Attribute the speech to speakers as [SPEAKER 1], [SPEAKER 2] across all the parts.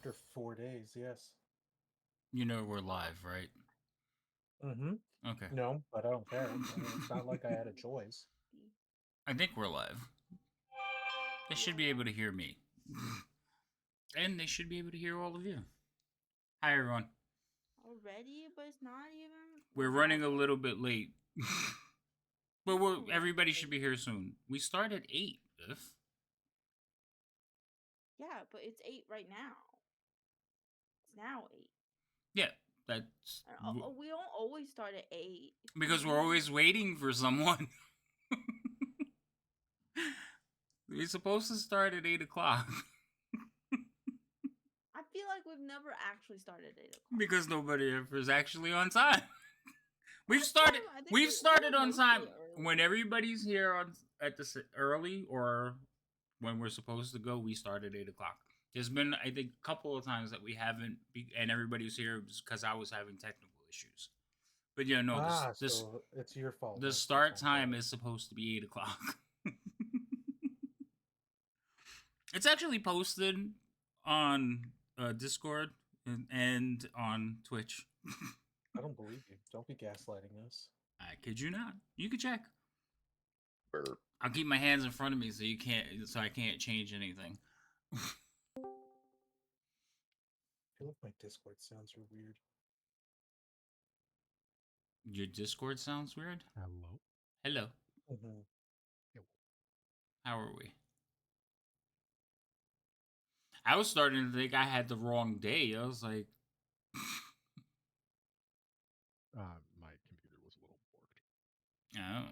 [SPEAKER 1] After 4 days, yes.
[SPEAKER 2] You know we're live, right?
[SPEAKER 1] Mm-hmm.
[SPEAKER 2] Okay.
[SPEAKER 1] No, but I don't care. It's not like I had a choice.
[SPEAKER 2] I think we're live. They should be able to hear me. And they should be able to hear all of you. Hi, everyone.
[SPEAKER 3] Already, but it's not even.
[SPEAKER 2] We're running a little bit late. But everybody should be here soon. We start at 8, Biff.
[SPEAKER 3] Yeah, but it's 8 right now. It's now 8.
[SPEAKER 2] Yeah, that's...
[SPEAKER 3] We don't always start at 8.
[SPEAKER 2] Because we're always waiting for someone. We're supposed to start at 8 o'clock.
[SPEAKER 3] I feel like we've never actually started at 8 o'clock.
[SPEAKER 2] Because nobody ever is actually on time. We've started on time when everybody's here at the early, or when we're supposed to go. We start at 8 o'clock. There's been, I think, a couple of times that we haven't, and everybody's here because I was having technical issues. But yeah, no,
[SPEAKER 1] so it's your fault.
[SPEAKER 2] The start time is supposed to be 8 o'clock. It's actually posted on Discord and on Twitch.
[SPEAKER 1] I don't believe you. Don't be gaslighting us.
[SPEAKER 2] I kid you not. You can check.
[SPEAKER 4] Burp.
[SPEAKER 2] I'll keep my hands in front of me so I can't change anything.
[SPEAKER 1] I feel like my Discord sounds are weird.
[SPEAKER 2] Your Discord sounds weird?
[SPEAKER 5] Hello.
[SPEAKER 2] Hello.
[SPEAKER 1] Mm-hmm.
[SPEAKER 2] How are we? I was starting to think I had the wrong day. I was like...
[SPEAKER 5] My computer was a little borked.
[SPEAKER 2] Oh.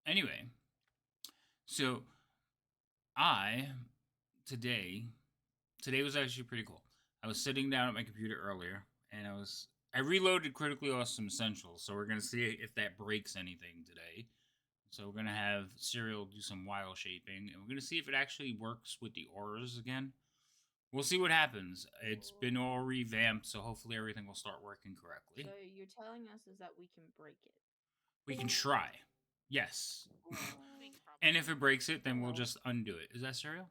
[SPEAKER 2] Anyway. So, today was actually pretty cool. I was sitting down at my computer earlier, and I reloaded Critically Awesome Essentials, so we're going to see if that breaks anything today. So we're going to have Serial do some wild shaping, and we're going to see if it actually works with the auras again. We'll see what happens. It's been all revamped, so hopefully everything will start working correctly.
[SPEAKER 3] So you're telling us is that we can break it?
[SPEAKER 2] We can try. Yes. And if it breaks it, then we'll just undo it. Is that Serial?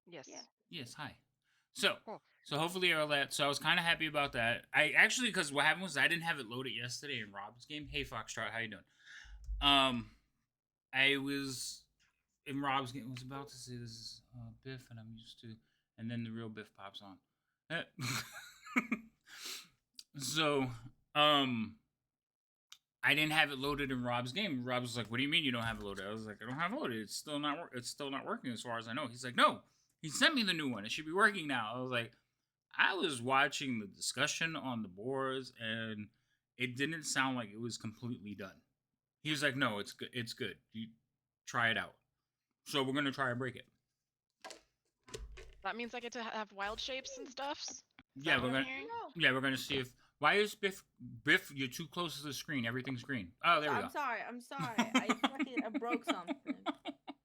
[SPEAKER 6] Yes.
[SPEAKER 3] Yeah.
[SPEAKER 2] Yes, hi. So,
[SPEAKER 6] Cool.
[SPEAKER 2] So hopefully all that. So I was kind of happy about that. I actually, because what happened was I didn't have it loaded yesterday in Rob's game. Hey, Foxtrot, how you doing? I was in Rob's game. I was about to say this is Biff, and I'm used to, and then the real Biff pops on. So, I didn't have it loaded in Rob's game. Rob was like, "What do you mean you don't have it loaded?" I was like, "I don't have it loaded. It's still not working as far as I know." He's like, "No, he sent me the new one. It should be working now." I was like, I was watching the discussion on the boards, and it didn't sound like it was completely done. He was like, "No, it's good. It's good. You try it out." So we're gonna try and break it.
[SPEAKER 6] That means I get to have wild shapes and stuffs?
[SPEAKER 2] Yeah, we're gonna see if. Why is Biff? You're too close to the screen. Everything's green. Oh, there we go.
[SPEAKER 3] I'm sorry. I broke something.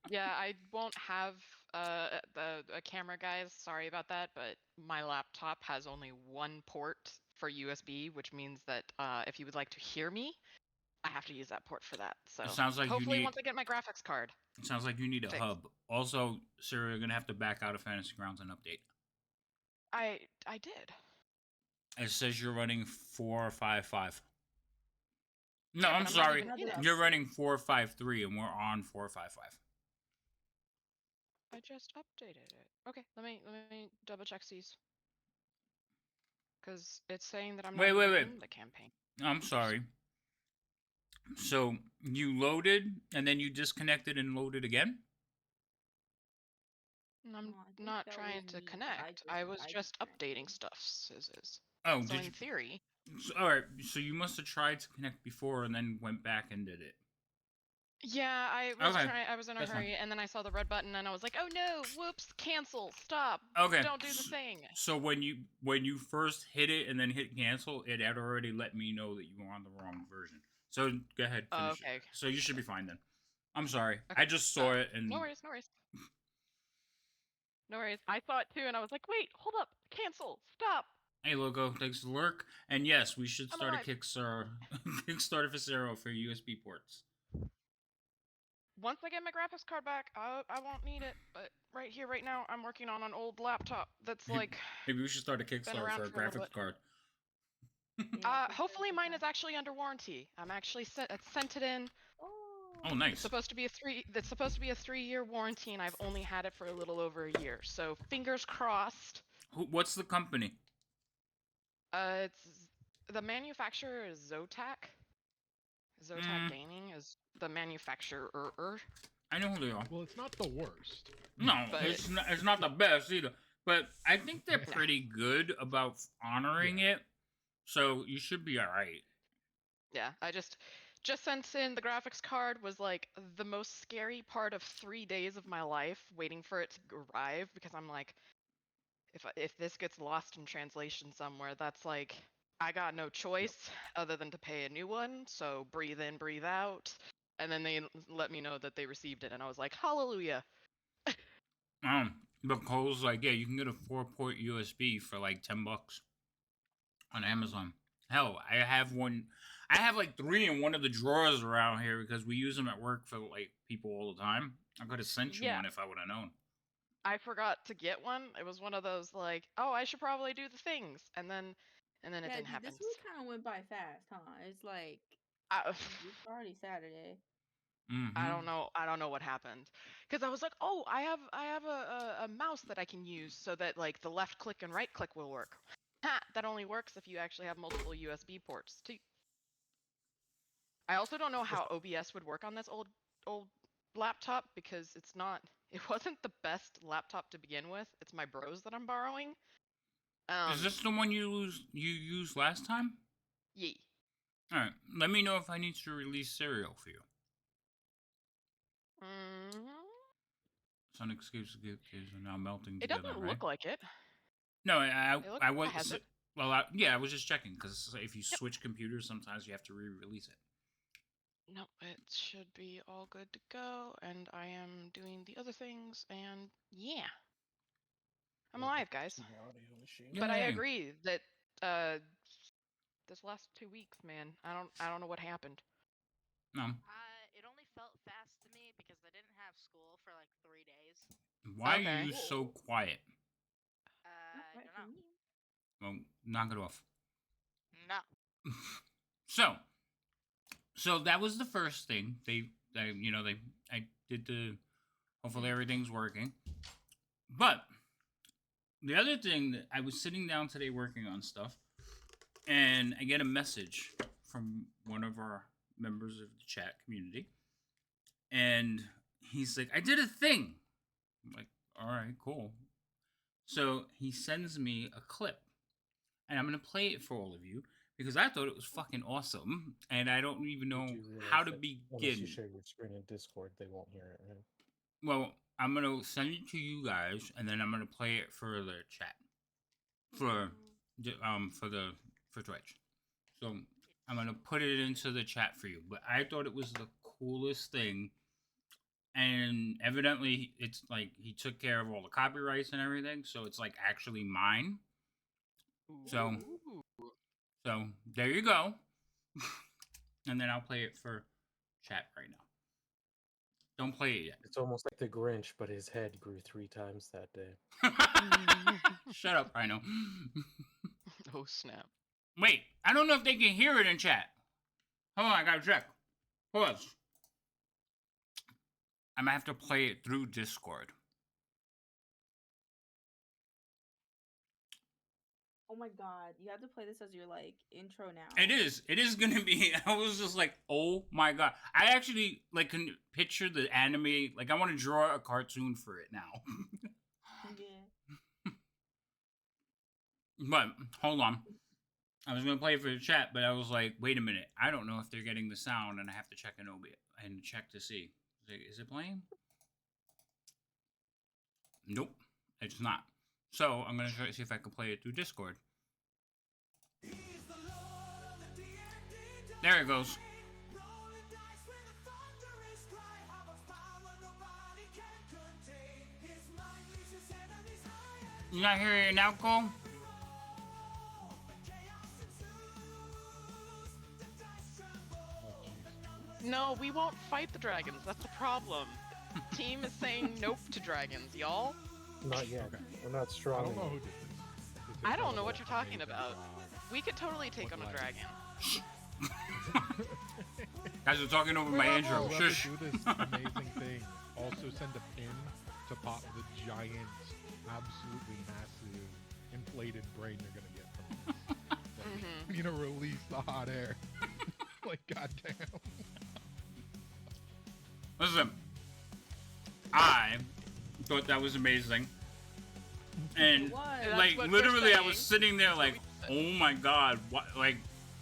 [SPEAKER 6] Yeah, I won't have a camera, guys. Sorry about that, but my laptop has only one port for USB, which means that if you would like to hear me, I have to use that port for that. So
[SPEAKER 2] it sounds like
[SPEAKER 6] hopefully once I get my graphics card.
[SPEAKER 2] It sounds like you need a hub. Also, Sarah, you're gonna have to back out of Fantasy Grounds and update.
[SPEAKER 6] I did.
[SPEAKER 2] It says you're running 4.5.5. No, I'm sorry. You're running 4.5.3, and we're on 4.5.5.
[SPEAKER 6] I just updated it. Okay, let me double check these. Because it's saying that I'm not in the campaign.
[SPEAKER 2] I'm sorry. So you loaded and then you disconnected and loaded again?
[SPEAKER 6] I'm not trying to connect. I was just updating stuff.
[SPEAKER 2] Oh,
[SPEAKER 6] so in theory.
[SPEAKER 2] All right. So you must have tried to connect before and then went back and did it.
[SPEAKER 6] Yeah, I was in a hurry, and then I saw the red button, and I was like, "Oh no! Whoops! Cancel! Stop!
[SPEAKER 2] Okay.
[SPEAKER 6] Don't do the thing."
[SPEAKER 2] So when you first hit it and then hit cancel, it had already let me know that you were on the wrong version. So go ahead. Finish it. So you should be fine then. I'm sorry. Okay. I just saw it and.
[SPEAKER 6] No worries. No worries. I saw it too, and I was like, "Wait! Hold up! Cancel! Stop!"
[SPEAKER 2] Hey, Logo, thanks for the lurk. And yes, we should start a Kickstarter for Zero for USB ports.
[SPEAKER 6] Once I get my graphics card back, I won't need it. But right here, right now, I'm working on an old laptop that's like
[SPEAKER 2] Maybe we should start a
[SPEAKER 6] been
[SPEAKER 2] Kickstarter
[SPEAKER 6] around
[SPEAKER 2] for a
[SPEAKER 6] for a little
[SPEAKER 2] graphics
[SPEAKER 6] bit.
[SPEAKER 2] card.
[SPEAKER 3] Yeah,
[SPEAKER 6] Hopefully mine is actually under warranty. I'm actually sent it in.
[SPEAKER 3] Oh.
[SPEAKER 2] Oh,
[SPEAKER 6] It's
[SPEAKER 2] nice.
[SPEAKER 6] supposed to be a 3-year warranty, and I've only had it for a little over a year. So fingers crossed.
[SPEAKER 2] What's the company?
[SPEAKER 6] It's the manufacturer is Zotac. Zotac Gaming is the manufacturer.
[SPEAKER 2] I know who they are.
[SPEAKER 5] Well, it's not the worst.
[SPEAKER 2] No,
[SPEAKER 6] But-
[SPEAKER 2] it's not the best either. But I think they're pretty good about honoring it. So you should be alright.
[SPEAKER 6] Yeah, I just sent in the graphics card. Was like the most scary part of 3 days of my life, waiting for it to arrive, because I'm like, if this gets lost in translation somewhere, that's like I got no choice other than to pay a new one. So breathe in, breathe out. And then they let me know that they received it, and I was like, hallelujah.
[SPEAKER 2] But Cole's like, yeah, you can get a 4-port USB for like $10 on Amazon. Hell, I have one. I have like 3 in one of the drawers around here because we use them at work for like people all the time. I could have sent you
[SPEAKER 6] Yeah.
[SPEAKER 2] one if I would have known.
[SPEAKER 6] I forgot to get one. It was one of those like, oh, I should probably do the things, and then it
[SPEAKER 3] Yeah,
[SPEAKER 6] didn't
[SPEAKER 3] dude,
[SPEAKER 6] happen.
[SPEAKER 3] this week kind of went by fast, huh? It's like
[SPEAKER 6] I,
[SPEAKER 3] it's already Saturday.
[SPEAKER 6] I don't know what happened, because I was like, oh, I have a mouse that I can use so that like the left click and right click will work. Ha! That only works if you actually have multiple USB ports too. I also don't know how OBS would work on this old laptop, because it wasn't the best laptop to begin with. It's my bro's that I'm borrowing.
[SPEAKER 2] Is this the one you used last time?
[SPEAKER 6] Yeah.
[SPEAKER 2] All right. Let me know if I need to release Serial for you. Sonic Escapes are now melting
[SPEAKER 6] It
[SPEAKER 2] together.
[SPEAKER 6] doesn't
[SPEAKER 2] right?
[SPEAKER 6] look like it.
[SPEAKER 2] No,
[SPEAKER 6] It looks
[SPEAKER 2] I
[SPEAKER 6] like
[SPEAKER 2] was.
[SPEAKER 6] it has it.
[SPEAKER 2] Well, I was just checking because if you switch computers, sometimes you have to re-release it.
[SPEAKER 6] No, it should be all good to go, and I am doing the other things, and yeah. I'm alive, guys. But I
[SPEAKER 2] Yay.
[SPEAKER 6] agree that this last 2 weeks, man, I don't know what happened.
[SPEAKER 2] No.
[SPEAKER 7] It only felt fast to me because I didn't have school for like 3 days.
[SPEAKER 2] Why are
[SPEAKER 6] Okay.
[SPEAKER 2] you so quiet?
[SPEAKER 7] I don't know.
[SPEAKER 2] Well, knock it off.
[SPEAKER 7] No.
[SPEAKER 2] So that was the first thing. I did the. Hopefully everything's working. But the other thing that I was sitting down today working on stuff, and I get a message from one of our members of the chat community, and he's like, "I did a thing." I'm like, "All right, cool." So he sends me a clip, and I'm gonna play it for all of you because I thought it was fucking awesome, and I don't even know how to
[SPEAKER 1] Unless you
[SPEAKER 2] begin.
[SPEAKER 1] share your screen in Discord, they won't hear it, right?
[SPEAKER 2] Well, I'm gonna send it to you guys, and then I'm gonna play it for the chat, for Twitch. So I'm gonna put it into the chat for you. But I thought it was the coolest thing, and evidently it's like he took care of all the copyrights and everything, so it's like actually mine. So there you go. And then I'll play it for chat right now. Don't play it yet.
[SPEAKER 1] It's almost like the Grinch, but his head grew 3 times that day.
[SPEAKER 2] Shut up, Rhino.
[SPEAKER 6] Oh snap.
[SPEAKER 2] Wait, I don't know if they can hear it in chat. Hold on, I gotta check. Pause. I'm gonna have to play it through Discord.
[SPEAKER 3] Oh my god, you have to play this as your like intro now.
[SPEAKER 2] It is. It is gonna be. I was just like, oh my god. I actually like can picture the anime. Like, I want to draw a cartoon for it now.
[SPEAKER 3] Yeah.
[SPEAKER 2] But hold on. I was gonna play it for the chat, but I was like, wait a minute. I don't know if they're getting the sound, and I have to check and check to see. Is it playing? Nope, it's not. So I'm gonna try to see if I can play it through Discord. There it goes. You not hearing it now, Cole?
[SPEAKER 6] No, No, we won't fight the dragons. That's the problem. Team is saying nope to dragons, y'all.
[SPEAKER 1] Not yet.
[SPEAKER 5] Okay.
[SPEAKER 1] We're not
[SPEAKER 5] I
[SPEAKER 1] strong
[SPEAKER 5] don't know
[SPEAKER 1] enough.
[SPEAKER 5] who did this. This is
[SPEAKER 6] I don't know
[SPEAKER 5] incredible,
[SPEAKER 6] what you're talking
[SPEAKER 5] amazing
[SPEAKER 6] about.
[SPEAKER 5] job.
[SPEAKER 6] We could totally take
[SPEAKER 5] What
[SPEAKER 6] on a
[SPEAKER 5] do I
[SPEAKER 6] dragon.
[SPEAKER 2] Guys are talking over my intro.
[SPEAKER 5] Whoever
[SPEAKER 2] Shush.
[SPEAKER 5] do this amazing thing, also send a pin to pop the giant, absolutely massive, inflated brain you're gonna get from this. Like, you know, release the hot air. Like, goddamn.
[SPEAKER 2] Listen, I thought that was amazing. And
[SPEAKER 3] It was.
[SPEAKER 6] That's
[SPEAKER 2] like
[SPEAKER 6] what we're
[SPEAKER 2] literally I
[SPEAKER 6] saying.
[SPEAKER 2] was sitting there like, oh my god, what, like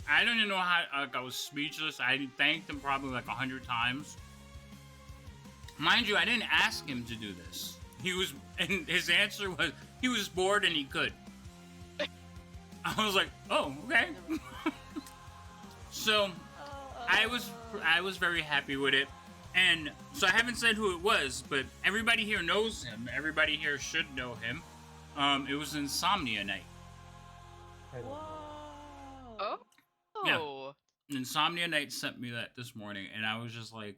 [SPEAKER 2] I don't even know how, like I was speechless. I thanked him probably like 100 times. Mind you, I didn't ask him to do this. He was, and his answer was he was bored and he could. I was like, oh, okay. So I was very happy with it. And so I haven't said who it was, but everybody here knows him. Everybody here should know him. It was Insomnia Night.
[SPEAKER 1] I don't know.
[SPEAKER 3] Whoa.
[SPEAKER 6] Oh.
[SPEAKER 2] Yeah. Insomnia Night sent me that this morning, and I was just like,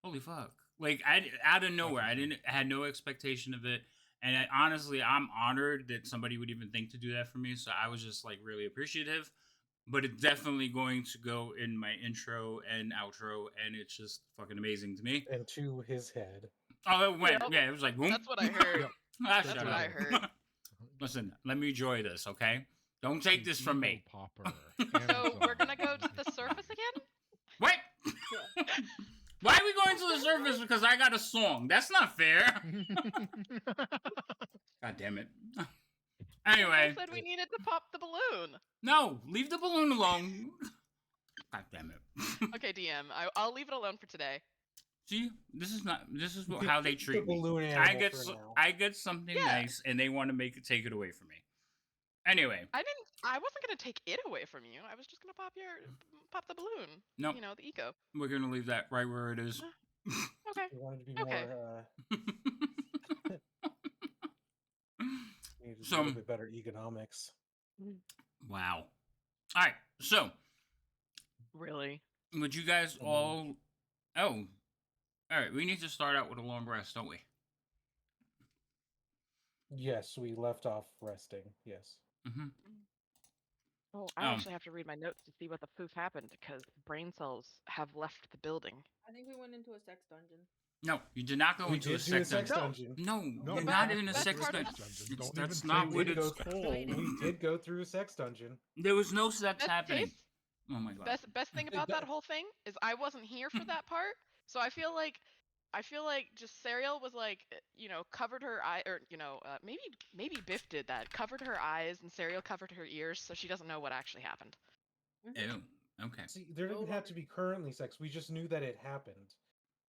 [SPEAKER 2] holy fuck. Like, I out of nowhere, I had no expectation of it. And honestly, I'm honored that somebody would even think to do that for me. So I was just like really appreciative. But it's definitely going to go in my intro and outro, and it's just fucking amazing to me.
[SPEAKER 1] And to his head.
[SPEAKER 2] Oh, it went.
[SPEAKER 6] Yep.
[SPEAKER 2] Yeah, it was like, boom.
[SPEAKER 6] That's what I heard.
[SPEAKER 5] Yep.
[SPEAKER 6] That's
[SPEAKER 2] Shut
[SPEAKER 6] what
[SPEAKER 2] up.
[SPEAKER 6] I heard.
[SPEAKER 2] Listen, let me enjoy this, okay? Don't take this from me.
[SPEAKER 5] Popper.
[SPEAKER 6] So we're gonna go to the surface again?
[SPEAKER 2] What? Why are we going to the surface? Because I got a song. That's not fair. God damn it. Anyway.
[SPEAKER 6] I said we needed to pop the balloon.
[SPEAKER 2] No, leave the balloon alone. God damn it.
[SPEAKER 6] Okay, DM. I'll leave it alone for today.
[SPEAKER 2] See, this is
[SPEAKER 1] You
[SPEAKER 2] how
[SPEAKER 1] can
[SPEAKER 2] they
[SPEAKER 1] keep the
[SPEAKER 2] treat me.
[SPEAKER 1] balloon
[SPEAKER 2] I
[SPEAKER 1] animal
[SPEAKER 2] get
[SPEAKER 1] for
[SPEAKER 2] so,
[SPEAKER 1] now.
[SPEAKER 2] I get something
[SPEAKER 6] Yeah.
[SPEAKER 2] nice, and they want to take it away from me. Anyway,
[SPEAKER 6] I wasn't gonna take it away from you. I was just gonna pop the balloon.
[SPEAKER 2] Nope.
[SPEAKER 6] You know, the eco.
[SPEAKER 2] We're gonna leave that right where it is.
[SPEAKER 6] Okay.
[SPEAKER 1] We wanted to be
[SPEAKER 6] Okay.
[SPEAKER 1] more, needed a
[SPEAKER 2] So-
[SPEAKER 1] little bit better economics.
[SPEAKER 2] Wow. All right. So,
[SPEAKER 6] Really?
[SPEAKER 2] would you guys all? Oh, all right. We need to start out with a long rest, don't we?
[SPEAKER 1] Yes, we left off resting. Yes.
[SPEAKER 2] Mm-hmm.
[SPEAKER 6] Oh, I actually have to read my notes to see what the poof happened because brain cells have left the building.
[SPEAKER 3] I think we went into a sex dungeon.
[SPEAKER 2] No, you did not go
[SPEAKER 1] We
[SPEAKER 2] into a
[SPEAKER 1] did do a
[SPEAKER 2] sex
[SPEAKER 1] sex
[SPEAKER 2] dungeon.
[SPEAKER 1] dungeon.
[SPEAKER 2] No,
[SPEAKER 5] No,
[SPEAKER 2] you're
[SPEAKER 6] but
[SPEAKER 2] not in a
[SPEAKER 6] that's
[SPEAKER 2] sex
[SPEAKER 6] part of-
[SPEAKER 2] dungeon.
[SPEAKER 5] Don't
[SPEAKER 2] That's
[SPEAKER 5] even
[SPEAKER 2] not
[SPEAKER 5] say
[SPEAKER 2] what
[SPEAKER 1] We did
[SPEAKER 2] it's
[SPEAKER 1] go-
[SPEAKER 2] called.
[SPEAKER 1] We did go through a sex dungeon.
[SPEAKER 2] There was no sex
[SPEAKER 6] Best
[SPEAKER 2] happening.
[SPEAKER 6] case,
[SPEAKER 2] Oh my god.
[SPEAKER 6] best thing about that whole thing is I wasn't here for that part, so I feel like just Serial was like, covered her eye, or maybe Biff did that, covered her eyes, and Serial covered her ears, so she doesn't know what actually happened.
[SPEAKER 2] Ew. Okay.
[SPEAKER 1] See, there didn't have to be currently sex. We just knew that it happened.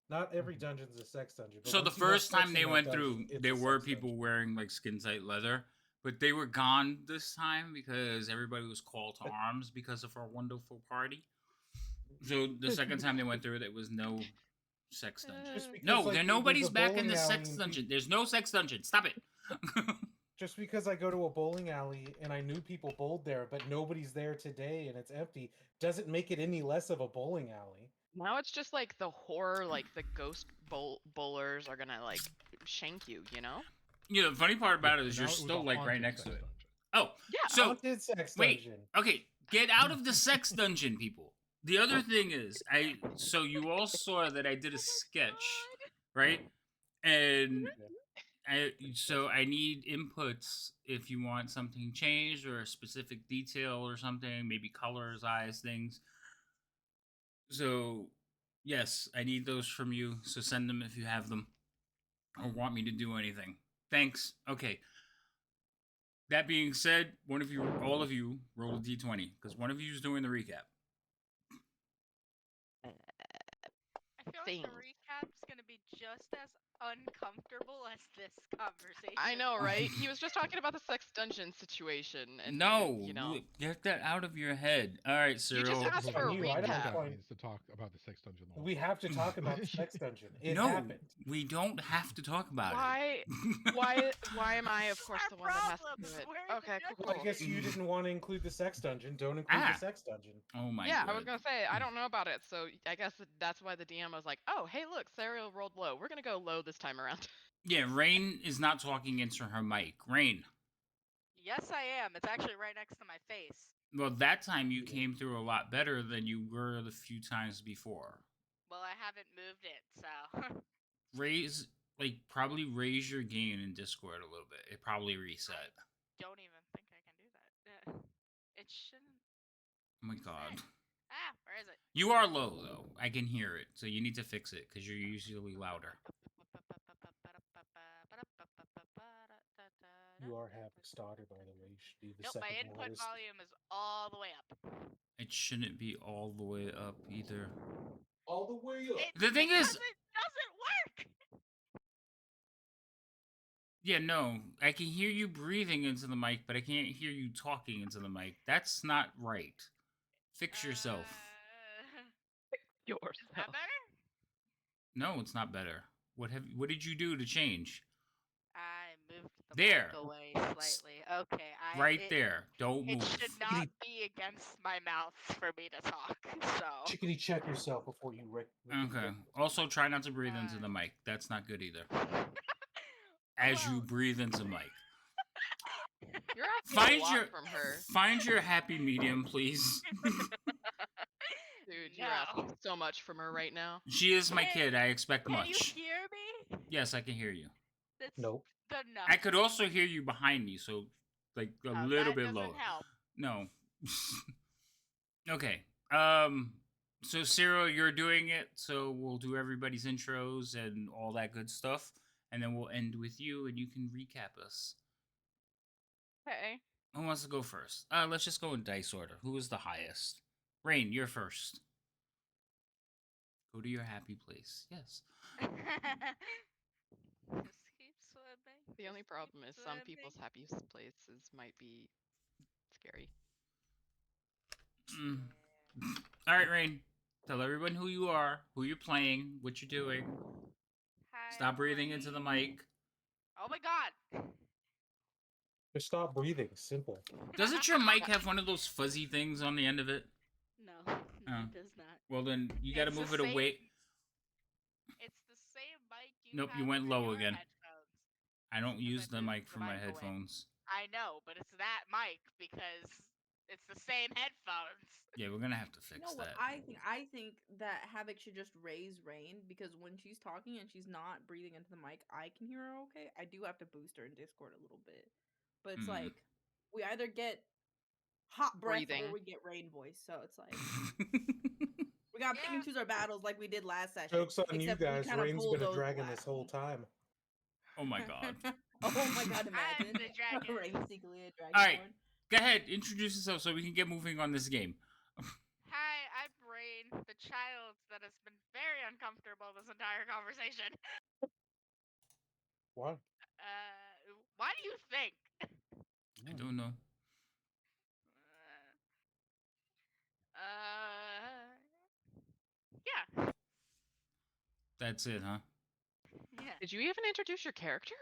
[SPEAKER 1] Not every dungeon's a sex dungeon. But
[SPEAKER 2] So the
[SPEAKER 1] once you have
[SPEAKER 2] first
[SPEAKER 1] sex
[SPEAKER 2] time
[SPEAKER 1] in
[SPEAKER 2] they
[SPEAKER 1] that
[SPEAKER 2] went
[SPEAKER 1] dungeon,
[SPEAKER 2] through,
[SPEAKER 1] it's
[SPEAKER 2] there
[SPEAKER 1] a
[SPEAKER 2] were
[SPEAKER 1] sex
[SPEAKER 2] people
[SPEAKER 1] dungeon.
[SPEAKER 2] wearing like skin tight leather, but they were gone this time because everybody was called to arms because of our wonderful party. So the second time they went through it, there was no sex dungeon.
[SPEAKER 1] Just because,
[SPEAKER 2] No,
[SPEAKER 1] like, there's
[SPEAKER 2] nobody's
[SPEAKER 1] a
[SPEAKER 2] back in
[SPEAKER 1] bowling
[SPEAKER 2] the
[SPEAKER 1] alley
[SPEAKER 2] sex
[SPEAKER 1] and
[SPEAKER 2] dungeon. There's no sex dungeon. Stop it.
[SPEAKER 1] Just because I go to a bowling alley and I knew people bowled there, but nobody's there today and it's empty, doesn't make it any less of a bowling alley.
[SPEAKER 6] Now it's just like the horror, like the ghost bowlers are gonna like shank you, you know?
[SPEAKER 2] Yeah, the funny part about it is
[SPEAKER 5] Now
[SPEAKER 2] you're
[SPEAKER 5] was
[SPEAKER 2] still
[SPEAKER 5] a
[SPEAKER 2] like right
[SPEAKER 5] haunted
[SPEAKER 2] next to
[SPEAKER 5] sex
[SPEAKER 2] it.
[SPEAKER 5] dungeon.
[SPEAKER 2] Oh,
[SPEAKER 6] Yeah.
[SPEAKER 2] so
[SPEAKER 1] Haunted sex
[SPEAKER 2] wait.
[SPEAKER 1] dungeon.
[SPEAKER 2] Okay, get out of the sex dungeon, people. The other thing is, so you all saw that I did a sketch, right? And so I need inputs if you want something changed or a specific detail or something, maybe colors, eyes, things. So yes, I need those from you. So send them if you have them or want me to do anything. Thanks. Okay. That being said, all of you, roll a d20 because one of you is doing the recap.
[SPEAKER 7] I feel like
[SPEAKER 6] Things.
[SPEAKER 7] the recap's gonna be just as uncomfortable as this conversation.
[SPEAKER 6] I know,
[SPEAKER 7] was.
[SPEAKER 6] right? He was just talking about the sex dungeon situation, and
[SPEAKER 2] No,
[SPEAKER 6] you know,
[SPEAKER 2] get that out of your head. All right,
[SPEAKER 6] you just
[SPEAKER 2] Cyril.
[SPEAKER 6] asked
[SPEAKER 5] Hold
[SPEAKER 6] for
[SPEAKER 5] on,
[SPEAKER 6] a
[SPEAKER 1] You, I don't
[SPEAKER 6] recap.
[SPEAKER 1] find-
[SPEAKER 5] needs to talk about the sex dungeon. The whole
[SPEAKER 1] We
[SPEAKER 5] time.
[SPEAKER 1] have to talk about the sex dungeon. It
[SPEAKER 2] No,
[SPEAKER 1] happened.
[SPEAKER 2] we don't have to talk about
[SPEAKER 6] Why?
[SPEAKER 2] it.
[SPEAKER 6] Why am I, of course,
[SPEAKER 7] Our
[SPEAKER 6] the one that has to
[SPEAKER 7] problems.
[SPEAKER 6] do it?
[SPEAKER 7] We're the
[SPEAKER 6] Okay,
[SPEAKER 1] Well, I
[SPEAKER 6] cool.
[SPEAKER 1] guess you didn't want to include the sex dungeon. Don't include
[SPEAKER 2] Ah.
[SPEAKER 1] the sex dungeon.
[SPEAKER 2] Oh my
[SPEAKER 6] Yeah,
[SPEAKER 2] god.
[SPEAKER 6] I was gonna say I don't know about it, so I guess that's why the DM was like, "Oh, hey, look, Serial rolled low. We're gonna go low this time around."
[SPEAKER 2] Yeah, Rain is not talking into her mic. Rain.
[SPEAKER 7] Yes, I am. It's actually right next to my face.
[SPEAKER 2] Well, that time you
[SPEAKER 1] Yeah.
[SPEAKER 2] came through a lot better than you were the few times before.
[SPEAKER 7] Well, I haven't moved it, so.
[SPEAKER 2] Probably raise your gain in Discord a little bit. It probably reset.
[SPEAKER 7] Don't even think I can do that. It shouldn't.
[SPEAKER 2] Oh my
[SPEAKER 7] reset.
[SPEAKER 2] god.
[SPEAKER 7] Ah, where is it?
[SPEAKER 2] You are low though. I can hear it, so you need to fix it because you're usually louder.
[SPEAKER 1] You are having starter, by the way. You should be the
[SPEAKER 7] Nope, my
[SPEAKER 1] second
[SPEAKER 7] input
[SPEAKER 1] loudest.
[SPEAKER 7] volume is all the way up.
[SPEAKER 2] It shouldn't be all the way up either.
[SPEAKER 1] All the way up.
[SPEAKER 2] The thing
[SPEAKER 7] because
[SPEAKER 2] is-
[SPEAKER 7] it doesn't work.
[SPEAKER 2] Yeah, no, I can hear you breathing into the mic, but I can't hear you talking into the mic. That's not right. Fix yourself.
[SPEAKER 7] Is that better?
[SPEAKER 2] No, it's not better. What did you do to change?
[SPEAKER 7] I moved the
[SPEAKER 2] There.
[SPEAKER 7] mic away slightly. Okay,
[SPEAKER 2] There. Don't
[SPEAKER 7] It
[SPEAKER 2] move.
[SPEAKER 7] should not be against my mouth for me to talk. So.
[SPEAKER 1] Chickadee, check yourself before you wreck.
[SPEAKER 2] Okay. Also, try not to breathe into the mic. That's not good either. As you
[SPEAKER 7] Well-
[SPEAKER 2] breathe into mic.
[SPEAKER 6] You're asking a
[SPEAKER 2] Find
[SPEAKER 6] lot
[SPEAKER 2] your
[SPEAKER 6] from her,
[SPEAKER 2] find your happy medium, please.
[SPEAKER 6] dude. You're asking so much from her right now.
[SPEAKER 2] She is my kid. I expect
[SPEAKER 7] Can you
[SPEAKER 2] much.
[SPEAKER 7] hear me?
[SPEAKER 2] Yes, I can hear you.
[SPEAKER 7] That's
[SPEAKER 1] Nope.
[SPEAKER 7] good enough.
[SPEAKER 2] I could also hear you behind me, so like a
[SPEAKER 7] Oh,
[SPEAKER 2] little
[SPEAKER 7] that
[SPEAKER 2] bit
[SPEAKER 7] doesn't
[SPEAKER 2] lower.
[SPEAKER 7] help.
[SPEAKER 2] No. Okay. So Cyril, you're doing it, so we'll do everybody's intros and all that good stuff, and then we'll end with you and you can recap us.
[SPEAKER 6] Okay.
[SPEAKER 2] Who wants to go first? Let's just go in dice order. Who is the highest? Rain, you're first. Go to your happy place. Yes.
[SPEAKER 7] Just keep swimming.
[SPEAKER 6] The only
[SPEAKER 7] just
[SPEAKER 6] problem
[SPEAKER 7] keep
[SPEAKER 6] is some
[SPEAKER 7] swimming.
[SPEAKER 6] people's happiest places might be scary.
[SPEAKER 2] Mm. All right, Rain. Tell everyone who you are, who you're playing, what you're doing.
[SPEAKER 7] Hi,
[SPEAKER 2] Stop breathing into the
[SPEAKER 7] Blaine.
[SPEAKER 2] mic.
[SPEAKER 7] Oh my god.
[SPEAKER 1] Just stop breathing. Simple.
[SPEAKER 2] Doesn't your mic have one of those fuzzy things on the end of it?
[SPEAKER 7] No,
[SPEAKER 2] Oh.
[SPEAKER 7] it does not.
[SPEAKER 2] Well, then you got to
[SPEAKER 7] It's the
[SPEAKER 2] move it
[SPEAKER 7] same-
[SPEAKER 2] away.
[SPEAKER 7] It's the same mic you
[SPEAKER 2] Nope, you
[SPEAKER 7] have
[SPEAKER 2] went
[SPEAKER 7] for
[SPEAKER 2] low
[SPEAKER 7] your
[SPEAKER 2] again.
[SPEAKER 7] headphones.
[SPEAKER 2] I don't
[SPEAKER 7] Because I
[SPEAKER 2] use the
[SPEAKER 7] moved
[SPEAKER 2] mic
[SPEAKER 7] the
[SPEAKER 2] for my
[SPEAKER 7] mic away.
[SPEAKER 2] headphones.
[SPEAKER 7] I know, but it's that mic because it's the same headphones.
[SPEAKER 2] Yeah, we're gonna have to
[SPEAKER 8] You
[SPEAKER 2] fix
[SPEAKER 8] know what
[SPEAKER 2] that.
[SPEAKER 8] I think that Havoc should just raise Rain because when she's talking and she's not breathing into the mic, I can hear her okay. I do have to boost her in Discord a little bit. But it's
[SPEAKER 2] Mm.
[SPEAKER 8] like we either get hot breath
[SPEAKER 6] Breathing.
[SPEAKER 8] or we get rain voice. So it's like we gotta pick and
[SPEAKER 7] Yeah.
[SPEAKER 8] choose our battles like we did last session.
[SPEAKER 1] Joke's on you
[SPEAKER 8] except we
[SPEAKER 1] guys.
[SPEAKER 8] kinda
[SPEAKER 1] Rain's been a
[SPEAKER 8] bulldozed
[SPEAKER 1] dragon
[SPEAKER 8] last
[SPEAKER 1] this whole
[SPEAKER 8] week.
[SPEAKER 1] time.
[SPEAKER 2] Oh my god.
[SPEAKER 8] Oh my god,
[SPEAKER 7] I'm
[SPEAKER 8] imagine.
[SPEAKER 7] the dragon.
[SPEAKER 8] Rain secretly a dragonborn.
[SPEAKER 2] Alright. Go ahead, introduce yourself so we can get moving on this game.
[SPEAKER 7] Hi, I'm Rain, the child that has been very uncomfortable this entire conversation.
[SPEAKER 1] What?
[SPEAKER 7] Why do you think?
[SPEAKER 2] I don't know.
[SPEAKER 7] Yeah.
[SPEAKER 2] That's it, huh?
[SPEAKER 7] Yeah.
[SPEAKER 6] Did you even introduce your character?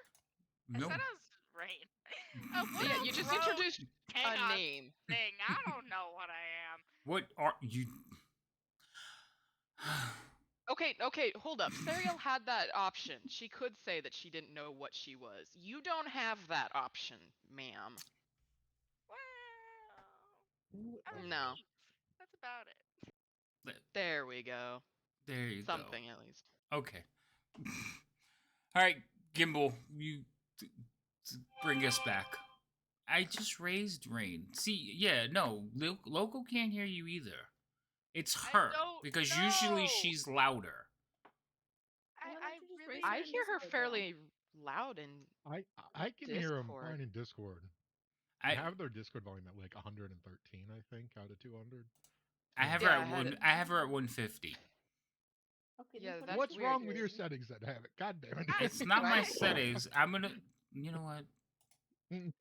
[SPEAKER 7] I
[SPEAKER 2] No.
[SPEAKER 7] said I was Rain. What
[SPEAKER 6] Yeah,
[SPEAKER 7] else
[SPEAKER 6] you just
[SPEAKER 7] rogue
[SPEAKER 6] introduced a
[SPEAKER 7] chaos
[SPEAKER 6] name.
[SPEAKER 7] thing? I don't know what I am.
[SPEAKER 2] What are you?
[SPEAKER 6] Okay, hold up. Serial had that option. She could say that she didn't know what she was. You don't have that option, ma'am.
[SPEAKER 7] Well, I'm a
[SPEAKER 6] No.
[SPEAKER 7] thief. That's about it.
[SPEAKER 6] There we go.
[SPEAKER 2] There you
[SPEAKER 6] Something at least.
[SPEAKER 2] go. Okay. All right, Gimbal, you bring us back. I just raised Rain. See, yeah, no, Local can't hear you either. It's
[SPEAKER 7] I
[SPEAKER 2] her
[SPEAKER 7] don't
[SPEAKER 2] because usually
[SPEAKER 7] know.
[SPEAKER 2] she's louder.
[SPEAKER 8] Why don't
[SPEAKER 7] I
[SPEAKER 8] you just
[SPEAKER 7] really.
[SPEAKER 8] raise
[SPEAKER 6] I
[SPEAKER 8] in
[SPEAKER 6] hear her
[SPEAKER 8] Discord, though?
[SPEAKER 6] fairly loud and
[SPEAKER 5] I can hear them
[SPEAKER 6] Discord.
[SPEAKER 5] fine in Discord. I
[SPEAKER 2] I
[SPEAKER 5] have their Discord volume at like 113, I think, out of 200.
[SPEAKER 2] I have
[SPEAKER 6] Yeah,
[SPEAKER 2] her
[SPEAKER 6] I
[SPEAKER 2] at
[SPEAKER 6] had
[SPEAKER 2] one.
[SPEAKER 6] it.
[SPEAKER 2] I have her at 150.
[SPEAKER 8] Okay,
[SPEAKER 6] Yeah,
[SPEAKER 8] then put
[SPEAKER 6] that's
[SPEAKER 5] What's
[SPEAKER 6] weird.
[SPEAKER 5] wrong with your settings that have it? God damn it.
[SPEAKER 2] It's not my
[SPEAKER 6] Right?
[SPEAKER 2] settings. I'm gonna. You know what? This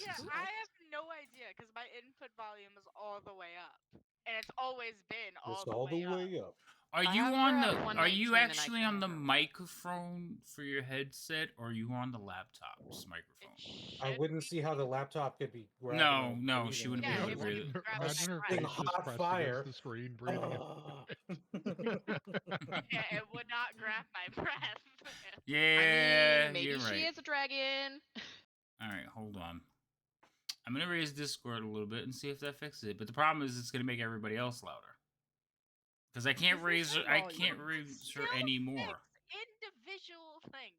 [SPEAKER 7] Yeah,
[SPEAKER 2] is.
[SPEAKER 7] I have no idea because my input volume is all the way up, and it's always been all
[SPEAKER 1] It's
[SPEAKER 7] the
[SPEAKER 1] all the
[SPEAKER 7] way up.
[SPEAKER 1] way up.
[SPEAKER 2] Are
[SPEAKER 6] I
[SPEAKER 2] you
[SPEAKER 6] have her
[SPEAKER 2] on
[SPEAKER 6] at
[SPEAKER 2] the? Are you
[SPEAKER 6] 119 and I
[SPEAKER 2] actually
[SPEAKER 6] can't
[SPEAKER 2] on the
[SPEAKER 6] hear her.
[SPEAKER 2] microphone for your headset, or are you on the laptop's
[SPEAKER 7] It
[SPEAKER 2] microphone?
[SPEAKER 1] I
[SPEAKER 7] should
[SPEAKER 1] wouldn't
[SPEAKER 7] be.
[SPEAKER 1] see how the laptop could be grabbing
[SPEAKER 2] No,
[SPEAKER 1] or
[SPEAKER 2] no,
[SPEAKER 1] breathing
[SPEAKER 2] she
[SPEAKER 1] or
[SPEAKER 2] wouldn't be
[SPEAKER 7] Yeah,
[SPEAKER 2] able to
[SPEAKER 7] it
[SPEAKER 1] anything.
[SPEAKER 2] breathe.
[SPEAKER 7] wouldn't be grabbing
[SPEAKER 5] Imagine
[SPEAKER 7] my
[SPEAKER 5] her
[SPEAKER 7] breath.
[SPEAKER 1] Being
[SPEAKER 5] face just
[SPEAKER 1] hot
[SPEAKER 5] pressed
[SPEAKER 1] fire.
[SPEAKER 5] against the screen, breathing
[SPEAKER 7] Yeah, it would not grab my breath.
[SPEAKER 2] Yeah,
[SPEAKER 6] Maybe
[SPEAKER 2] you're
[SPEAKER 6] she
[SPEAKER 2] right.
[SPEAKER 6] is a dragon.
[SPEAKER 2] All right, hold on. I'm gonna raise Discord a little bit and see if that fixes it. But the problem is, it's gonna make everybody else louder because I can't
[SPEAKER 8] Just
[SPEAKER 2] raise her.
[SPEAKER 8] reset
[SPEAKER 2] I
[SPEAKER 8] volume.
[SPEAKER 2] can't
[SPEAKER 7] It
[SPEAKER 2] raise her
[SPEAKER 7] still
[SPEAKER 2] anymore.
[SPEAKER 7] fix individual things.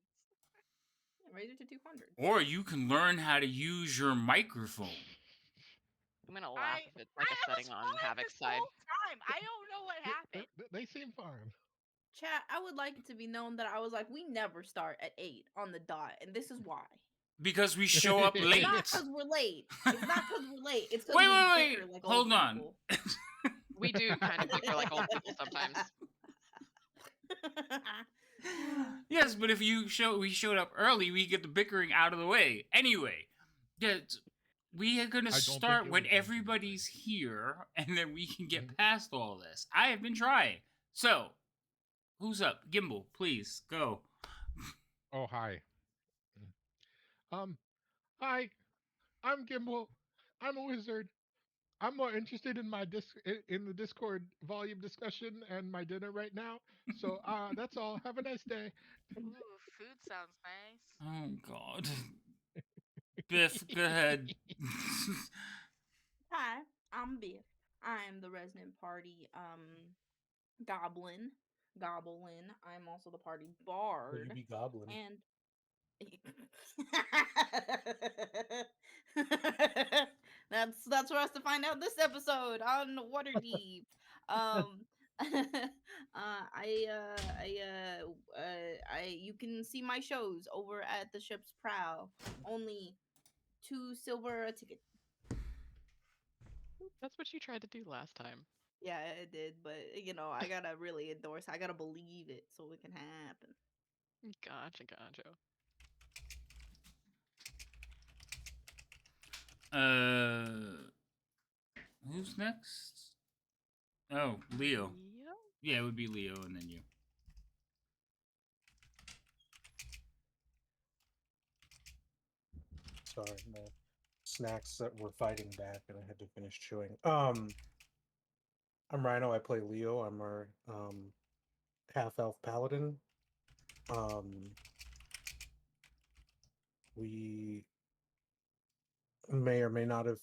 [SPEAKER 8] Yeah, raise it to 200.
[SPEAKER 2] Or you can learn how to use your microphone.
[SPEAKER 6] I'm gonna laugh if it's like
[SPEAKER 7] I
[SPEAKER 6] a
[SPEAKER 7] was
[SPEAKER 6] setting on
[SPEAKER 7] fine
[SPEAKER 6] Havoc's
[SPEAKER 7] this
[SPEAKER 6] side.
[SPEAKER 7] whole time. I don't know what happened.
[SPEAKER 5] They seem fine.
[SPEAKER 8] Chat, I would like it to be known that I was like, we never start at 8 on the dot, and this is why.
[SPEAKER 2] Because we show up late.
[SPEAKER 8] Not because we're late. It's not because we're late. It's because
[SPEAKER 2] Wait,
[SPEAKER 8] we
[SPEAKER 2] wait,
[SPEAKER 8] bicker
[SPEAKER 2] wait.
[SPEAKER 8] like
[SPEAKER 2] Hold
[SPEAKER 8] old
[SPEAKER 2] on.
[SPEAKER 8] people.
[SPEAKER 6] We do kind of bicker like old people sometimes.
[SPEAKER 2] Yes, but if we showed up early, we get the bickering out of the way. Anyway, yeah, we are gonna
[SPEAKER 5] I don't think
[SPEAKER 2] start
[SPEAKER 5] it
[SPEAKER 2] when
[SPEAKER 5] was anything
[SPEAKER 2] everybody's here, and then we can get
[SPEAKER 5] Mhm.
[SPEAKER 2] past all this. I have been trying. So, who's up? Gimbal, please go.
[SPEAKER 5] Oh, hi. Hi. I'm Gimbal. I'm a wizard. I'm more interested in in the Discord volume discussion and my dinner right now. So that's all. Have a nice day.
[SPEAKER 7] Ooh, food sounds nice.
[SPEAKER 2] Oh God, Biff, go ahead.
[SPEAKER 8] Hi, I'm Biff. I am the resident party goblin. I'm also the party
[SPEAKER 1] Will
[SPEAKER 8] bard.
[SPEAKER 1] you be goblin?
[SPEAKER 8] And that's for us to find out this episode on Waterdeep. You can see my shows over at the ship's prow. Only 2 silver a ticket.
[SPEAKER 6] That's what you tried to do last time.
[SPEAKER 8] Yeah, it did, but I gotta really endorse. I gotta believe it so it can happen.
[SPEAKER 6] Gotcha, gotcha.
[SPEAKER 2] Who's next? Oh, Leo.
[SPEAKER 6] Leo?
[SPEAKER 2] Yeah, it would be Leo, and then you.
[SPEAKER 1] Sorry, my snacks that were fighting back, and I had to finish chewing. I'm Rhino. I play Leo. I'm our half elf paladin. We may or may not have.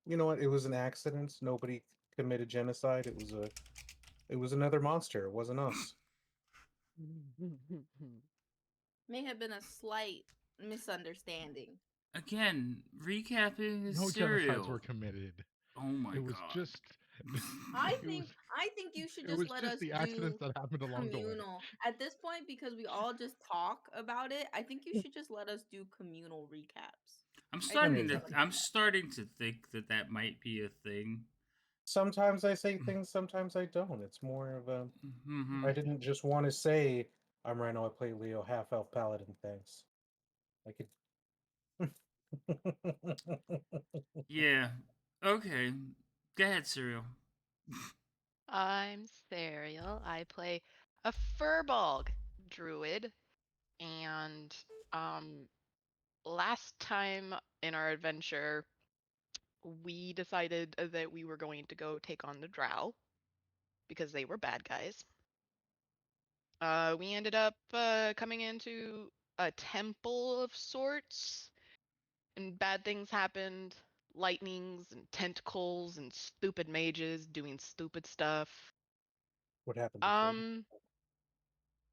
[SPEAKER 1] You know what? It was an accident. Nobody committed genocide. It was another monster. It wasn't us.
[SPEAKER 8] May have been a slight misunderstanding.
[SPEAKER 2] Again, recapping is
[SPEAKER 5] No
[SPEAKER 2] serial.
[SPEAKER 5] genocides were committed.
[SPEAKER 2] Oh my
[SPEAKER 5] It was
[SPEAKER 2] God.
[SPEAKER 5] just.
[SPEAKER 8] I
[SPEAKER 5] it
[SPEAKER 8] think
[SPEAKER 5] was,
[SPEAKER 8] I think you should
[SPEAKER 5] it
[SPEAKER 8] just
[SPEAKER 5] was
[SPEAKER 8] let
[SPEAKER 5] just
[SPEAKER 8] us
[SPEAKER 5] the
[SPEAKER 8] do
[SPEAKER 5] accidents that happened along the way.
[SPEAKER 8] communal. At this point, because we all just talk about it, I think you should just let us do communal recaps.
[SPEAKER 2] I'm
[SPEAKER 8] I
[SPEAKER 2] starting
[SPEAKER 8] think
[SPEAKER 2] to.
[SPEAKER 8] we should.
[SPEAKER 2] I'm starting to think that might be a thing.
[SPEAKER 1] Sometimes I say things, sometimes I don't. It's more of a.
[SPEAKER 2] Mm-hmm.
[SPEAKER 1] I didn't just want to say I'm Rhino. I play Leo, half elf paladin. Thanks. I could.
[SPEAKER 2] Yeah. Okay. Go ahead, Serial.
[SPEAKER 6] I'm Serial. I play a Furbolg druid, and last time in our adventure, we decided that we were going to go take on the Drow because they were bad guys. We ended up coming into a temple of sorts, and bad things happened. Lightnings and tentacles and stupid mages doing stupid stuff.
[SPEAKER 1] What happened before?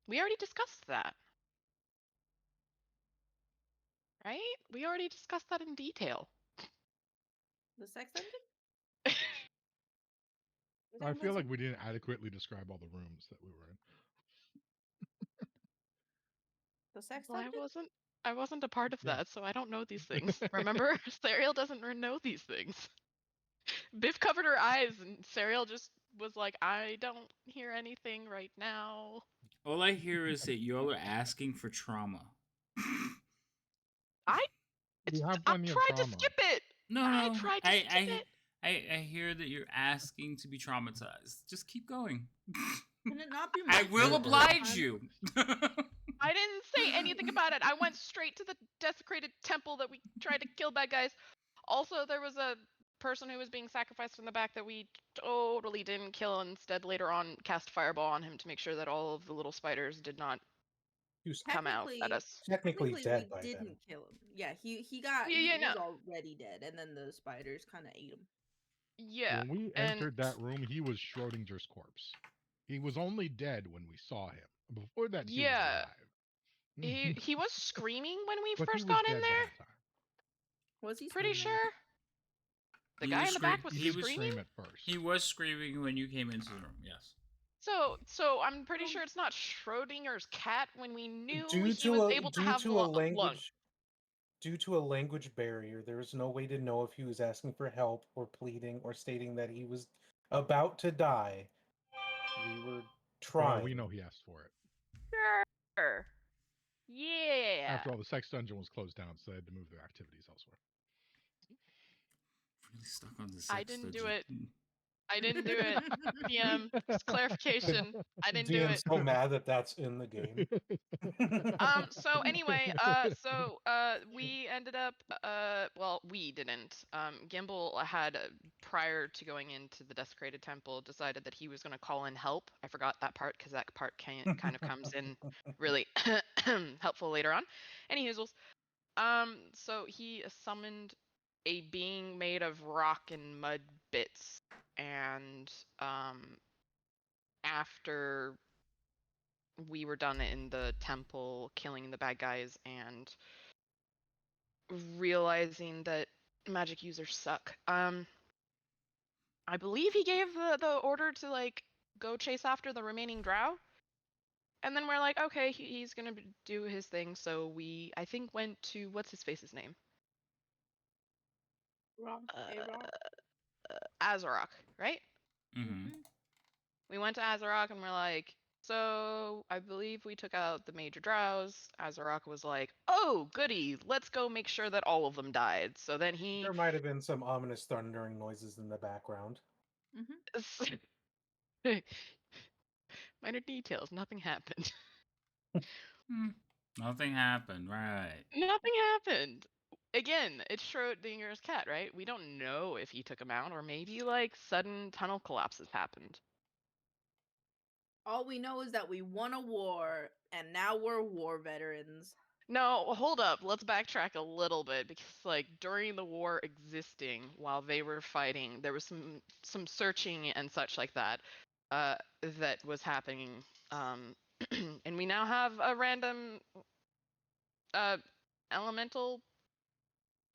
[SPEAKER 6] We already discussed that. Right? We already discussed that in detail.
[SPEAKER 8] The sex dungeon? Is
[SPEAKER 5] I
[SPEAKER 8] that
[SPEAKER 5] feel like
[SPEAKER 8] what
[SPEAKER 5] we didn't adequately describe all the rooms that we were in.
[SPEAKER 8] the sex
[SPEAKER 6] Well,
[SPEAKER 8] dungeon?
[SPEAKER 6] I wasn't a part of
[SPEAKER 5] Yeah.
[SPEAKER 6] that, so I don't know these things. Remember? Serial doesn't know these things. Biff covered her eyes and Serial just was like, I don't hear anything right now.
[SPEAKER 2] All I hear is that y'all are asking for trauma.
[SPEAKER 5] We have
[SPEAKER 6] I
[SPEAKER 5] plenty of
[SPEAKER 6] tried to
[SPEAKER 5] trauma.
[SPEAKER 6] skip it.
[SPEAKER 2] No,
[SPEAKER 6] I
[SPEAKER 2] no,
[SPEAKER 6] tried to skip it.
[SPEAKER 2] I hear that you're asking to be traumatized. Just keep going.
[SPEAKER 8] Can it not be?
[SPEAKER 2] I
[SPEAKER 8] my
[SPEAKER 2] will
[SPEAKER 8] fault this
[SPEAKER 2] oblige
[SPEAKER 8] time?
[SPEAKER 2] you.
[SPEAKER 6] I didn't say anything about it. I went straight to the desecrated temple that we tried to kill bad guys. Also, there was a person who was being sacrificed in the back that we totally didn't kill. Instead, later on, cast fireball on him to make sure that all of the little spiders did not
[SPEAKER 1] He was
[SPEAKER 6] come out at us.
[SPEAKER 1] technically dead
[SPEAKER 8] we
[SPEAKER 1] by
[SPEAKER 8] didn't
[SPEAKER 1] then.
[SPEAKER 8] kill him. Yeah, he
[SPEAKER 6] Yeah,
[SPEAKER 8] was
[SPEAKER 6] no.
[SPEAKER 8] already dead, and then the spiders kind of ate him.
[SPEAKER 6] Yeah.
[SPEAKER 5] When we
[SPEAKER 6] and
[SPEAKER 5] entered that room, he was Schrodinger's corpse. He was only dead when we saw him. Before that, he was
[SPEAKER 6] Yeah.
[SPEAKER 5] alive.
[SPEAKER 6] He was screaming when we
[SPEAKER 5] But he
[SPEAKER 6] first
[SPEAKER 5] was
[SPEAKER 6] got in
[SPEAKER 5] dead the
[SPEAKER 6] there.
[SPEAKER 5] whole time.
[SPEAKER 8] Was he
[SPEAKER 6] Pretty
[SPEAKER 8] screaming?
[SPEAKER 6] sure. The
[SPEAKER 2] He
[SPEAKER 6] guy
[SPEAKER 2] was
[SPEAKER 6] in the back
[SPEAKER 2] scream-
[SPEAKER 6] was
[SPEAKER 5] He
[SPEAKER 2] he
[SPEAKER 5] did
[SPEAKER 2] was-
[SPEAKER 6] screaming.
[SPEAKER 5] scream at first.
[SPEAKER 2] He was screaming when you came into the room. Yes.
[SPEAKER 6] So I'm pretty sure it's not Schrodinger's cat when we knew
[SPEAKER 1] Due
[SPEAKER 6] he
[SPEAKER 1] to
[SPEAKER 6] was
[SPEAKER 1] a
[SPEAKER 6] able to
[SPEAKER 1] due
[SPEAKER 6] have
[SPEAKER 1] to a
[SPEAKER 6] lung.
[SPEAKER 1] language due to a language barrier, there was no way to know if he was asking for help or pleading or stating that he was about to die. We were trying.
[SPEAKER 5] We know he asked for it.
[SPEAKER 6] Sure. Yeah.
[SPEAKER 5] After all, the sex dungeon was closed down, so they had to move their activities elsewhere.
[SPEAKER 2] Really stuck on the sex
[SPEAKER 6] I didn't do
[SPEAKER 2] dungeon.
[SPEAKER 6] it. I didn't do it. DM, just clarification. I didn't do
[SPEAKER 1] DM's
[SPEAKER 6] it.
[SPEAKER 1] so mad that that's in the game.
[SPEAKER 6] So anyway, we ended up well, we didn't. Gimbal had prior to going into the desecrated temple decided that he was going to call in help. I forgot that part because that part kind of comes in really helpful later on. Anywho, so he summoned a being made of rock and mud bits, and after we were done in the temple killing the bad guys and realizing that magic users suck, I believe he gave the order to like go chase after the remaining drow. And then we're like, okay, he's gonna do his thing. So we, I think, went to what's his face's name?
[SPEAKER 8] Rock, A-Rock.
[SPEAKER 6] Azarok, right?
[SPEAKER 2] Mm-hmm.
[SPEAKER 6] We went to Azarok and we're like, so I believe we took out the major drows. Azarok was like, oh, goody, let's go make sure that all of them died. So then he
[SPEAKER 1] There might have been some ominous thundering noises in the background.
[SPEAKER 6] minor details, nothing happened.
[SPEAKER 2] Nothing happened, right?
[SPEAKER 6] Nothing happened. Again, it's Schrodinger's cat, right? We don't know if he took him out or maybe like sudden tunnel collapses happened.
[SPEAKER 8] All we know is that we won a war, and now we're war veterans.
[SPEAKER 6] No, hold up. Let's backtrack a little bit because like during the war existing while they were fighting, there was some searching and such like that that was happening. And we now have a random elemental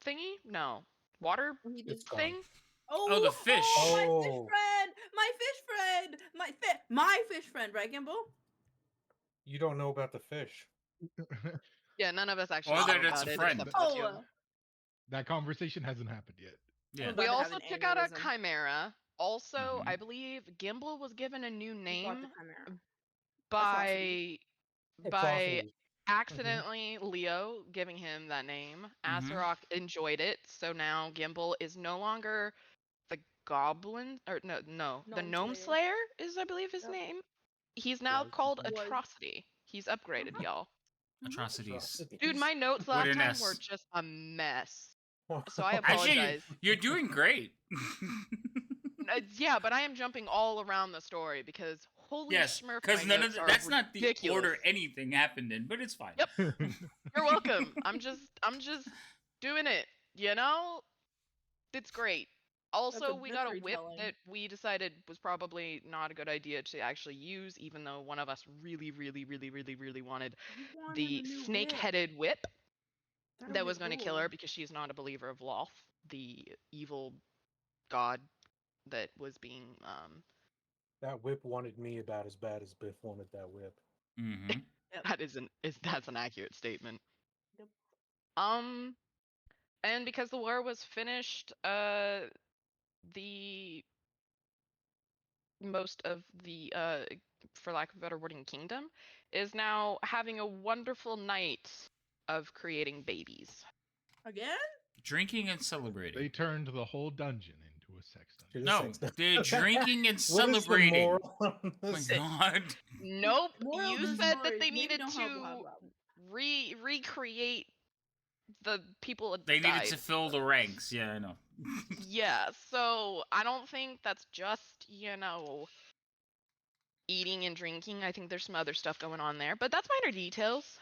[SPEAKER 6] thingy? No. Water
[SPEAKER 8] He
[SPEAKER 1] It's
[SPEAKER 8] just
[SPEAKER 1] gone.
[SPEAKER 6] thing?
[SPEAKER 2] Oh, the fish.
[SPEAKER 8] Oh, my fish
[SPEAKER 1] Oh.
[SPEAKER 8] friend! My fish friend, right, Gimbal?
[SPEAKER 1] You don't know about the fish.
[SPEAKER 6] Yeah, none of us actually
[SPEAKER 2] Or
[SPEAKER 6] know
[SPEAKER 2] that it's
[SPEAKER 6] about
[SPEAKER 2] a
[SPEAKER 6] it
[SPEAKER 2] friend.
[SPEAKER 6] except for the two of them.
[SPEAKER 5] That conversation hasn't happened yet.
[SPEAKER 2] Yeah.
[SPEAKER 8] about
[SPEAKER 6] We
[SPEAKER 8] to have
[SPEAKER 6] also
[SPEAKER 8] an
[SPEAKER 6] took out a
[SPEAKER 8] aneurysm.
[SPEAKER 6] chimera. Also, I
[SPEAKER 2] Mhm.
[SPEAKER 6] believe Gimbal was given a new
[SPEAKER 8] We fought
[SPEAKER 6] name
[SPEAKER 8] the Chimera.
[SPEAKER 6] by
[SPEAKER 1] Atrocities.
[SPEAKER 6] accidentally Leo giving him that name.
[SPEAKER 2] Mhm.
[SPEAKER 6] Azarok enjoyed it, so now Gimbal is no longer the goblin or the
[SPEAKER 8] Gnome
[SPEAKER 6] gnome
[SPEAKER 8] Slayer.
[SPEAKER 6] slayer is I believe his
[SPEAKER 8] Yep.
[SPEAKER 6] name. He's now
[SPEAKER 1] Right.
[SPEAKER 6] called
[SPEAKER 8] Was.
[SPEAKER 6] Atrocity. He's upgraded, y'all.
[SPEAKER 2] Atrocities.
[SPEAKER 6] Dude, my notes
[SPEAKER 2] With
[SPEAKER 6] last
[SPEAKER 2] an
[SPEAKER 6] time
[SPEAKER 2] S.
[SPEAKER 6] were just a mess. So I
[SPEAKER 2] Actually,
[SPEAKER 6] apologize.
[SPEAKER 2] you're doing great.
[SPEAKER 6] Yeah, but I am jumping all around the story because holy
[SPEAKER 2] Yes,
[SPEAKER 6] smurf,
[SPEAKER 2] because
[SPEAKER 6] my
[SPEAKER 2] none of
[SPEAKER 6] notes are
[SPEAKER 2] that's not the
[SPEAKER 6] ridiculous.
[SPEAKER 2] order anything happened in, but it's fine.
[SPEAKER 6] Yep. You're welcome. I'm just doing it, you know? It's great. Also, we got a whip
[SPEAKER 8] retelling.
[SPEAKER 6] that we decided was probably not a good idea to actually use, even though one of us really, really, really, really, really wanted
[SPEAKER 8] You wanted
[SPEAKER 6] the
[SPEAKER 8] a new
[SPEAKER 6] snake-headed whip
[SPEAKER 8] That'll
[SPEAKER 6] that
[SPEAKER 8] be
[SPEAKER 6] was going to kill
[SPEAKER 8] cool.
[SPEAKER 6] her because she's not a believer of Loth, the evil god that was being
[SPEAKER 1] That whip wanted me about as bad as Biff wanted that whip.
[SPEAKER 2] Mm-hmm.
[SPEAKER 6] that's an accurate statement.
[SPEAKER 8] Yep.
[SPEAKER 6] And because the war was finished, the most of the for lack of a better wording, kingdom is now having a wonderful night of creating babies.
[SPEAKER 8] Again?
[SPEAKER 2] Drinking and celebrating.
[SPEAKER 5] They turned the whole dungeon into a sex dungeon.
[SPEAKER 2] No, they're drinking and
[SPEAKER 1] What is the
[SPEAKER 2] celebrating.
[SPEAKER 1] moral on
[SPEAKER 2] Oh my
[SPEAKER 1] this?
[SPEAKER 2] god.
[SPEAKER 6] Nope.
[SPEAKER 8] Moral of
[SPEAKER 6] You
[SPEAKER 8] the
[SPEAKER 6] said
[SPEAKER 8] story
[SPEAKER 6] that
[SPEAKER 8] is
[SPEAKER 6] they
[SPEAKER 8] maybe
[SPEAKER 6] needed
[SPEAKER 8] don't have blah,
[SPEAKER 6] to
[SPEAKER 8] blah.
[SPEAKER 6] recreate the people that
[SPEAKER 2] They needed
[SPEAKER 6] died.
[SPEAKER 2] to fill the ranks. Yeah, I know.
[SPEAKER 6] Yeah, so I don't think that's just, eating and drinking. I think there's some other stuff going on there, but that's minor details.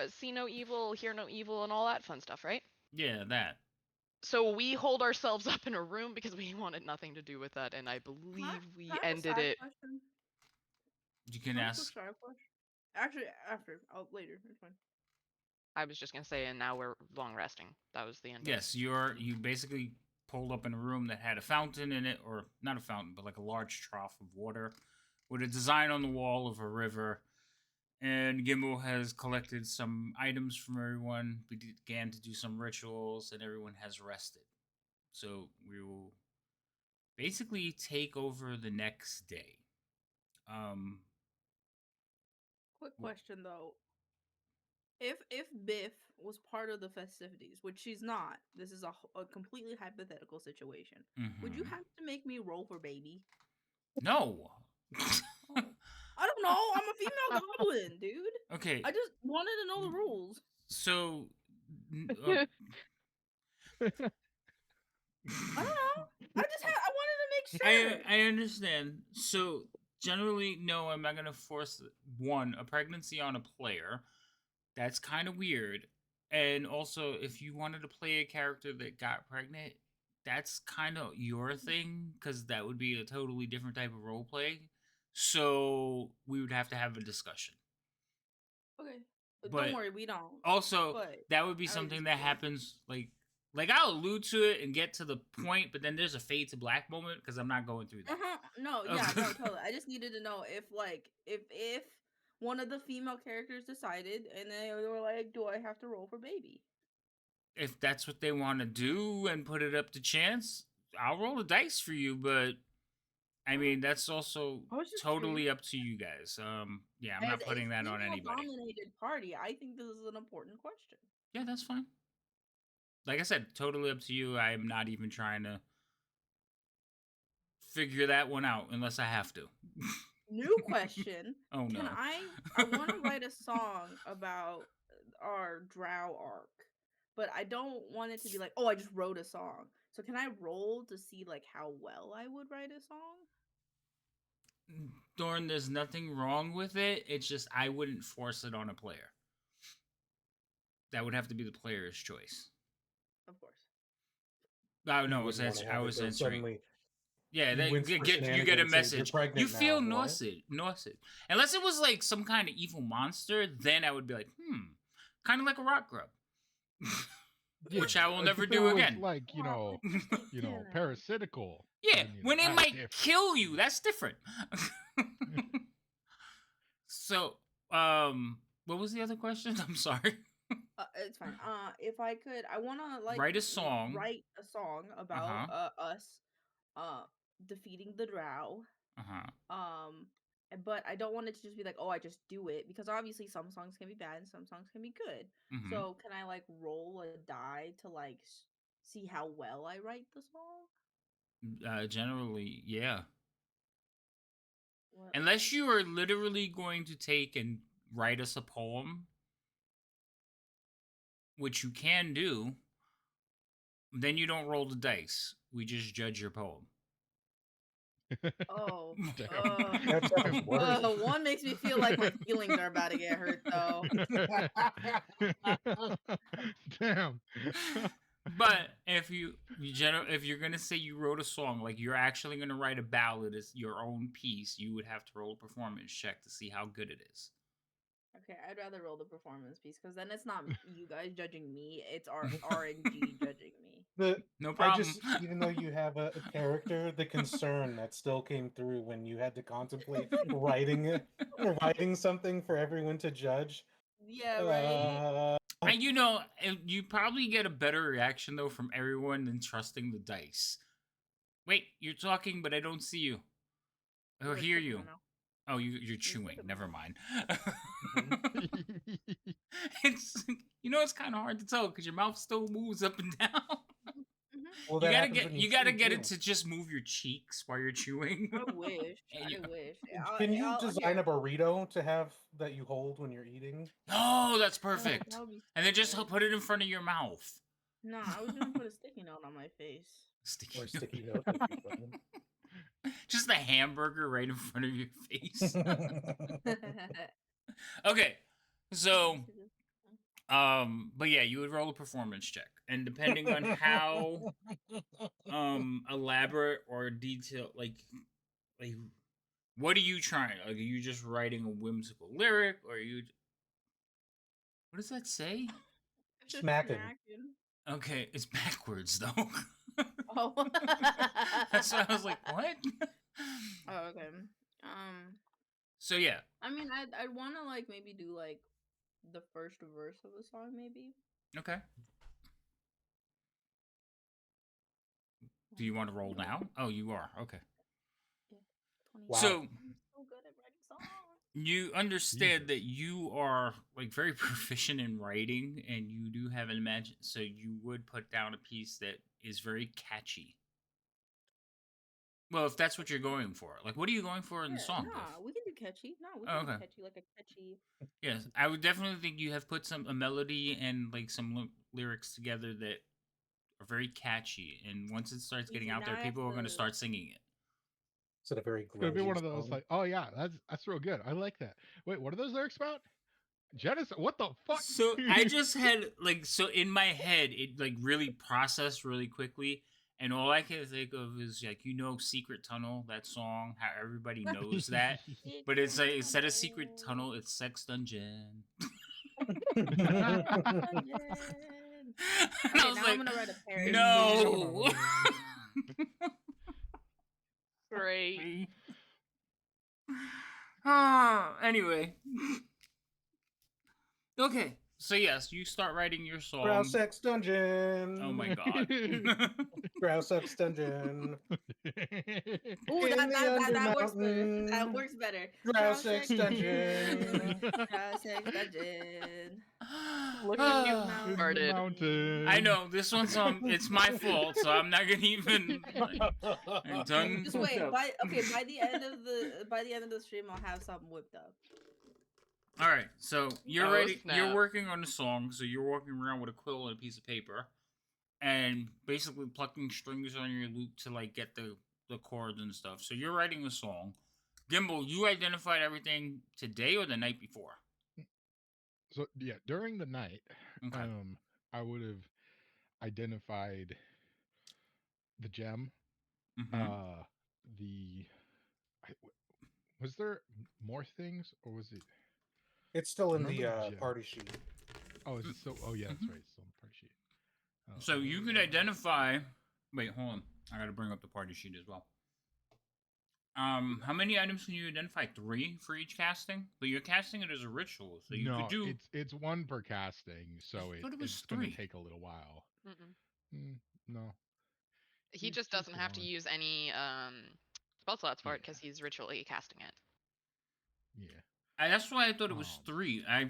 [SPEAKER 6] See no evil, hear no evil, and all that fun stuff, right?
[SPEAKER 2] Yeah, that.
[SPEAKER 6] So we hold ourselves up in a room because we wanted nothing to do with that, and I believe we
[SPEAKER 8] Can I have a
[SPEAKER 6] ended
[SPEAKER 8] side
[SPEAKER 6] it.
[SPEAKER 8] question?
[SPEAKER 2] You can
[SPEAKER 8] Can I have a
[SPEAKER 2] ask.
[SPEAKER 8] side question? Actually, after. Oh, later. It's fine.
[SPEAKER 6] I was just gonna say, and now we're long resting. That was the end.
[SPEAKER 2] Yes, you basically pulled up in a room that had a fountain in it, or not a fountain, but like a large trough of water with a design on the wall of a river. And Gimbal has collected some items from everyone. We began to do some rituals, and everyone has rested. So we will basically take over the next day.
[SPEAKER 8] Quick question though. If Biff was part of the festivities, which she's not, this is a completely hypothetical situation. Would you
[SPEAKER 2] Mhm.
[SPEAKER 8] have to make me roll for baby?
[SPEAKER 2] No.
[SPEAKER 8] Oh. I don't know. I'm a female goblin, dude.
[SPEAKER 2] Okay.
[SPEAKER 8] I just wanted to know the rules.
[SPEAKER 2] So.
[SPEAKER 8] I don't know. I wanted to make sure.
[SPEAKER 2] I understand. So generally, no, I'm not gonna force a pregnancy on a player. That's kind of weird. And also, if you wanted to play a character that got pregnant, that's kind of your thing because that would be a totally different type of role play. So we would have to have a discussion.
[SPEAKER 8] Okay.
[SPEAKER 2] But
[SPEAKER 8] Don't worry, we don't.
[SPEAKER 2] Also,
[SPEAKER 8] But
[SPEAKER 2] that would be
[SPEAKER 8] I was
[SPEAKER 2] something
[SPEAKER 8] just
[SPEAKER 2] that
[SPEAKER 8] curious.
[SPEAKER 2] happens like I'll allude to it and get to the point, but then there's a fade to black moment because I'm not going through that.
[SPEAKER 8] No, yeah, no, totally. I just needed to know if if one of the female characters decided and they were like, "Do I have to roll for baby?"
[SPEAKER 2] If that's what they want to do and put it up to chance, I'll roll the dice for you, but I mean that's also
[SPEAKER 8] I was just
[SPEAKER 2] totally
[SPEAKER 8] curious.
[SPEAKER 2] up to you guys. Yeah, I'm
[SPEAKER 8] As
[SPEAKER 2] not
[SPEAKER 8] a
[SPEAKER 2] putting that on anybody.
[SPEAKER 8] female-dominated party, I think this is an important question.
[SPEAKER 2] Yeah, that's fine. Like I said, totally up to you. I'm not even trying to figure that one out unless I have to.
[SPEAKER 8] New question.
[SPEAKER 2] Oh
[SPEAKER 8] Can
[SPEAKER 2] no.
[SPEAKER 8] I want to write a song about our drow arc, but I don't want it to be like, "Oh, I just wrote a song." So can I roll to see like how well I would write a song?
[SPEAKER 2] Thorn, there's nothing wrong with it. It's just I wouldn't force it on a player. That would have to be the player's choice.
[SPEAKER 8] Of course.
[SPEAKER 2] Oh
[SPEAKER 1] You
[SPEAKER 2] no,
[SPEAKER 1] wouldn't want to
[SPEAKER 2] I
[SPEAKER 1] have it
[SPEAKER 2] was
[SPEAKER 1] go
[SPEAKER 2] answering.
[SPEAKER 1] suddenly.
[SPEAKER 2] Yeah,
[SPEAKER 1] You wince for
[SPEAKER 2] you get a
[SPEAKER 1] shenanigans, you're
[SPEAKER 2] message.
[SPEAKER 1] pregnant
[SPEAKER 2] You
[SPEAKER 1] now,
[SPEAKER 2] feel
[SPEAKER 1] what?
[SPEAKER 2] nauseous. Unless it was like some kind of evil monster, then I would be like, kind of like a rock grub, which I will never
[SPEAKER 5] if
[SPEAKER 2] do
[SPEAKER 5] it was
[SPEAKER 2] again.
[SPEAKER 5] like
[SPEAKER 8] Wow, interesting.
[SPEAKER 5] parasitical.
[SPEAKER 2] Yeah,
[SPEAKER 5] then,
[SPEAKER 2] when it
[SPEAKER 5] that's
[SPEAKER 2] might
[SPEAKER 5] different.
[SPEAKER 2] kill you, that's different. So, what was the other question? I'm sorry.
[SPEAKER 8] It's fine. If I could, I want to like
[SPEAKER 2] Write a song.
[SPEAKER 8] write a song about us defeating the drow. But I don't want it to just be like, "Oh, I just do it," because obviously some songs can be bad and some songs can be good. So can I like roll a die to like see how well I write the song?
[SPEAKER 2] Generally, yeah.
[SPEAKER 8] What?
[SPEAKER 2] Unless you are literally going to take and write us a poem, which you can do, then you don't roll the dice. We just judge your poem.
[SPEAKER 8] Oh,
[SPEAKER 1] That sounds worse.
[SPEAKER 8] one makes me feel like my feelings are about to get hurt, though.
[SPEAKER 5] Damn.
[SPEAKER 2] But if you're gonna say you wrote a song, like you're actually gonna write a ballad as your own piece, you would have to roll a performance check to see how good it is.
[SPEAKER 8] Okay, I'd rather roll the performance piece because then it's not you guys judging me; it's our RNG judging me.
[SPEAKER 2] No problem.
[SPEAKER 1] Even though you have a character, the concern that still came through when you had to contemplate writing something for everyone to judge.
[SPEAKER 8] Yeah, right.
[SPEAKER 2] And you probably get a better reaction though from everyone than trusting the dice. Wait, you're talking, but I don't see you. Oh,
[SPEAKER 8] We're
[SPEAKER 2] hear
[SPEAKER 8] cooking
[SPEAKER 2] you.
[SPEAKER 8] right now.
[SPEAKER 2] Oh, you're
[SPEAKER 8] cooking
[SPEAKER 2] chewing.
[SPEAKER 8] right
[SPEAKER 2] Never
[SPEAKER 8] now.
[SPEAKER 2] mind.
[SPEAKER 5] Mm-hmm.
[SPEAKER 2] It's it's kind of hard to tell because your mouth still moves up and down.
[SPEAKER 8] Mhm.
[SPEAKER 1] Well,
[SPEAKER 2] You
[SPEAKER 1] that
[SPEAKER 2] gotta
[SPEAKER 1] happens when you
[SPEAKER 2] gotta
[SPEAKER 1] chew,
[SPEAKER 2] get it
[SPEAKER 1] too.
[SPEAKER 2] to just move your cheeks while you're chewing.
[SPEAKER 8] I wish.
[SPEAKER 2] And you-
[SPEAKER 8] I wish.
[SPEAKER 1] Can you
[SPEAKER 8] I'll
[SPEAKER 1] design
[SPEAKER 8] hear.
[SPEAKER 1] a burrito to have that you hold when you're eating?
[SPEAKER 2] Oh, that's
[SPEAKER 8] Oh,
[SPEAKER 2] perfect.
[SPEAKER 8] that would be
[SPEAKER 2] And
[SPEAKER 8] so
[SPEAKER 2] then just
[SPEAKER 8] good.
[SPEAKER 2] put it in front of your mouth.
[SPEAKER 8] No, I was gonna put a sticky note on my face.
[SPEAKER 1] Or a
[SPEAKER 2] Sticky
[SPEAKER 1] sticky
[SPEAKER 2] note.
[SPEAKER 1] note? That'd be funny.
[SPEAKER 2] Just a hamburger right in front of your face.
[SPEAKER 8] Let
[SPEAKER 2] Okay, so
[SPEAKER 8] me see this.
[SPEAKER 2] but yeah, you would roll a performance check, and depending on how elaborate or detailed, like what are you trying? Like, are you just writing a whimsical lyric, or are you? What does that say?
[SPEAKER 8] It's just
[SPEAKER 1] Smacking.
[SPEAKER 8] smacking.
[SPEAKER 2] Okay, it's backwards though.
[SPEAKER 8] Oh.
[SPEAKER 2] That's why I was like, what?
[SPEAKER 8] Oh, okay.
[SPEAKER 2] So yeah,
[SPEAKER 8] I mean, I'd want to like maybe do like the first verse of the song, maybe.
[SPEAKER 2] okay. Do you want to roll now? Oh, you are. Okay.
[SPEAKER 8] Yeah, 20.
[SPEAKER 1] Wow.
[SPEAKER 2] So
[SPEAKER 8] I'm so good at writing songs.
[SPEAKER 2] you understand
[SPEAKER 5] Jesus.
[SPEAKER 2] that you are like very proficient in writing, and you do have an imagine. So you would put down a piece that is very catchy. Well, if that's what you're going for, like, what are you going for in the
[SPEAKER 8] Yeah,
[SPEAKER 2] song?
[SPEAKER 8] nah,
[SPEAKER 2] Biff?
[SPEAKER 8] we can do catchy. No, we
[SPEAKER 2] Oh,
[SPEAKER 8] can do
[SPEAKER 2] okay.
[SPEAKER 8] catchy, like a catchy.
[SPEAKER 2] Yes, I would definitely think you have put a melody and like some lyrics together that are very catchy, and once it starts
[SPEAKER 8] You
[SPEAKER 2] getting
[SPEAKER 8] see,
[SPEAKER 2] out there,
[SPEAKER 8] now I have
[SPEAKER 2] people are going to
[SPEAKER 8] to.
[SPEAKER 2] start singing it.
[SPEAKER 1] Is it a very
[SPEAKER 5] It's gonna be
[SPEAKER 1] grungy
[SPEAKER 5] one of those
[SPEAKER 1] song?
[SPEAKER 5] like, oh yeah, that's real good. I like that. Wait, what are those lyrics about? Genocide? What the fuck?
[SPEAKER 2] So I just had in my head it like really processed really quickly, and all I can think of is like Secret Tunnel, that song, how everybody knows that, but it's like instead of Secret Tunnel, it's Sex Dungeon.
[SPEAKER 8] Dungeon.
[SPEAKER 2] And
[SPEAKER 8] Okay,
[SPEAKER 2] I was
[SPEAKER 8] now I'm
[SPEAKER 2] like,
[SPEAKER 8] gonna write a parody.
[SPEAKER 2] no.
[SPEAKER 6] Great.
[SPEAKER 2] Anyway. Okay, so yes, you start writing your song.
[SPEAKER 1] Grouse Sex Dungeon.
[SPEAKER 2] Oh my god.
[SPEAKER 1] Grouse Sex Dungeon.
[SPEAKER 8] Ooh,
[SPEAKER 1] In the
[SPEAKER 8] that works better. That
[SPEAKER 1] Undermountain.
[SPEAKER 8] works better.
[SPEAKER 1] Grouse Sex Dungeon.
[SPEAKER 8] Grouse Sex Dungeon.
[SPEAKER 6] Look at you
[SPEAKER 8] Mountain.
[SPEAKER 5] In the
[SPEAKER 6] farted.
[SPEAKER 5] mountain.
[SPEAKER 2] I know this one's it's my fault, so I'm not gonna even. I'm done.
[SPEAKER 8] Just wait. By the end of the stream, I'll have something whipped up.
[SPEAKER 2] All right, so you're
[SPEAKER 6] Oh,
[SPEAKER 2] writing. You're
[SPEAKER 6] snap.
[SPEAKER 2] working on a song, so you're walking around with a quill and a piece of paper, and basically plucking strings on your lute to like get the chords and stuff. So you're writing a song. Gimbal, you identified everything today or the night before?
[SPEAKER 5] So yeah, during the night,
[SPEAKER 2] Okay.
[SPEAKER 5] I would have identified the gem.
[SPEAKER 2] Mm-hmm.
[SPEAKER 5] The was there more things, or was it?
[SPEAKER 1] It's still in
[SPEAKER 5] Remember
[SPEAKER 1] the
[SPEAKER 5] the gem.
[SPEAKER 1] party sheet.
[SPEAKER 5] Oh, is it still? Oh yeah, that's right. It's still on the party sheet.
[SPEAKER 2] So you could identify. Wait, hold on. I gotta bring up the party sheet as well. How many items can you identify? 3 for each casting, but you're casting it as a ritual, so you could do.
[SPEAKER 5] It's one per casting, so
[SPEAKER 2] thought it was
[SPEAKER 5] it's going
[SPEAKER 2] 3.
[SPEAKER 5] to take a little while.
[SPEAKER 6] Mm-mm.
[SPEAKER 5] No,
[SPEAKER 6] He
[SPEAKER 5] It's
[SPEAKER 6] just doesn't have to
[SPEAKER 5] one.
[SPEAKER 6] use any spell slots for it
[SPEAKER 5] Yeah.
[SPEAKER 6] because he's ritually casting it.
[SPEAKER 5] Yeah.
[SPEAKER 2] That's why I thought it was
[SPEAKER 5] Um,
[SPEAKER 2] 3. I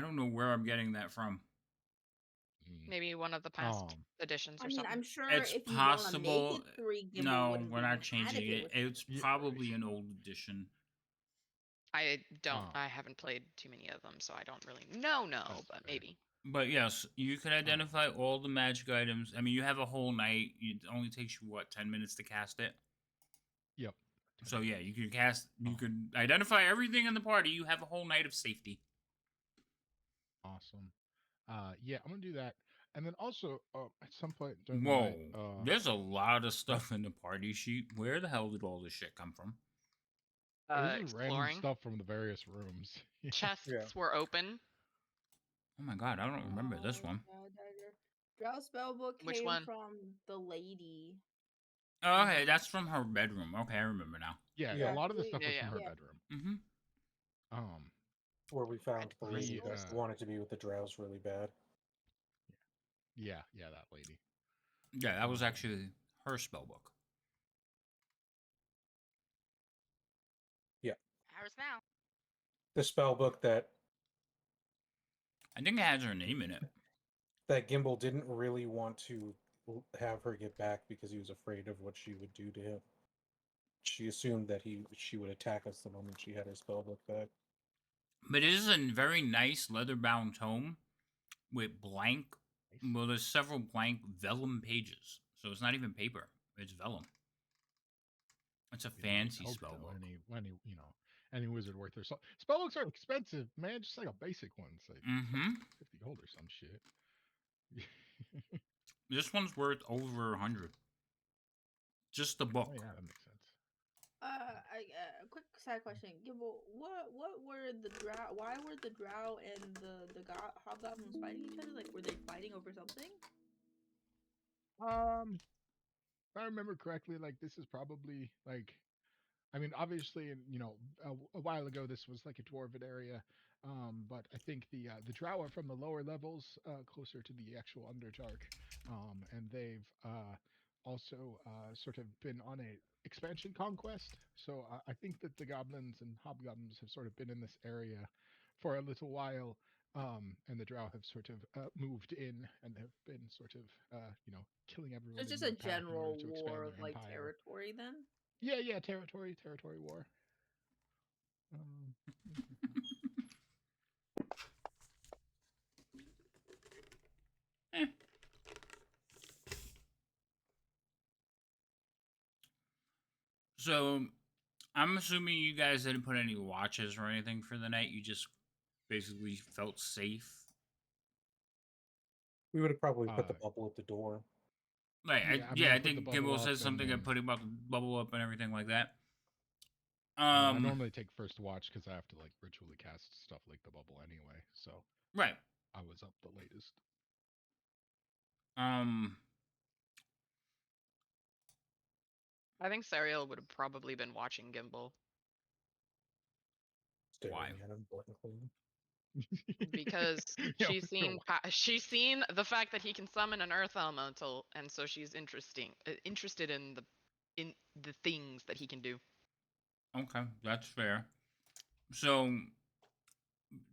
[SPEAKER 2] don't know where I'm getting that from.
[SPEAKER 6] Maybe one of the past
[SPEAKER 5] Um,
[SPEAKER 6] editions or
[SPEAKER 8] I mean,
[SPEAKER 6] something.
[SPEAKER 8] I'm sure
[SPEAKER 2] It's
[SPEAKER 8] if you want to
[SPEAKER 2] possible.
[SPEAKER 8] make it 3, Gimbal
[SPEAKER 2] No,
[SPEAKER 8] wouldn't
[SPEAKER 2] we're
[SPEAKER 8] be
[SPEAKER 2] not
[SPEAKER 8] mad
[SPEAKER 2] changing
[SPEAKER 8] if
[SPEAKER 2] it.
[SPEAKER 8] was
[SPEAKER 2] It's
[SPEAKER 5] Yeah.
[SPEAKER 2] probably an old edition.
[SPEAKER 6] I don't.
[SPEAKER 5] Oh.
[SPEAKER 6] I haven't played too many of them, so I don't really know.
[SPEAKER 5] That's
[SPEAKER 6] But
[SPEAKER 5] fair.
[SPEAKER 6] maybe.
[SPEAKER 2] But yes, you can identify all the magic items. I mean, you have a whole night. It only takes you 10 minutes to cast it.
[SPEAKER 5] Yep.
[SPEAKER 2] So yeah, you can cast. You
[SPEAKER 5] Oh.
[SPEAKER 2] can identify everything in the party. You have a whole night of safety.
[SPEAKER 5] Awesome. Yeah, I'm gonna do that, and then also at some point during the
[SPEAKER 2] Whoa,
[SPEAKER 5] night,
[SPEAKER 2] there's a lot of stuff in the party sheet. Where the hell did all this shit come from?
[SPEAKER 5] this is random
[SPEAKER 6] Exploring.
[SPEAKER 5] stuff from the various rooms.
[SPEAKER 6] Chests
[SPEAKER 1] Yeah.
[SPEAKER 6] were open.
[SPEAKER 2] Oh my god, I don't remember this one.
[SPEAKER 8] Drow spellbook
[SPEAKER 6] Which
[SPEAKER 8] came
[SPEAKER 6] one?
[SPEAKER 8] from the lady.
[SPEAKER 2] Oh, okay, that's from her bedroom. Okay, I remember now.
[SPEAKER 5] Yeah,
[SPEAKER 1] Yeah.
[SPEAKER 5] a lot of the stuff was
[SPEAKER 6] Yeah,
[SPEAKER 5] from her
[SPEAKER 8] yeah.
[SPEAKER 5] bedroom.
[SPEAKER 2] Mm-hmm.
[SPEAKER 1] Where we found the lady
[SPEAKER 5] The,
[SPEAKER 1] that wanted to be with the drows really bad.
[SPEAKER 5] yeah, that lady.
[SPEAKER 2] Yeah, that was actually her spellbook.
[SPEAKER 7] ours now.
[SPEAKER 1] The spell book that
[SPEAKER 2] I think it has her name in it.
[SPEAKER 1] Gimbal didn't really want to have her get back because he was afraid of what she would do to him. She assumed that she would attack us the moment she had her spell book back.
[SPEAKER 2] But it is a very nice leather-bound tome with blank. Well, there's several blank vellum pages, so it's not even paper; it's vellum. It's a fancy spell book.
[SPEAKER 5] Any wizard worth their salt. Spell books are expensive, man. Just like a basic one, it's like,
[SPEAKER 2] Mm-hmm.
[SPEAKER 5] 50 gold or some shit.
[SPEAKER 2] This one's worth over 100. Just the book.
[SPEAKER 5] Oh yeah, that makes sense.
[SPEAKER 8] A quick side question, Gimbal. What were the drow? Why were the drow and the hobgoblins fighting each other? Like, were they fighting over something?
[SPEAKER 5] If I remember correctly, like this is probably like, I mean, obviously, a while ago this was like a dwarven area, but I think the drow are from the lower levels, closer to the actual Underdark, and they've also sort of been on a expansion conquest. So I think that the goblins and hobgoblins have sort of been in this area for a little while. And the drow have sort of moved in and have been sort of, killing
[SPEAKER 8] So
[SPEAKER 5] everyone
[SPEAKER 8] it's
[SPEAKER 5] in
[SPEAKER 8] just
[SPEAKER 5] their
[SPEAKER 8] a
[SPEAKER 5] path in order
[SPEAKER 8] general
[SPEAKER 5] to
[SPEAKER 8] war
[SPEAKER 5] expand
[SPEAKER 8] of
[SPEAKER 5] their
[SPEAKER 8] like
[SPEAKER 5] empire.
[SPEAKER 8] territory then.
[SPEAKER 5] Yeah, territory war.
[SPEAKER 2] Eh. So, I'm assuming you guys didn't put any watches or anything for the night. You just basically felt safe.
[SPEAKER 1] We would have probably put the bubble at the door.
[SPEAKER 2] Right.
[SPEAKER 5] Yeah,
[SPEAKER 2] I
[SPEAKER 5] put the
[SPEAKER 2] think
[SPEAKER 5] bubble
[SPEAKER 2] Gimbal
[SPEAKER 5] up
[SPEAKER 2] said something
[SPEAKER 5] and
[SPEAKER 2] about putting about the bubble up and everything like that.
[SPEAKER 5] I normally take first watch because I have to like ritually cast stuff like the bubble anyway. So
[SPEAKER 2] Right.
[SPEAKER 5] I was up the latest.
[SPEAKER 6] I think Sariel would have probably been watching Gimbal
[SPEAKER 2] Why?
[SPEAKER 1] Staring at him blankly.
[SPEAKER 6] because
[SPEAKER 5] Yeah,
[SPEAKER 6] she's seen the fact that he can summon an earth elemental, and so she's interested in the things that he can do.
[SPEAKER 2] Okay, that's fair. So,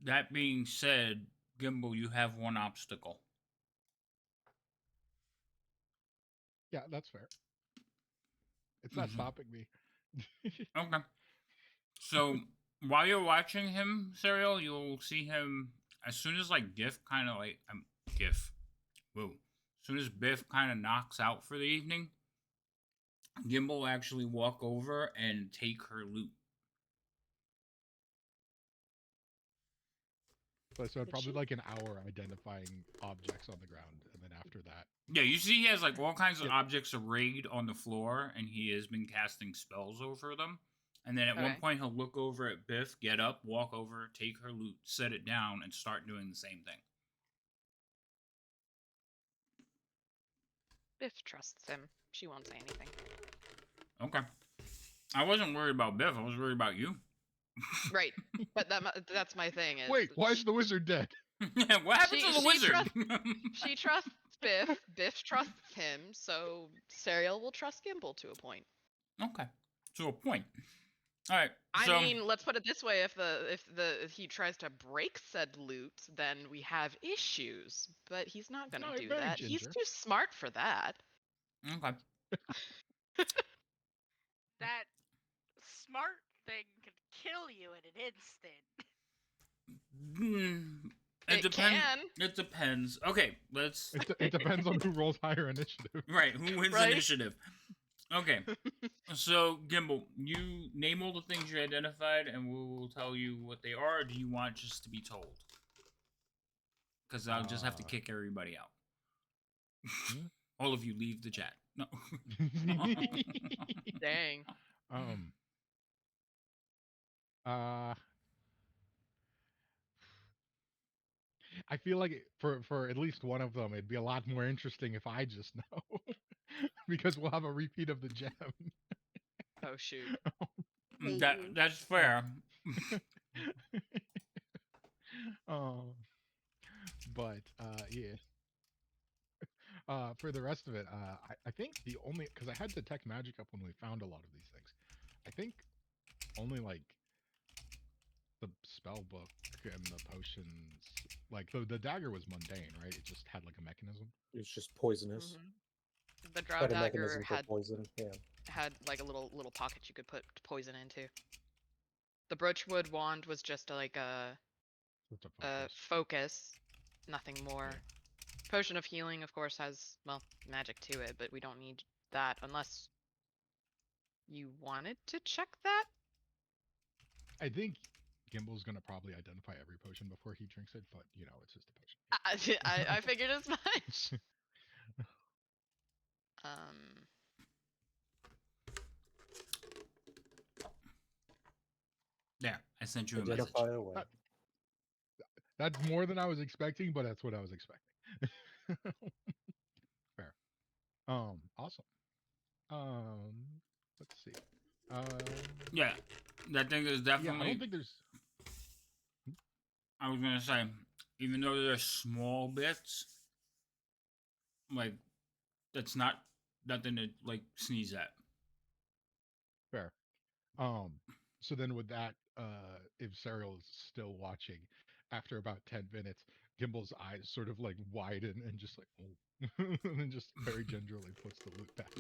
[SPEAKER 2] that being said, Gimbal, you have one obstacle.
[SPEAKER 5] Yeah, that's fair. It's not stopping me.
[SPEAKER 2] Okay. So, while you're watching him, Serial, you'll see him as soon as like Gif kind of like Gif. Whoa. As soon as Biff kind of knocks out for the evening, Gimbal will actually walk over and take her loot.
[SPEAKER 5] So I spent probably like an hour identifying objects on the ground, and then after that,
[SPEAKER 2] Yeah, you see he has like all kinds of objects arrayed on the floor, and he has been casting spells over them. And then at one point he'll look over at Biff, get up, walk over, take her loot, set it down, and start doing the same thing.
[SPEAKER 6] Biff trusts him. She won't say anything.
[SPEAKER 2] Okay. I wasn't worried about Biff. I was worried about you.
[SPEAKER 6] Right, but that's my thing. Is
[SPEAKER 5] wait, why is the wizard dead?
[SPEAKER 2] What happened to the wizard?
[SPEAKER 6] She trusts Biff. Biff trusts him. So Sariel will trust Gimbal to a point.
[SPEAKER 2] Okay, to a point. All right.
[SPEAKER 6] I mean, let's put it this way: if he tries to break said loot, then we have issues. But he's not going to do that.
[SPEAKER 5] Ginger.
[SPEAKER 6] He's too smart for that.
[SPEAKER 2] Okay.
[SPEAKER 7] That smart thing could kill you in an instant.
[SPEAKER 6] It can.
[SPEAKER 2] It depends. Okay, let's.
[SPEAKER 5] It depends on who rolls higher initiative.
[SPEAKER 2] Right, who wins initiative? Okay, so Gimbal, you name all the things you identified, and we'll tell you what they are. Or do you want just to be told? Because I'll just have to kick everybody out. All of you leave the chat. No.
[SPEAKER 6] Dang.
[SPEAKER 5] I feel like for at least one of them, it'd be a lot more interesting if I just know, because we'll have a repeat of the gem.
[SPEAKER 6] Oh shoot.
[SPEAKER 2] That's fair.
[SPEAKER 5] But yeah. For the rest of it, I think the only, because I had detect magic up when we found a lot of these things. I think only like spell book and the potions, like the dagger was mundane, right? It just had like a mechanism.
[SPEAKER 1] It's just poisonous.
[SPEAKER 6] The drow
[SPEAKER 1] Had a
[SPEAKER 6] dagger
[SPEAKER 1] mechanism for poison. Yeah.
[SPEAKER 6] had like a little pocket you could put poison into. The Broachwood wand was just like a
[SPEAKER 5] It's a focus.
[SPEAKER 6] focus, nothing more. Potion of healing, of course, has magic to it, but we don't need that unless you wanted to check that.
[SPEAKER 5] I think Gimble's gonna probably identify every potion before he drinks it, but you know, it's just a potion.
[SPEAKER 6] I figured as much.
[SPEAKER 2] There, I sent you a message.
[SPEAKER 1] Identify away.
[SPEAKER 5] That's more than I was expecting, but that's what I was expecting. Fair. Awesome. Let's see.
[SPEAKER 2] Yeah, that thing is
[SPEAKER 5] Yeah,
[SPEAKER 2] definitely.
[SPEAKER 5] I don't think there's.
[SPEAKER 2] I was gonna say, even though they're small bits, like that's not nothing to like sneeze at.
[SPEAKER 5] Fair. So then with that, if Serial is still watching, after about 10 minutes, Gimble's eyes sort of like widen and just like, oh, and then just very gingerly puts the loot back.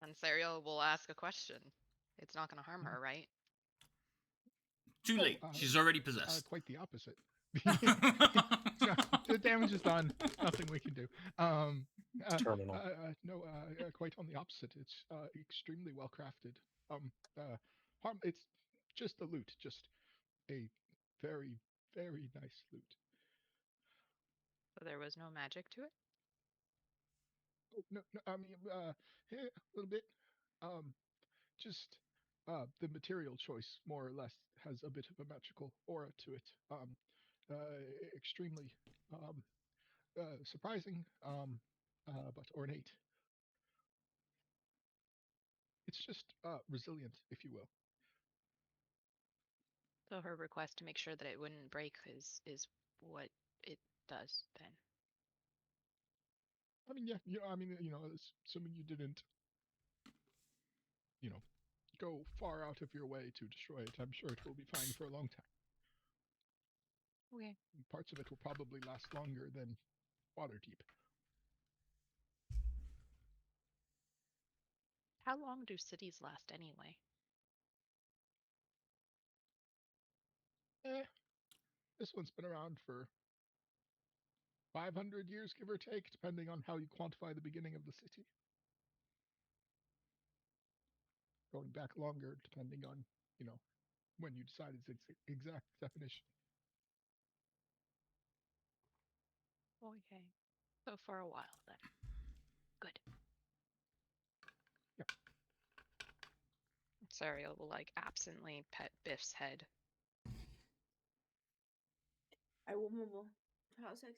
[SPEAKER 6] And Serial will ask a question. It's not going to harm her, right?
[SPEAKER 2] Too late. She's already possessed.
[SPEAKER 5] Quite the opposite. The damage is done. Nothing we can do.
[SPEAKER 1] Terminal.
[SPEAKER 5] No, quite on the opposite. It's extremely well crafted. It's just the loot, just a very, very nice loot.
[SPEAKER 6] So there was no magic to it?
[SPEAKER 5] Oh, no, I mean, a little bit. Just the material choice, more or less, has a bit of a magical aura to it. Extremely surprising, but ornate. It's just resilient, if you will.
[SPEAKER 6] So her request to make sure that it wouldn't break is what it does then.
[SPEAKER 5] I mean, yeah, assuming you didn't, go far out of your way to destroy it, I'm sure it will be fine for a long time.
[SPEAKER 6] Okay.
[SPEAKER 5] Parts of it will probably last longer than Waterdeep.
[SPEAKER 6] How long do cities last anyway?
[SPEAKER 5] This one's been around for 500 years, give or take, depending on how you quantify the beginning of the city. Going back longer, depending on, when you decide its exact definition.
[SPEAKER 6] Okay. So for a while then. Good.
[SPEAKER 5] Yep.
[SPEAKER 6] Serial will absently pet Biff's head.
[SPEAKER 8] I will mumble. How sex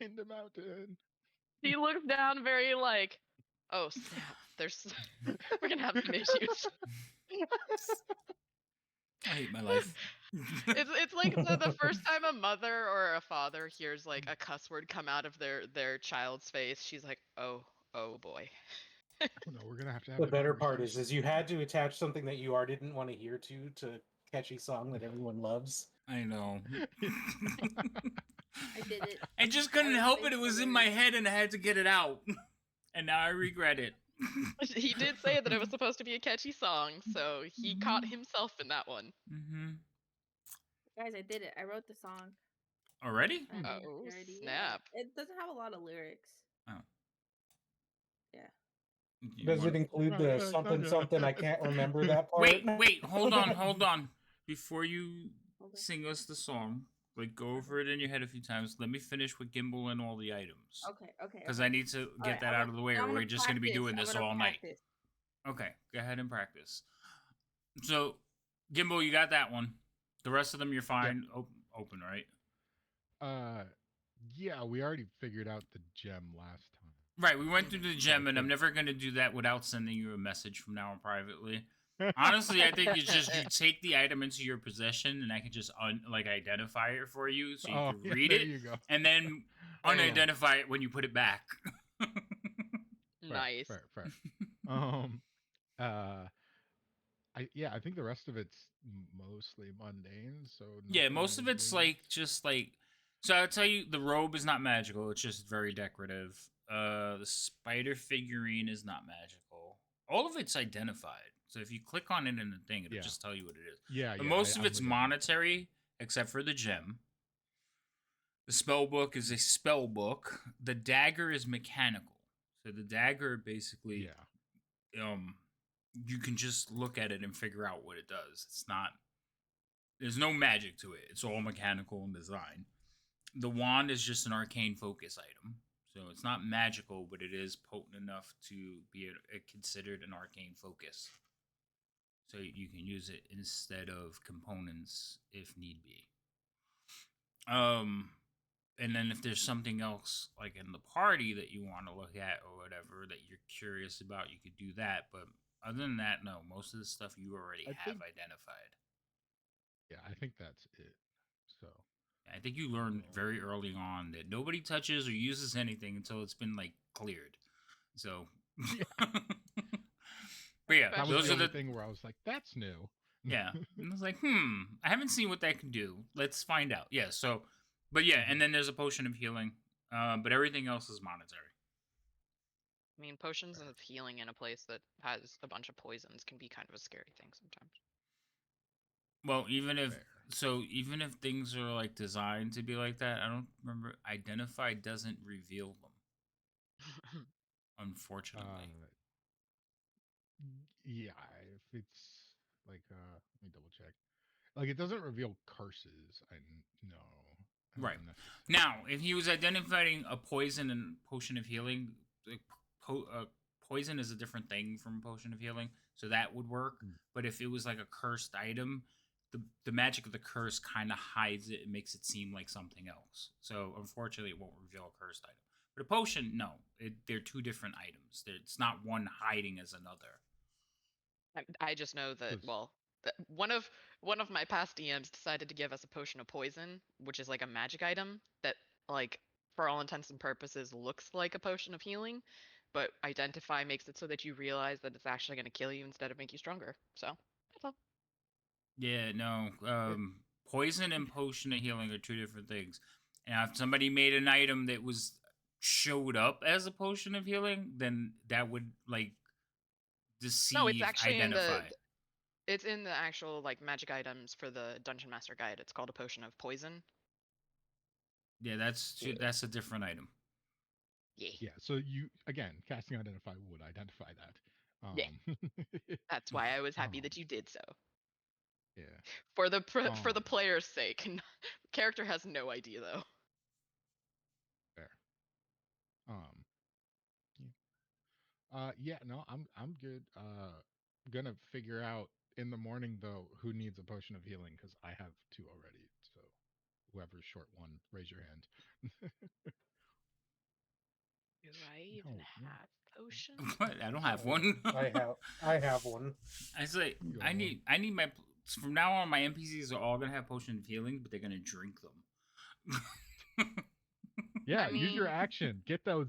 [SPEAKER 5] In the mountain.
[SPEAKER 6] He looks down very oh snap, we're gonna have some issues.
[SPEAKER 2] I hate my life.
[SPEAKER 6] It's like the first time a mother or a father hears a cuss word come out of their child's face, she's like, oh boy.
[SPEAKER 5] Oh no, we're gonna have to have
[SPEAKER 1] The better part is you had to attach something that you already didn't want to hear to catchy song that everyone loves.
[SPEAKER 2] I know.
[SPEAKER 8] I did it.
[SPEAKER 2] I just couldn't help it. It was in my head and I had to get it out. And now I regret it.
[SPEAKER 6] He did say that it was supposed to be a catchy song, so he caught himself in that one.
[SPEAKER 2] Mm-hmm.
[SPEAKER 8] Guys, I did it. I wrote the song.
[SPEAKER 2] Already?
[SPEAKER 6] Oh, snap.
[SPEAKER 8] It doesn't have a lot of lyrics.
[SPEAKER 2] Oh.
[SPEAKER 8] Yeah.
[SPEAKER 1] Does it include the something I can't remember that part?
[SPEAKER 2] Wait, hold on. Before you sing us the song, go over it in your head a few times. Let me finish with Gimbal and all the items.
[SPEAKER 8] Okay.
[SPEAKER 2] Because I need to get that out of the way, or we're just going to be doing this all night. Okay, go ahead and practice. So, Gimbal, you got that one. The rest of them, you're fine. Yep. Open, right?
[SPEAKER 5] Yeah, we already figured out the gem last time.
[SPEAKER 2] Right, we went through the gem, and I'm never going to do that without sending you a message from now on privately. Honestly, I think it's just you take the item into your possession, and I can just identify it for you, so you can read it, and then unidentify it when you put it back.
[SPEAKER 6] Nice.
[SPEAKER 5] Fair. yeah, I think the rest of it's mostly mundane. So
[SPEAKER 2] Yeah,
[SPEAKER 5] nothing
[SPEAKER 2] most of it's
[SPEAKER 5] really-
[SPEAKER 2] like just like. So I'll tell you, the robe is not magical. It's just very decorative. The spider figurine is not magical. All of it's identified. So if you click on it in the thing, it'll
[SPEAKER 5] Yeah.
[SPEAKER 2] just tell you what it is.
[SPEAKER 5] Yeah,
[SPEAKER 2] But
[SPEAKER 5] yeah.
[SPEAKER 2] most of
[SPEAKER 5] I'm
[SPEAKER 2] it's
[SPEAKER 5] looking at that.
[SPEAKER 2] monetary, except for the gem. The spell book is a spell book. The dagger is mechanical. So the dagger basically,
[SPEAKER 5] Yeah.
[SPEAKER 2] you can just look at it and figure out what it does. It's not. There's no magic to it. It's all mechanical in design. The wand is just an arcane focus item. So it's not magical, but it is potent enough to be considered an arcane focus. So you can use it instead of components if need be. And then if there's something else like in the party that you want to look at or whatever that you're curious about, you could do that. But other than that, no, most of the stuff you already
[SPEAKER 5] I
[SPEAKER 2] have
[SPEAKER 5] think-
[SPEAKER 2] identified.
[SPEAKER 5] Yeah, I think that's it. So
[SPEAKER 2] I think you learned very early on that nobody touches or uses anything until it's been like cleared. So,
[SPEAKER 5] Yeah.
[SPEAKER 2] but yeah,
[SPEAKER 5] that was
[SPEAKER 2] those
[SPEAKER 5] the
[SPEAKER 2] are
[SPEAKER 5] only
[SPEAKER 2] the
[SPEAKER 5] thing where I was like, that's new.
[SPEAKER 2] yeah. And I was like, I haven't seen what that can do. Let's find out. Yeah. So, but yeah, and then there's a potion of healing. But everything else is monetary.
[SPEAKER 6] I mean, potions of healing in a place that has a bunch of poisons can be kind of a scary thing sometimes.
[SPEAKER 2] Well, even if
[SPEAKER 5] Fair.
[SPEAKER 2] even if things are like designed to be like that, I don't remember. Identify doesn't reveal them, unfortunately.
[SPEAKER 5] Yeah, if it's like let me double check. Like it doesn't reveal curses. No.
[SPEAKER 2] Right.
[SPEAKER 5] necessarily.
[SPEAKER 2] Now, if he was identifying a poison and potion of healing, like, poison is a different thing from potion of healing, so that would work.
[SPEAKER 5] Mm.
[SPEAKER 2] But if it was like a cursed item, the magic of the curse kind of hides it and makes it seem like something else. So unfortunately, it won't reveal a cursed item. But a potion, no, they're two different items. It's not one hiding as another.
[SPEAKER 6] I just know that
[SPEAKER 5] Cause-
[SPEAKER 6] one of my past DMs decided to give us a potion of poison, which is like a magic item that like for all intents and purposes looks like a potion of healing, but identify makes it so that you realize that it's actually going to kill you instead of make you stronger. So that's all.
[SPEAKER 2] Yeah, no. Poison and potion of healing are two different things. And if somebody made an item that was showed up as a potion of healing, then that would like deceive.
[SPEAKER 6] No, it's actually
[SPEAKER 2] identify.
[SPEAKER 6] it's in the actual like magic items for the Dungeon Master Guide. It's called a potion of poison.
[SPEAKER 2] Yeah, that's a different item.
[SPEAKER 5] Yeah. So you again, casting identify would identify that.
[SPEAKER 6] Yeah. That's why I was happy
[SPEAKER 5] um,
[SPEAKER 6] that you did so.
[SPEAKER 5] Yeah.
[SPEAKER 6] For the for the
[SPEAKER 5] Um,
[SPEAKER 6] player's sake. Character has no idea though.
[SPEAKER 5] Fair. Um. Yeah. No, I'm good. Gonna figure out in the morning though who needs a potion of healing because I have two already. So whoever's short one, raise your hand.
[SPEAKER 6] Do I even
[SPEAKER 5] No.
[SPEAKER 6] have potions?
[SPEAKER 2] What? I don't have one.
[SPEAKER 1] I have one.
[SPEAKER 2] I say
[SPEAKER 5] You
[SPEAKER 2] I
[SPEAKER 5] got
[SPEAKER 2] need my from now on my NPCs are all gonna have potion of healing, but they're gonna drink them.
[SPEAKER 5] Yeah.
[SPEAKER 6] I
[SPEAKER 5] Use your
[SPEAKER 6] mean-
[SPEAKER 5] action. Get those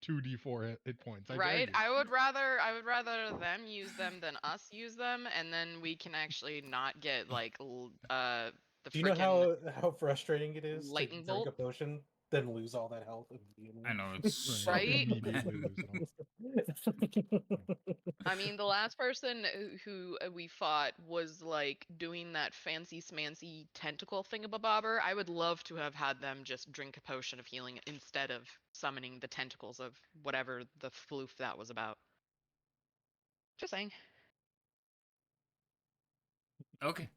[SPEAKER 5] 2d4 hit points. I dare
[SPEAKER 6] Right?
[SPEAKER 5] you.
[SPEAKER 6] I would rather them use them than us use them, and then we can actually not get like the
[SPEAKER 1] Do you know
[SPEAKER 6] freaking
[SPEAKER 1] how frustrating it is to
[SPEAKER 6] lightning
[SPEAKER 1] drink a
[SPEAKER 6] bolt?
[SPEAKER 1] potion, then lose all that health immediately?
[SPEAKER 2] I know it's so
[SPEAKER 6] Right?
[SPEAKER 5] Immediately lose it all.
[SPEAKER 6] I mean, the last person who we fought was like doing that fancy smancy tentacle thingamabobber. I would love to have had them just drink a potion of healing instead of summoning the tentacles of whatever the floof that was about. Just saying.
[SPEAKER 2] Okay.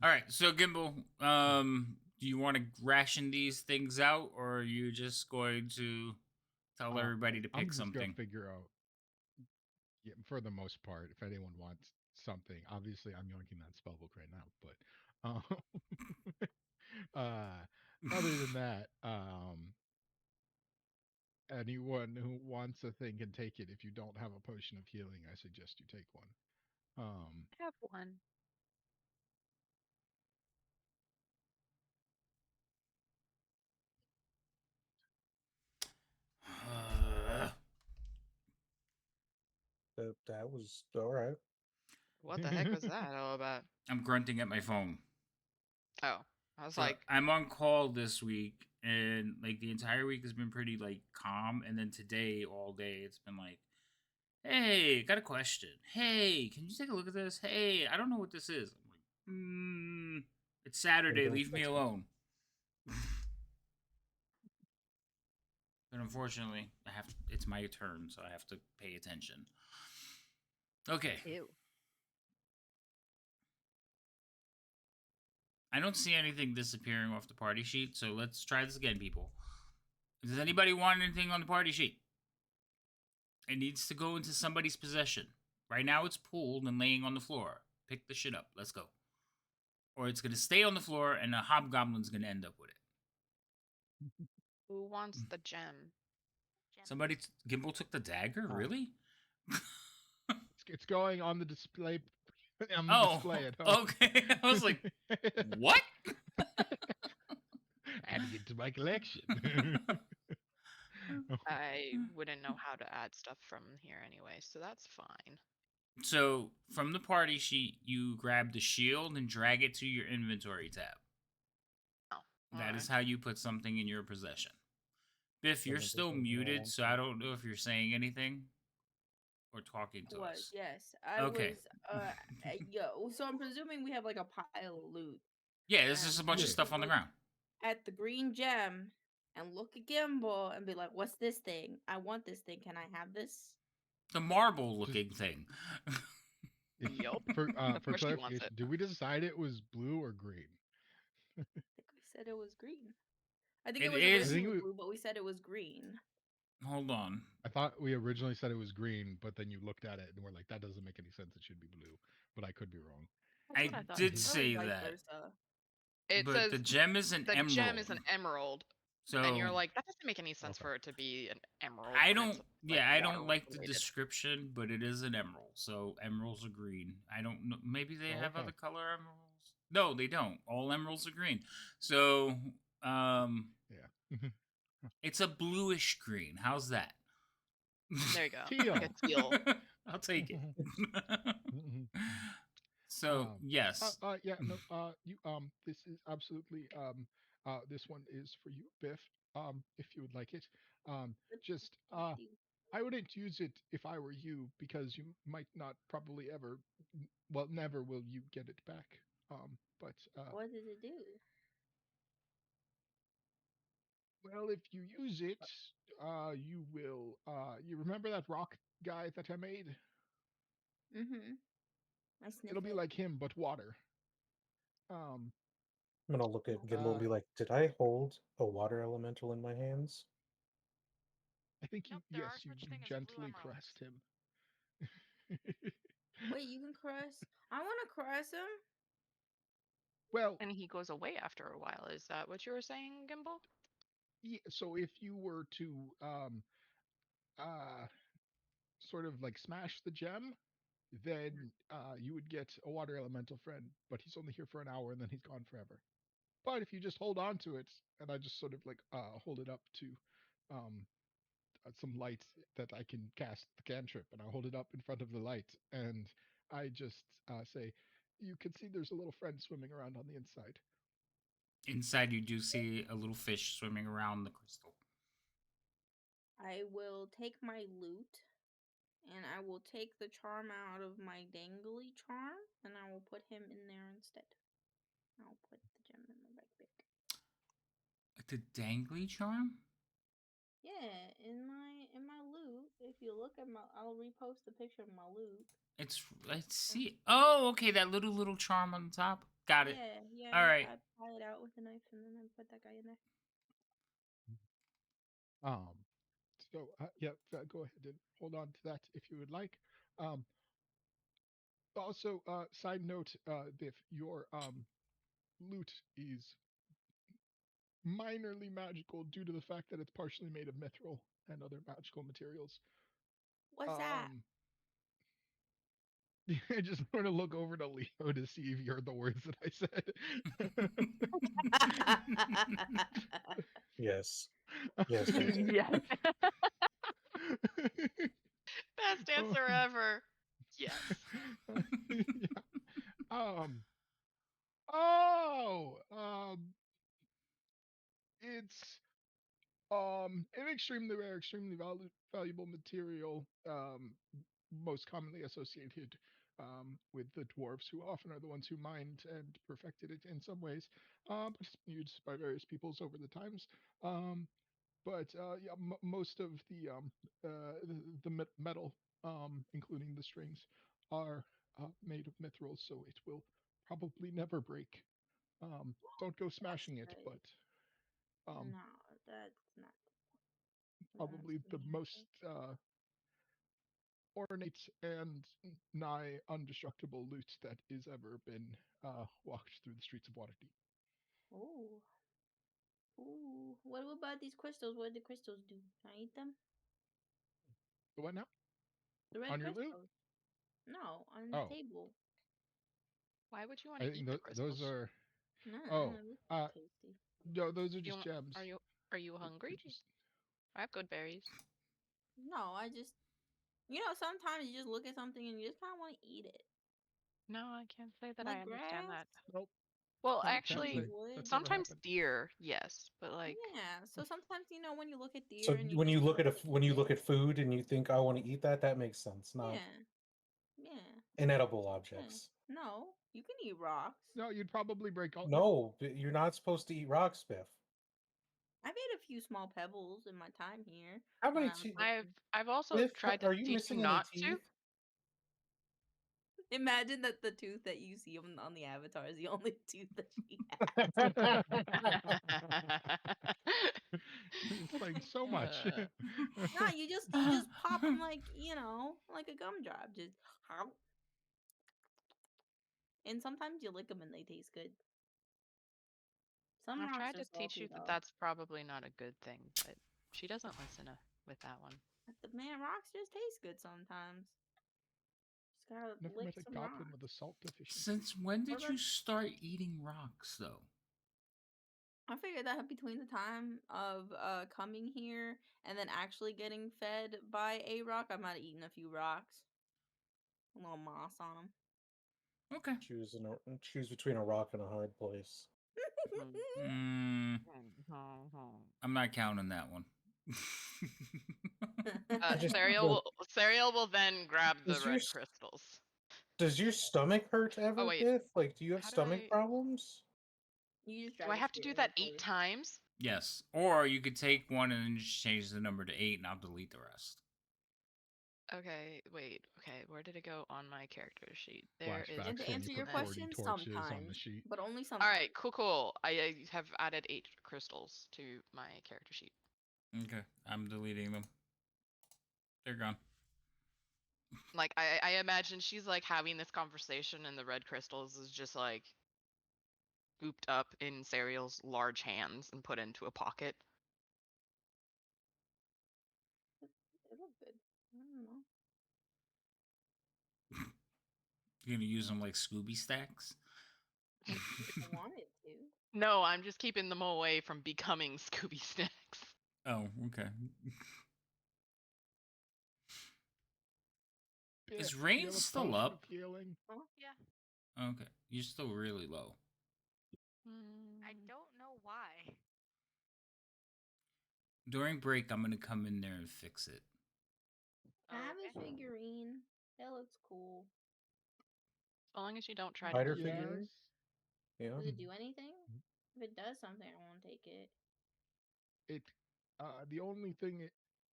[SPEAKER 2] All right. So Gimbal, do you want to ration these things out, or are you just going to tell everybody to
[SPEAKER 5] I'm
[SPEAKER 2] pick
[SPEAKER 5] just
[SPEAKER 2] something?
[SPEAKER 5] gonna figure out. Yeah, for the most part, if anyone wants something, obviously I'm yoinking that spellbook right now. But other than that, anyone who wants a thing can take it. If you don't have a potion of healing, I suggest you take one.
[SPEAKER 6] I have one.
[SPEAKER 1] That was all right.
[SPEAKER 6] What the heck was that all about?
[SPEAKER 2] I'm grunting at my phone.
[SPEAKER 6] Oh, I was
[SPEAKER 2] So
[SPEAKER 6] like,
[SPEAKER 2] I'm on call this week, and like the entire week has been pretty like calm, and then today all day it's been like, hey, got a question. Hey, can you take a look at this? Hey, I don't know what this is. I'm like, it's Saturday.
[SPEAKER 1] don't
[SPEAKER 2] Leave me
[SPEAKER 1] fix it.
[SPEAKER 2] alone. But unfortunately, it's my turn, so I have to pay attention. Okay.
[SPEAKER 6] ew.
[SPEAKER 2] I don't see anything disappearing off the party sheet, so let's try this again, people. Does anybody want anything on the party sheet? It needs to go into somebody's possession. Right now it's pooled and laying on the floor. Pick the shit up. Let's go. Or it's gonna stay on the floor and a hobgoblin's gonna end up with it.
[SPEAKER 6] Who wants the gem?
[SPEAKER 2] Somebody Gimbal took the dagger?
[SPEAKER 5] Oh.
[SPEAKER 2] Really?
[SPEAKER 5] It's going on the display. On the
[SPEAKER 2] Oh,
[SPEAKER 5] display at home.
[SPEAKER 2] okay. I was like, what?
[SPEAKER 5] Adding it to my collection.
[SPEAKER 6] I wouldn't know how to add stuff from here anyway, so that's fine.
[SPEAKER 2] So from the party sheet, you grab the shield and drag it to your inventory tab.
[SPEAKER 6] Oh,
[SPEAKER 2] That is how you put something in your possession. Biff, you're
[SPEAKER 1] Someone
[SPEAKER 2] still
[SPEAKER 1] doesn't know
[SPEAKER 2] muted,
[SPEAKER 1] one
[SPEAKER 2] so I
[SPEAKER 1] thing.
[SPEAKER 2] don't know if you're saying anything or talking to
[SPEAKER 8] Was
[SPEAKER 2] us.
[SPEAKER 8] yes, I
[SPEAKER 2] Okay.
[SPEAKER 8] was. Yo, so I'm presuming we have like a pile of loot
[SPEAKER 2] Yeah, there's just a bunch of
[SPEAKER 5] Yeah.
[SPEAKER 2] stuff on the ground.
[SPEAKER 8] at the green gem and look at Gimbal and be like, "What's this thing? I want this thing. Can I have this?"
[SPEAKER 2] The marble-looking thing.
[SPEAKER 6] Yup.
[SPEAKER 5] For
[SPEAKER 6] Of
[SPEAKER 5] for
[SPEAKER 6] course she wants
[SPEAKER 5] clarification,
[SPEAKER 6] it.
[SPEAKER 5] did we decide it was blue or green?
[SPEAKER 8] I think we said it was green. I think
[SPEAKER 2] It
[SPEAKER 8] it was
[SPEAKER 2] is-
[SPEAKER 5] I think
[SPEAKER 8] originally
[SPEAKER 5] we-
[SPEAKER 8] blue, but we said it was green.
[SPEAKER 2] Hold on.
[SPEAKER 5] I thought we originally said it was green, but then you looked at it and were like, that doesn't make any sense. It should be blue. But I could be wrong.
[SPEAKER 6] That's
[SPEAKER 2] I
[SPEAKER 6] what I thought
[SPEAKER 2] did
[SPEAKER 6] too.
[SPEAKER 2] say
[SPEAKER 8] Vice
[SPEAKER 2] that.
[SPEAKER 8] versa.
[SPEAKER 6] It
[SPEAKER 2] But
[SPEAKER 6] says
[SPEAKER 2] the gem is an
[SPEAKER 6] the
[SPEAKER 2] emerald.
[SPEAKER 6] gem is an emerald,
[SPEAKER 2] So
[SPEAKER 6] and you're like, that doesn't make any sense
[SPEAKER 5] Okay.
[SPEAKER 6] for it to be an emerald.
[SPEAKER 2] I
[SPEAKER 6] when
[SPEAKER 2] don't.
[SPEAKER 6] it's,
[SPEAKER 2] Yeah, I don't
[SPEAKER 6] water
[SPEAKER 2] like the
[SPEAKER 6] related.
[SPEAKER 2] description, but it is an emerald. So emeralds are green. I don't know. Maybe they
[SPEAKER 5] Oh,
[SPEAKER 2] have
[SPEAKER 5] okay.
[SPEAKER 2] other color emeralds. No, they don't. All emeralds are green. So
[SPEAKER 5] Yeah.
[SPEAKER 2] it's a bluish green. How's that?
[SPEAKER 6] There you go.
[SPEAKER 5] Teal.
[SPEAKER 6] Like a teal.
[SPEAKER 2] I'll take it.
[SPEAKER 5] Mhm.
[SPEAKER 2] So yes,
[SPEAKER 5] Yeah, no, you, this is absolutely, this one is for you, Biff, if you would like it. Just, I wouldn't use it if I were you, because you might not probably ever, well, never will you get it back. But,
[SPEAKER 8] What does it do?
[SPEAKER 5] well, if you use it, you will, you remember that rock guy that I made?
[SPEAKER 8] Mm-hmm. I sniff
[SPEAKER 5] It'll be
[SPEAKER 8] it.
[SPEAKER 5] like him, but water. Um,
[SPEAKER 1] I'm gonna look at Gimbal and be like, "Did I hold a water elemental in my hands?"
[SPEAKER 5] I think you,
[SPEAKER 7] Nope, there
[SPEAKER 5] yes,
[SPEAKER 7] are
[SPEAKER 5] you
[SPEAKER 7] such thing as blue
[SPEAKER 5] gently
[SPEAKER 7] emeralds.
[SPEAKER 5] caressed him.
[SPEAKER 8] Wait, you can caress? I want to caress him.
[SPEAKER 5] Well,
[SPEAKER 6] And he goes away after a while. Is that what you were saying, Gimbal?
[SPEAKER 5] yeah, so if you were to uh sort of like smash the gem, then you would get a water elemental friend, but he's only here for an hour and then he's gone forever. But if you just hold on to it, and I just sort of like hold it up to um some light that I can cast the cantrip, and I hold it up in front of the light, and I just say, you can see there's a little friend swimming around on the inside.
[SPEAKER 2] inside you do see a little fish swimming around the crystal.
[SPEAKER 8] I will take my loot, and I will take the charm out of my dangly charm, and I will put him in there instead. I'll put the gem in the backpack.
[SPEAKER 2] The dangly charm?
[SPEAKER 8] Yeah, in my loot. If you look at my, I'll repost the picture of my loot.
[SPEAKER 2] Let's see. Oh, okay, that little charm on the top. Got it.
[SPEAKER 8] Yeah.
[SPEAKER 2] All right.
[SPEAKER 8] I pry it out with a knife, and then I put that guy in there.
[SPEAKER 5] So yeah, go ahead and hold on to that if you would like. Also, side note, Biff, your loot is minorly magical due to the fact that it's partially made of mithril and other magical materials.
[SPEAKER 8] What's that?
[SPEAKER 5] I just want to look over to Leo to see if you heard the words that I said.
[SPEAKER 1] Yes. Yes, I did.
[SPEAKER 6] Yes. Best answer ever. Yes.
[SPEAKER 5] Yeah. Oh, it's an extremely rare, extremely valuable material, most commonly associated with the dwarves, who often are the ones who mined and perfected it in some ways, but it's been used by various peoples over the times. Um, but yeah, most of the metal, including the strings, are made of mithril, so it will probably never break. Don't go
[SPEAKER 8] That's
[SPEAKER 5] smashing it,
[SPEAKER 8] good.
[SPEAKER 5] but um,
[SPEAKER 8] No, that's not.
[SPEAKER 5] probably the most ornate and nigh undestructible loot that is ever been walked through the streets of Waterdeep.
[SPEAKER 8] Oh. Ooh. What about these crystals? What do the crystals do? Can I eat them?
[SPEAKER 5] The what now?
[SPEAKER 8] The red
[SPEAKER 5] On your loot?
[SPEAKER 8] crystals. No, on the
[SPEAKER 5] Oh,
[SPEAKER 8] table.
[SPEAKER 6] Why would you want
[SPEAKER 5] I
[SPEAKER 6] to
[SPEAKER 5] think
[SPEAKER 6] eat the
[SPEAKER 5] those
[SPEAKER 6] crystals?
[SPEAKER 5] are.
[SPEAKER 8] No,
[SPEAKER 5] Oh,
[SPEAKER 8] it looks
[SPEAKER 5] uh,
[SPEAKER 8] tasty.
[SPEAKER 5] no, those are
[SPEAKER 6] You
[SPEAKER 5] just gems.
[SPEAKER 6] are you
[SPEAKER 5] They're
[SPEAKER 6] hungry?
[SPEAKER 5] just.
[SPEAKER 6] I have good berries.
[SPEAKER 8] No, I just, sometimes you just look at something and you just kind of want to eat it.
[SPEAKER 6] No, I can't say that I
[SPEAKER 8] Like
[SPEAKER 6] understand
[SPEAKER 8] grass,
[SPEAKER 6] that.
[SPEAKER 5] Nope,
[SPEAKER 6] Well,
[SPEAKER 5] nope, can't
[SPEAKER 8] maybe
[SPEAKER 6] actually,
[SPEAKER 5] say
[SPEAKER 8] wood.
[SPEAKER 5] that's never
[SPEAKER 6] sometimes
[SPEAKER 5] happened.
[SPEAKER 6] deer, yes, but like,
[SPEAKER 8] Yeah, so sometimes, when you look at
[SPEAKER 1] So
[SPEAKER 8] deer and you
[SPEAKER 1] when you
[SPEAKER 8] just
[SPEAKER 1] look
[SPEAKER 8] want
[SPEAKER 1] at
[SPEAKER 8] to
[SPEAKER 1] when
[SPEAKER 8] eat
[SPEAKER 1] you
[SPEAKER 8] it.
[SPEAKER 1] look at food and you think I want to eat that, that makes sense. Not
[SPEAKER 8] Yeah, yeah,
[SPEAKER 1] inedible
[SPEAKER 8] yeah.
[SPEAKER 1] objects.
[SPEAKER 8] No, you can eat rocks.
[SPEAKER 5] No, you'd probably break all.
[SPEAKER 1] No, you're not supposed to eat rocks, Biff.
[SPEAKER 8] I've ate a few small pebbles in my time here
[SPEAKER 1] How
[SPEAKER 8] when
[SPEAKER 1] many
[SPEAKER 8] I was
[SPEAKER 1] teeth?
[SPEAKER 8] looking.
[SPEAKER 6] I've also
[SPEAKER 1] Biff,
[SPEAKER 6] tried to
[SPEAKER 1] are you
[SPEAKER 6] teach you
[SPEAKER 1] missing any
[SPEAKER 6] not to.
[SPEAKER 1] teeth?
[SPEAKER 8] Imagine that the tooth that you see on the avatar is the only tooth that she
[SPEAKER 5] You're explaining so much.
[SPEAKER 6] Uh,
[SPEAKER 8] No, you just pop them like a gumdrop. Just how. And sometimes you lick them and they taste good. Some
[SPEAKER 6] I've
[SPEAKER 8] rocks
[SPEAKER 6] tried
[SPEAKER 8] are
[SPEAKER 6] to teach
[SPEAKER 8] salty
[SPEAKER 6] you that
[SPEAKER 8] though.
[SPEAKER 6] that's probably not a good thing, but she doesn't listen with that one.
[SPEAKER 8] But the man, rocks just taste good sometimes. Just gotta
[SPEAKER 5] Never
[SPEAKER 8] lick
[SPEAKER 5] met a
[SPEAKER 8] some
[SPEAKER 5] goblin
[SPEAKER 8] rocks.
[SPEAKER 5] with a salt deficiency.
[SPEAKER 2] Since when
[SPEAKER 8] What
[SPEAKER 2] did
[SPEAKER 8] about?
[SPEAKER 2] you start eating rocks, though?
[SPEAKER 8] I figured that between the time of coming here and then actually getting fed by a rock, I might have eaten a few rocks. A little moss on them.
[SPEAKER 2] Okay.
[SPEAKER 1] Choose between a rock and a hard place.
[SPEAKER 2] Mm, I'm not counting that one.
[SPEAKER 1] I just
[SPEAKER 6] Cereal will then grab the
[SPEAKER 1] does your
[SPEAKER 6] red crystals.
[SPEAKER 1] does your stomach hurt
[SPEAKER 6] Oh
[SPEAKER 1] ever,
[SPEAKER 6] wait,
[SPEAKER 1] Biff? Like, do you have
[SPEAKER 6] how
[SPEAKER 1] stomach problems?
[SPEAKER 8] You just
[SPEAKER 6] do
[SPEAKER 8] drive
[SPEAKER 6] I
[SPEAKER 8] it
[SPEAKER 6] have to
[SPEAKER 8] straight
[SPEAKER 6] do
[SPEAKER 8] right
[SPEAKER 6] that
[SPEAKER 8] for
[SPEAKER 6] 8
[SPEAKER 8] you.
[SPEAKER 6] times?
[SPEAKER 2] Yes. Or you could take one and then just change the number to 8 and I'll delete the rest.
[SPEAKER 6] Okay, wait. Okay, where did it go on my character sheet? There is
[SPEAKER 8] And
[SPEAKER 5] Flashbacks
[SPEAKER 8] to
[SPEAKER 5] when you
[SPEAKER 8] answer your
[SPEAKER 5] put 40
[SPEAKER 8] question,
[SPEAKER 5] torches on the
[SPEAKER 8] sometimes,
[SPEAKER 5] sheet.
[SPEAKER 8] but only
[SPEAKER 6] All
[SPEAKER 8] sometimes.
[SPEAKER 6] right, cool. I have added 8 crystals to my character sheet.
[SPEAKER 2] Okay. I'm deleting them. They're gone.
[SPEAKER 6] Like I imagine she's like having this conversation and the red crystals is just like scooped up in Serial's large hands and put into a pocket.
[SPEAKER 8] They look good. I don't know.
[SPEAKER 2] You're gonna use them like Scooby stacks?
[SPEAKER 8] If I wanted to.
[SPEAKER 6] No, I'm just keeping them away from becoming Scooby snacks.
[SPEAKER 2] Oh, okay.
[SPEAKER 5] Biff,
[SPEAKER 2] Is
[SPEAKER 5] do
[SPEAKER 2] rain
[SPEAKER 5] you have a
[SPEAKER 2] still
[SPEAKER 5] potion
[SPEAKER 2] up?
[SPEAKER 5] of healing?
[SPEAKER 7] Yeah.
[SPEAKER 2] Okay. You're still really low.
[SPEAKER 7] I don't know why.
[SPEAKER 2] During break, I'm gonna come in there and fix it.
[SPEAKER 8] I have
[SPEAKER 7] Okay.
[SPEAKER 8] a figurine. That looks cool.
[SPEAKER 6] As long as you don't try to
[SPEAKER 1] Spider
[SPEAKER 6] kill it.
[SPEAKER 1] figurine? Yeah.
[SPEAKER 8] Does it do anything? If it does something, I won't take it.
[SPEAKER 5] It the only thing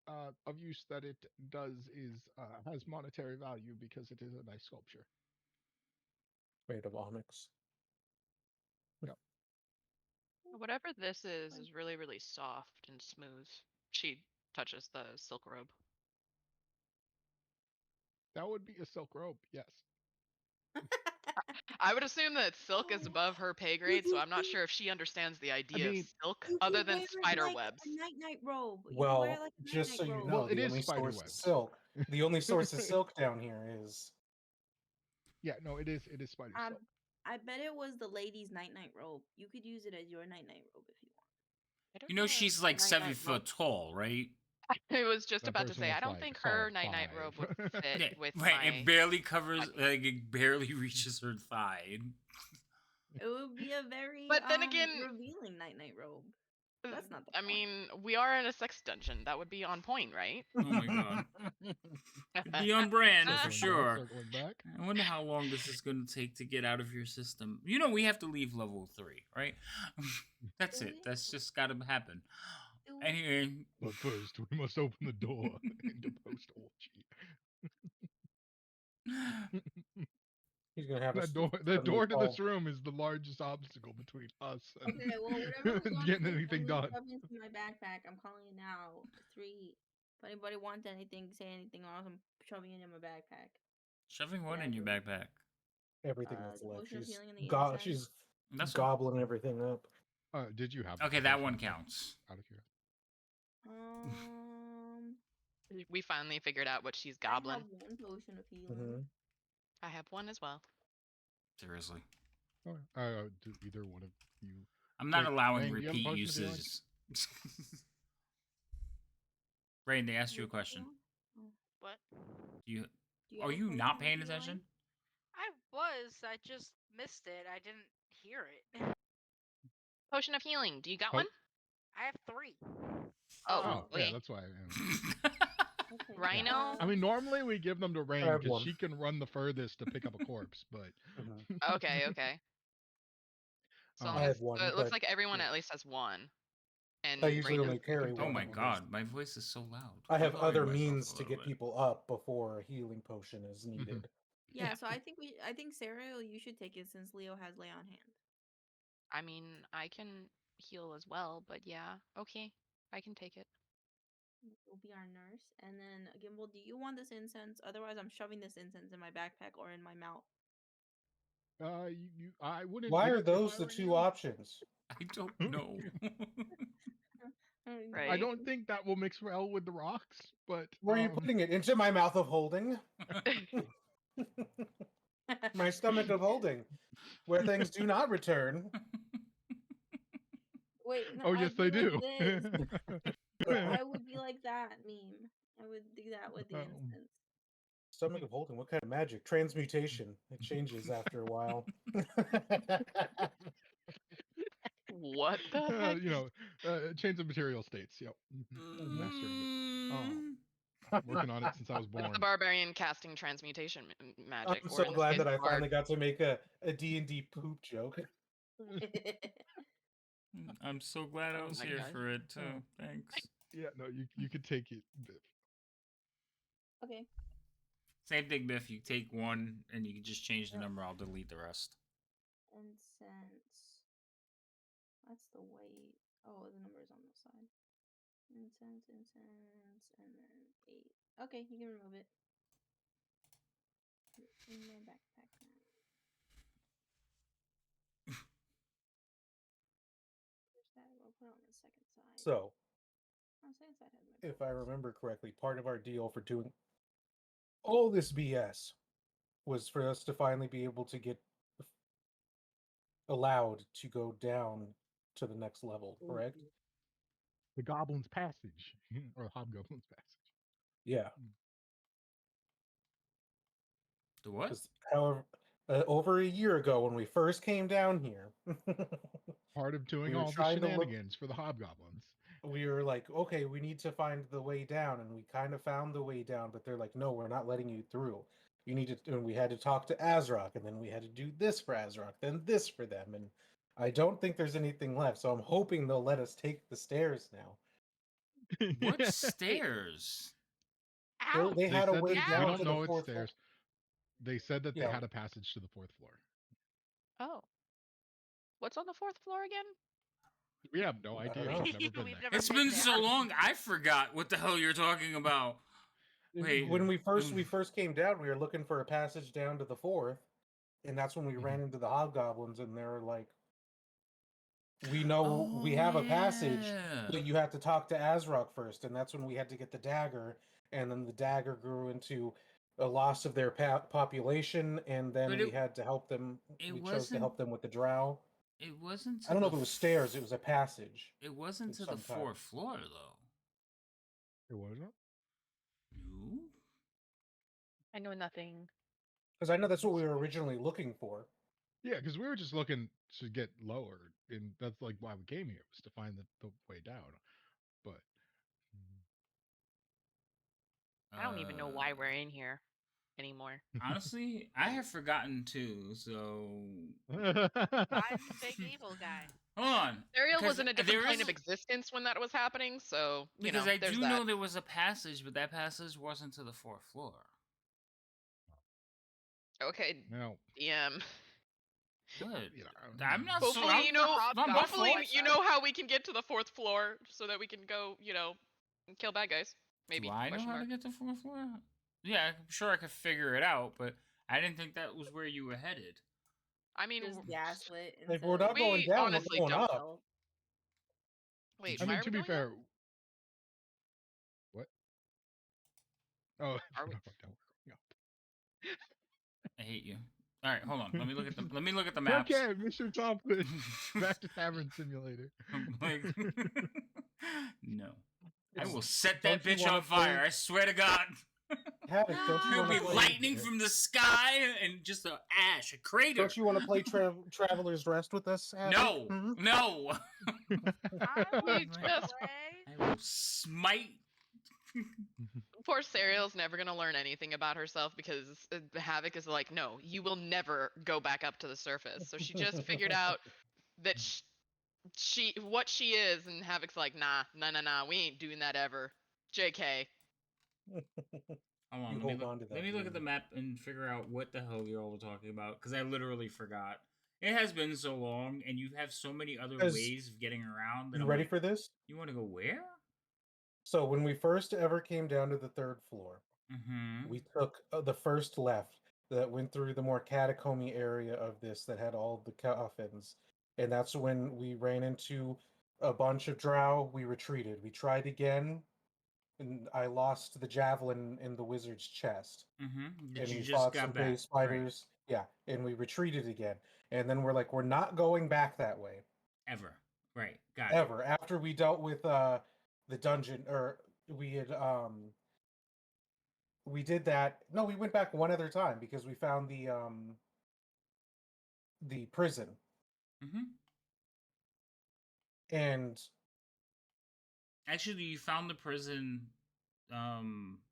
[SPEAKER 5] of use that it does is has monetary value because it is a nice sculpture.
[SPEAKER 1] Made of onyx.
[SPEAKER 5] Yep.
[SPEAKER 6] Whatever this is really, really soft and smooth. She touches the silk robe.
[SPEAKER 5] That would be a silk robe, yes.
[SPEAKER 6] I would assume that silk is above her pay grade, so I'm not sure if she understands the idea of
[SPEAKER 5] mean,
[SPEAKER 6] silk
[SPEAKER 8] You
[SPEAKER 6] other
[SPEAKER 8] could
[SPEAKER 6] than
[SPEAKER 8] wear it
[SPEAKER 6] spider
[SPEAKER 8] like
[SPEAKER 6] webs.
[SPEAKER 8] a night robe. You could wear it
[SPEAKER 1] Well,
[SPEAKER 8] like a
[SPEAKER 1] just so
[SPEAKER 8] night
[SPEAKER 1] you
[SPEAKER 8] robe.
[SPEAKER 5] well,
[SPEAKER 1] know,
[SPEAKER 5] it
[SPEAKER 1] the
[SPEAKER 5] is
[SPEAKER 1] only
[SPEAKER 5] spider
[SPEAKER 1] source is
[SPEAKER 5] webs.
[SPEAKER 1] silk. The only source of silk down here is
[SPEAKER 5] Yeah, no, it is spider silk.
[SPEAKER 8] I bet it was the lady's night robe. You could use it as your night robe if you want.
[SPEAKER 6] I don't
[SPEAKER 2] You know
[SPEAKER 6] know if
[SPEAKER 2] she's like
[SPEAKER 6] night-night
[SPEAKER 2] 7 foot
[SPEAKER 6] robes
[SPEAKER 2] tall, right?
[SPEAKER 6] I was just
[SPEAKER 5] That
[SPEAKER 6] about to
[SPEAKER 5] person
[SPEAKER 6] say, I
[SPEAKER 5] looks
[SPEAKER 6] don't
[SPEAKER 5] like
[SPEAKER 6] think
[SPEAKER 5] solid
[SPEAKER 6] her night robe would
[SPEAKER 5] 5.
[SPEAKER 6] fit
[SPEAKER 2] Yeah,
[SPEAKER 6] with
[SPEAKER 2] right.
[SPEAKER 6] my.
[SPEAKER 2] It barely covers,
[SPEAKER 6] body.
[SPEAKER 2] like it barely reaches her thigh.
[SPEAKER 8] It would be a very
[SPEAKER 6] But then again,
[SPEAKER 8] revealing night robe. That's not the
[SPEAKER 6] I
[SPEAKER 8] point.
[SPEAKER 6] mean, we are in a sex dungeon. That would be on point, right?
[SPEAKER 2] Oh my god. It'd be on brand for sure.
[SPEAKER 5] Circling back.
[SPEAKER 2] I wonder how long this is going to take to get out of your system. You know, we have to leave level 3, right? That's
[SPEAKER 8] Do
[SPEAKER 2] it.
[SPEAKER 8] we?
[SPEAKER 2] That's just got to happen.
[SPEAKER 8] Do we?
[SPEAKER 2] Anyway,
[SPEAKER 5] But first, we must open the door into post orgy.
[SPEAKER 1] He's gonna have
[SPEAKER 5] That
[SPEAKER 1] us
[SPEAKER 5] door, the
[SPEAKER 1] suddenly
[SPEAKER 5] door to
[SPEAKER 1] fall.
[SPEAKER 5] this room is the largest obstacle between us and
[SPEAKER 8] Okay, well, whatever was on
[SPEAKER 5] getting
[SPEAKER 8] here,
[SPEAKER 5] anything
[SPEAKER 8] suddenly
[SPEAKER 5] done.
[SPEAKER 8] shoved into my backpack. I'm calling it now. 3. If anybody wants anything, say anything else. I'm shoving it in my backpack.
[SPEAKER 2] shoving what in your backpack?
[SPEAKER 1] Everything that's
[SPEAKER 8] The
[SPEAKER 1] left.
[SPEAKER 8] potion of
[SPEAKER 1] She's
[SPEAKER 8] healing and the incense.
[SPEAKER 1] she's
[SPEAKER 2] That's
[SPEAKER 1] gobbling everything up.
[SPEAKER 5] Did you have? the
[SPEAKER 2] okay. That
[SPEAKER 5] potion
[SPEAKER 2] one
[SPEAKER 5] of-
[SPEAKER 2] counts.
[SPEAKER 5] Out of curiosity.
[SPEAKER 6] We finally figured out what she's
[SPEAKER 8] I
[SPEAKER 6] gobbling.
[SPEAKER 8] have 1 potion of healing.
[SPEAKER 1] Mm-hmm.
[SPEAKER 6] I have one as well.
[SPEAKER 2] Seriously,
[SPEAKER 5] Do either one of you?
[SPEAKER 2] I'm not
[SPEAKER 5] Wait,
[SPEAKER 2] allowing
[SPEAKER 5] Rain, do you have a
[SPEAKER 2] repeat
[SPEAKER 5] potion of healing?
[SPEAKER 2] uses. Rain, they asked you a
[SPEAKER 8] Which
[SPEAKER 2] question.
[SPEAKER 8] one? Oh.
[SPEAKER 7] What?
[SPEAKER 2] You
[SPEAKER 8] Do you
[SPEAKER 2] are
[SPEAKER 8] have a
[SPEAKER 2] you
[SPEAKER 8] potion
[SPEAKER 2] not
[SPEAKER 8] of
[SPEAKER 2] paying
[SPEAKER 8] healing?
[SPEAKER 2] attention?
[SPEAKER 7] I was. I just missed it. I didn't hear it.
[SPEAKER 6] Potion of healing. Do you got
[SPEAKER 5] Po-
[SPEAKER 6] one?
[SPEAKER 7] I have 3.
[SPEAKER 5] Oh, yeah,
[SPEAKER 6] okay.
[SPEAKER 5] that's why.
[SPEAKER 8] Okay.
[SPEAKER 6] Rhino.
[SPEAKER 5] I mean, normally we give them to Rain
[SPEAKER 1] have
[SPEAKER 5] because
[SPEAKER 1] one.
[SPEAKER 5] she can run the furthest to pick up a corpse, but
[SPEAKER 1] Mm-hmm.
[SPEAKER 6] Okay, okay. So
[SPEAKER 5] I
[SPEAKER 6] long
[SPEAKER 1] I
[SPEAKER 6] as
[SPEAKER 1] have one,
[SPEAKER 6] so it looks
[SPEAKER 1] but
[SPEAKER 6] like everyone
[SPEAKER 1] yeah.
[SPEAKER 6] at least has one. And
[SPEAKER 1] I usually
[SPEAKER 6] Rain
[SPEAKER 1] only
[SPEAKER 6] does-
[SPEAKER 1] carry
[SPEAKER 5] can
[SPEAKER 2] Oh
[SPEAKER 1] one.
[SPEAKER 2] my
[SPEAKER 5] take
[SPEAKER 1] because
[SPEAKER 2] god, my voice is so loud.
[SPEAKER 1] I have
[SPEAKER 2] I'm lowering
[SPEAKER 1] other
[SPEAKER 2] myself
[SPEAKER 1] means
[SPEAKER 2] a
[SPEAKER 1] to
[SPEAKER 2] little
[SPEAKER 1] get
[SPEAKER 2] bit.
[SPEAKER 1] people up before a healing potion is needed.
[SPEAKER 8] Yeah, so I think Sarah, you should take it since Leo has lay on hand.
[SPEAKER 6] I mean, I can heal as well, but yeah, okay, I can take it.
[SPEAKER 8] Will be our nurse, and then Gimbal, do you want this incense? Otherwise, I'm shoving this incense in my backpack or in my mouth.
[SPEAKER 5] I wouldn't.
[SPEAKER 1] Why
[SPEAKER 5] you
[SPEAKER 1] are
[SPEAKER 5] know, if
[SPEAKER 1] those
[SPEAKER 5] I
[SPEAKER 1] the
[SPEAKER 5] were
[SPEAKER 1] 2
[SPEAKER 5] you-
[SPEAKER 1] options?
[SPEAKER 2] I don't know.
[SPEAKER 6] Right.
[SPEAKER 5] I don't think that will mix well with the rocks, but
[SPEAKER 1] Where are you putting it? Into my mouth of holding? My stomach of holding, where things do not return.
[SPEAKER 8] Wait, no,
[SPEAKER 5] Oh
[SPEAKER 8] I'd
[SPEAKER 5] yes,
[SPEAKER 8] be
[SPEAKER 5] they do.
[SPEAKER 8] like this. I would be like that meme. I would do that with the incense.
[SPEAKER 1] Stomach of holding. What kind of magic? Transmutation. It changes after a while.
[SPEAKER 6] What the heck?
[SPEAKER 5] Change of material states. Yep. Master of it. Working on it since I was
[SPEAKER 6] What's
[SPEAKER 5] born.
[SPEAKER 6] the barbarian casting transmutation magic?
[SPEAKER 1] I'm
[SPEAKER 6] Or
[SPEAKER 1] so
[SPEAKER 6] in this
[SPEAKER 1] glad
[SPEAKER 6] case,
[SPEAKER 1] that I
[SPEAKER 6] the bard?
[SPEAKER 1] finally got to make a D&D poop joke.
[SPEAKER 2] I'm so glad I
[SPEAKER 6] Oh
[SPEAKER 2] was
[SPEAKER 6] my
[SPEAKER 2] here
[SPEAKER 6] God.
[SPEAKER 2] for it too. Thanks.
[SPEAKER 5] Yeah, no, you could take it.
[SPEAKER 8] Okay.
[SPEAKER 2] Same thing, Biff. You take one and you can just change the number. I'll delete the rest.
[SPEAKER 8] Incense. That's the weight. Oh, the number's on the side. Incense, and then 8. Okay, you can remove it. It's in my backpack now. There's that. We'll put it on the second side.
[SPEAKER 1] So,
[SPEAKER 8] Oh, second side has my
[SPEAKER 1] if I
[SPEAKER 8] bonus.
[SPEAKER 1] remember correctly, part of our deal for doing all this BS was for us to finally be able to get allowed to go down to the next level, correct?
[SPEAKER 5] The Goblin's Passage or Hobgoblin's Passage.
[SPEAKER 1] Yeah.
[SPEAKER 2] The what?
[SPEAKER 1] However, over a year ago when we first came down here,
[SPEAKER 5] Part of doing
[SPEAKER 1] We were
[SPEAKER 5] all the
[SPEAKER 1] trying to look-
[SPEAKER 5] shenanigans for the Hobgoblins.
[SPEAKER 1] we were like, okay, we need to find the way down, and we kind of found the way down, but they're like, no, we're not letting you through. You need to, and we had to talk to Azrock, and then we had to do this for Azrock, then this for them, and I don't think there's anything left, so I'm hoping they'll let us take the stairs now.
[SPEAKER 2] What stairs?
[SPEAKER 7] Ow!
[SPEAKER 1] They had a way
[SPEAKER 5] we
[SPEAKER 1] down
[SPEAKER 5] don't
[SPEAKER 1] to
[SPEAKER 5] know
[SPEAKER 1] the
[SPEAKER 5] it's
[SPEAKER 1] fourth
[SPEAKER 5] stairs. They said that they
[SPEAKER 1] Yeah.
[SPEAKER 5] had a passage to the 4th floor.
[SPEAKER 6] Oh. What's on the 4th floor again?
[SPEAKER 5] We have no
[SPEAKER 1] I don't
[SPEAKER 5] idea.
[SPEAKER 1] know.
[SPEAKER 5] We've never been
[SPEAKER 7] We've
[SPEAKER 5] there.
[SPEAKER 7] never
[SPEAKER 2] It's
[SPEAKER 7] been
[SPEAKER 2] been
[SPEAKER 7] there.
[SPEAKER 2] so long, I forgot what the hell you're talking about. Wait.
[SPEAKER 1] When we first came down, we were looking for a passage down to the fourth, and that's when we ran into the hobgoblins, and they were like, "We know we have a passage,
[SPEAKER 2] yeah.
[SPEAKER 1] but you have to talk to Azrock first." And that's when we had to get the dagger, and then the dagger grew into a loss of their population, and then
[SPEAKER 2] But
[SPEAKER 1] we
[SPEAKER 2] it-
[SPEAKER 1] had to help them.
[SPEAKER 2] it
[SPEAKER 1] We chose to
[SPEAKER 2] wasn't-
[SPEAKER 1] help them with the drow.
[SPEAKER 2] It wasn't. To
[SPEAKER 1] I don't know
[SPEAKER 2] the
[SPEAKER 1] if it was stairs; it was a passage.
[SPEAKER 2] It wasn't
[SPEAKER 1] of
[SPEAKER 2] to the
[SPEAKER 1] some kind.
[SPEAKER 2] 4th floor though.
[SPEAKER 5] It was not.
[SPEAKER 2] No.
[SPEAKER 6] I know nothing.
[SPEAKER 1] Because I know that's what we were originally looking for.
[SPEAKER 5] Yeah, because we were just looking to get lower, and that's like why we came here, was to find the way down. But
[SPEAKER 6] I don't even know why we're in here anymore.
[SPEAKER 2] Honestly, I have forgotten too. So
[SPEAKER 7] I'm the big evil guy.
[SPEAKER 2] hold on.
[SPEAKER 6] Ariel was
[SPEAKER 2] Because
[SPEAKER 6] in a different
[SPEAKER 2] there
[SPEAKER 6] plane
[SPEAKER 2] is
[SPEAKER 6] of existence when that was happening, so
[SPEAKER 2] because I
[SPEAKER 6] there's
[SPEAKER 2] do
[SPEAKER 6] that.
[SPEAKER 2] know there was a passage, but that passage wasn't to the fourth floor.
[SPEAKER 6] Okay,
[SPEAKER 5] now,
[SPEAKER 6] DM.
[SPEAKER 2] Good.
[SPEAKER 5] you know,
[SPEAKER 2] I'm not.
[SPEAKER 6] Hopefully,
[SPEAKER 2] I'm
[SPEAKER 6] you know.
[SPEAKER 2] not my
[SPEAKER 6] Hopefully,
[SPEAKER 2] fault.
[SPEAKER 6] you know how we can get to the fourth floor so that we can go, kill bad guys. Maybe.
[SPEAKER 2] Do I know
[SPEAKER 6] Question
[SPEAKER 2] how to
[SPEAKER 6] mark.
[SPEAKER 2] get to fourth floor? Yeah, I'm sure I could figure it out, but I didn't think that was where you were headed.
[SPEAKER 6] I mean,
[SPEAKER 8] Just gaslit.
[SPEAKER 1] If we're not going
[SPEAKER 6] we
[SPEAKER 1] down,
[SPEAKER 6] honestly
[SPEAKER 1] we're going
[SPEAKER 6] don't
[SPEAKER 1] up.
[SPEAKER 6] know. Wait,
[SPEAKER 5] I
[SPEAKER 6] why
[SPEAKER 5] mean,
[SPEAKER 6] are
[SPEAKER 5] to
[SPEAKER 6] we
[SPEAKER 5] be
[SPEAKER 6] going
[SPEAKER 5] fair,
[SPEAKER 6] up?
[SPEAKER 5] what? Oh,
[SPEAKER 6] Are we?
[SPEAKER 5] no, don't. No.
[SPEAKER 2] I hate you. All right, hold on. Let me look at the. Let me look at the maps.
[SPEAKER 5] Okay, Mr. Thompson, back to Tavern Simulator.
[SPEAKER 2] I'm like, no. I
[SPEAKER 1] It's-
[SPEAKER 2] will set
[SPEAKER 1] don't
[SPEAKER 2] that
[SPEAKER 1] you
[SPEAKER 2] bitch
[SPEAKER 1] wanna
[SPEAKER 2] on fire.
[SPEAKER 1] play-
[SPEAKER 2] I swear to God.
[SPEAKER 1] Havoc, don't you
[SPEAKER 2] There'll
[SPEAKER 1] want
[SPEAKER 2] be
[SPEAKER 1] to play?
[SPEAKER 2] lightning from the sky and just a ash, a crater.
[SPEAKER 1] Don't you want to play Traveler's Rest with us, Havoc?
[SPEAKER 2] No,
[SPEAKER 1] Hmm?
[SPEAKER 2] no.
[SPEAKER 7] I want to
[SPEAKER 6] just-
[SPEAKER 7] play.
[SPEAKER 2] I will smite.
[SPEAKER 6] Poor Serial's never gonna learn anything about herself because Havoc is like, no, you will never go back up to the surface. So she just figured out that she what she is, and Havoc's like, nah, we ain't doing that ever. JK.
[SPEAKER 2] Hold on,
[SPEAKER 1] You
[SPEAKER 2] let me
[SPEAKER 1] hold
[SPEAKER 2] look.
[SPEAKER 1] on to that
[SPEAKER 2] Let me look at the
[SPEAKER 1] dream.
[SPEAKER 2] map and figure out what the hell you're all talking about because I literally forgot. It has been so long, and you have so many other
[SPEAKER 1] 'Cause
[SPEAKER 2] ways of getting around. That
[SPEAKER 1] You
[SPEAKER 2] I'm
[SPEAKER 1] ready
[SPEAKER 2] like,
[SPEAKER 1] for this?
[SPEAKER 2] you want to go where?
[SPEAKER 1] So when we first ever came down to the third floor,
[SPEAKER 2] Mm-hmm.
[SPEAKER 1] we took the first left that went through the more catacomby area of this that had all the coffins, and that's when we ran into a bunch of drow. We retreated. We tried again, and I lost the javelin in the wizard's chest.
[SPEAKER 2] Mm-hmm. That
[SPEAKER 1] And
[SPEAKER 2] you
[SPEAKER 1] we
[SPEAKER 2] just
[SPEAKER 1] fought some
[SPEAKER 2] got back.
[SPEAKER 1] cave spiders. Yeah, and we retreated again. And then we're like, we're not going back that way
[SPEAKER 2] Right. Ever. Right. Got
[SPEAKER 1] ever. After we dealt with the dungeon, or we had we did that. No, we went back one other time because we found the prison.
[SPEAKER 2] it. Mm-hmm.
[SPEAKER 1] And
[SPEAKER 2] Actually, you found the prison.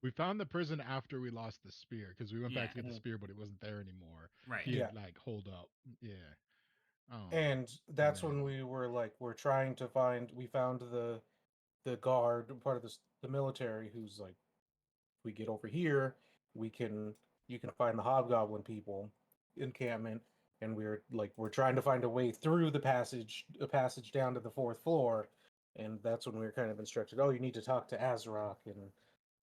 [SPEAKER 5] We found the prison after we lost the spear because we went back to
[SPEAKER 2] Yeah.
[SPEAKER 5] get the spear, but it wasn't there anymore.
[SPEAKER 2] Right.
[SPEAKER 5] He had
[SPEAKER 1] Yeah.
[SPEAKER 5] like hold up. Yeah.
[SPEAKER 1] And that's
[SPEAKER 5] then-
[SPEAKER 1] when we were like, we're trying to find. We found the guard, part of the military, who's like, if we get over here, you can find the hobgoblin people encampment. And we're trying to find a way through a passage down to the fourth floor. And that's when we were kind of instructed, oh, you need to talk to Azrock and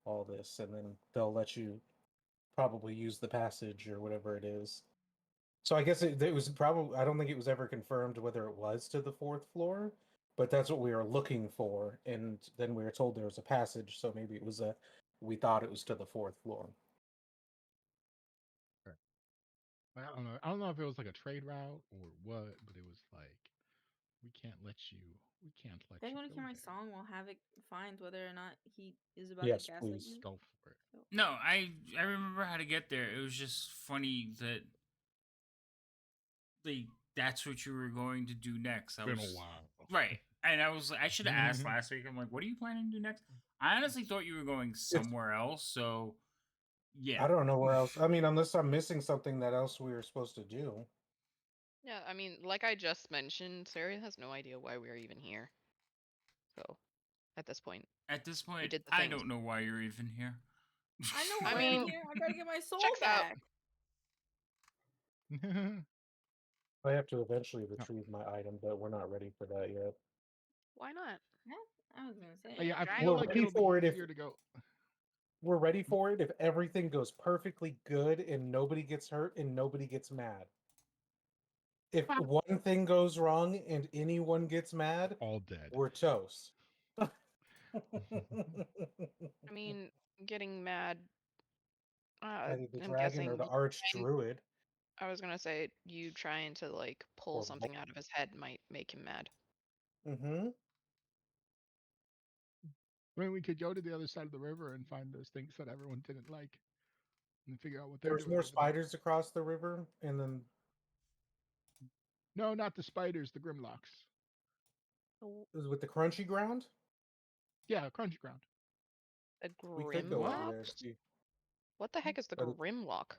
[SPEAKER 1] all this, and then they'll let you probably use the passage or whatever it is. So I guess it was probably, I don't think it was ever confirmed whether it was to the fourth floor, but that's what we were looking for. And then we were told there was a passage, so maybe we thought it was to the fourth floor.
[SPEAKER 5] I don't know. I don't know if it was like a trade route or what, but it was like we can't let you. We can't let
[SPEAKER 8] I
[SPEAKER 5] you
[SPEAKER 8] want to
[SPEAKER 5] go
[SPEAKER 8] hear my
[SPEAKER 5] there.
[SPEAKER 8] song while Havoc finds whether or not he is about
[SPEAKER 1] Yes,
[SPEAKER 8] to gaslight
[SPEAKER 1] please.
[SPEAKER 8] you.
[SPEAKER 5] Go for it.
[SPEAKER 2] No, I remember how to get there. It was just funny that that's what you were going to do next.
[SPEAKER 5] It's been a while.
[SPEAKER 2] Right. And I was like, I should have asked last week. I'm like, what are you planning to do next? I honestly thought you were going somewhere else. So, yeah.
[SPEAKER 1] I don't know where else. I mean, unless I'm missing something that else we were supposed to do.
[SPEAKER 6] Yeah, I mean, like I just mentioned, Sarah has no idea why we're even here. So, at this point,
[SPEAKER 2] At this point,
[SPEAKER 6] did the
[SPEAKER 2] I
[SPEAKER 6] things.
[SPEAKER 2] don't know why you're even here.
[SPEAKER 8] I know
[SPEAKER 6] I
[SPEAKER 8] why
[SPEAKER 6] mean,
[SPEAKER 8] I'm here. I gotta get my soul
[SPEAKER 6] checks out.
[SPEAKER 8] back.
[SPEAKER 1] I have to eventually retrieve my item, but we're not ready for that yet.
[SPEAKER 6] Why not?
[SPEAKER 8] Yeah, I was gonna say.
[SPEAKER 5] Yeah, I
[SPEAKER 7] Dragon
[SPEAKER 5] feel
[SPEAKER 1] We're
[SPEAKER 5] like
[SPEAKER 1] ready
[SPEAKER 5] it'll
[SPEAKER 1] for it
[SPEAKER 5] be
[SPEAKER 1] if
[SPEAKER 5] easier to go.
[SPEAKER 1] we're ready for it if everything goes perfectly good and nobody gets hurt and nobody gets mad. If one thing goes wrong and anyone gets mad,
[SPEAKER 5] All dead.
[SPEAKER 1] we're toast.
[SPEAKER 6] I mean, getting mad.
[SPEAKER 1] Either the
[SPEAKER 6] I'm
[SPEAKER 1] dragon or
[SPEAKER 6] guessing.
[SPEAKER 1] the arch druid.
[SPEAKER 6] I was gonna say you trying to like pull
[SPEAKER 1] Or
[SPEAKER 6] something out of his head might make him mad.
[SPEAKER 1] Mm-hmm.
[SPEAKER 5] I mean, we could go to the other side of the river and find those things that everyone didn't like, and figure out what they're
[SPEAKER 1] There's
[SPEAKER 5] doing.
[SPEAKER 1] more
[SPEAKER 5] over there.
[SPEAKER 1] spiders across the river, and then
[SPEAKER 5] No, not the spiders, the Grimlocks.
[SPEAKER 1] with the crunchy ground,
[SPEAKER 5] Yeah, crunchy ground.
[SPEAKER 6] A
[SPEAKER 1] we could go over there.
[SPEAKER 6] Grimlock?
[SPEAKER 1] See,
[SPEAKER 6] What the heck is the
[SPEAKER 1] Are the-
[SPEAKER 6] Grimlock?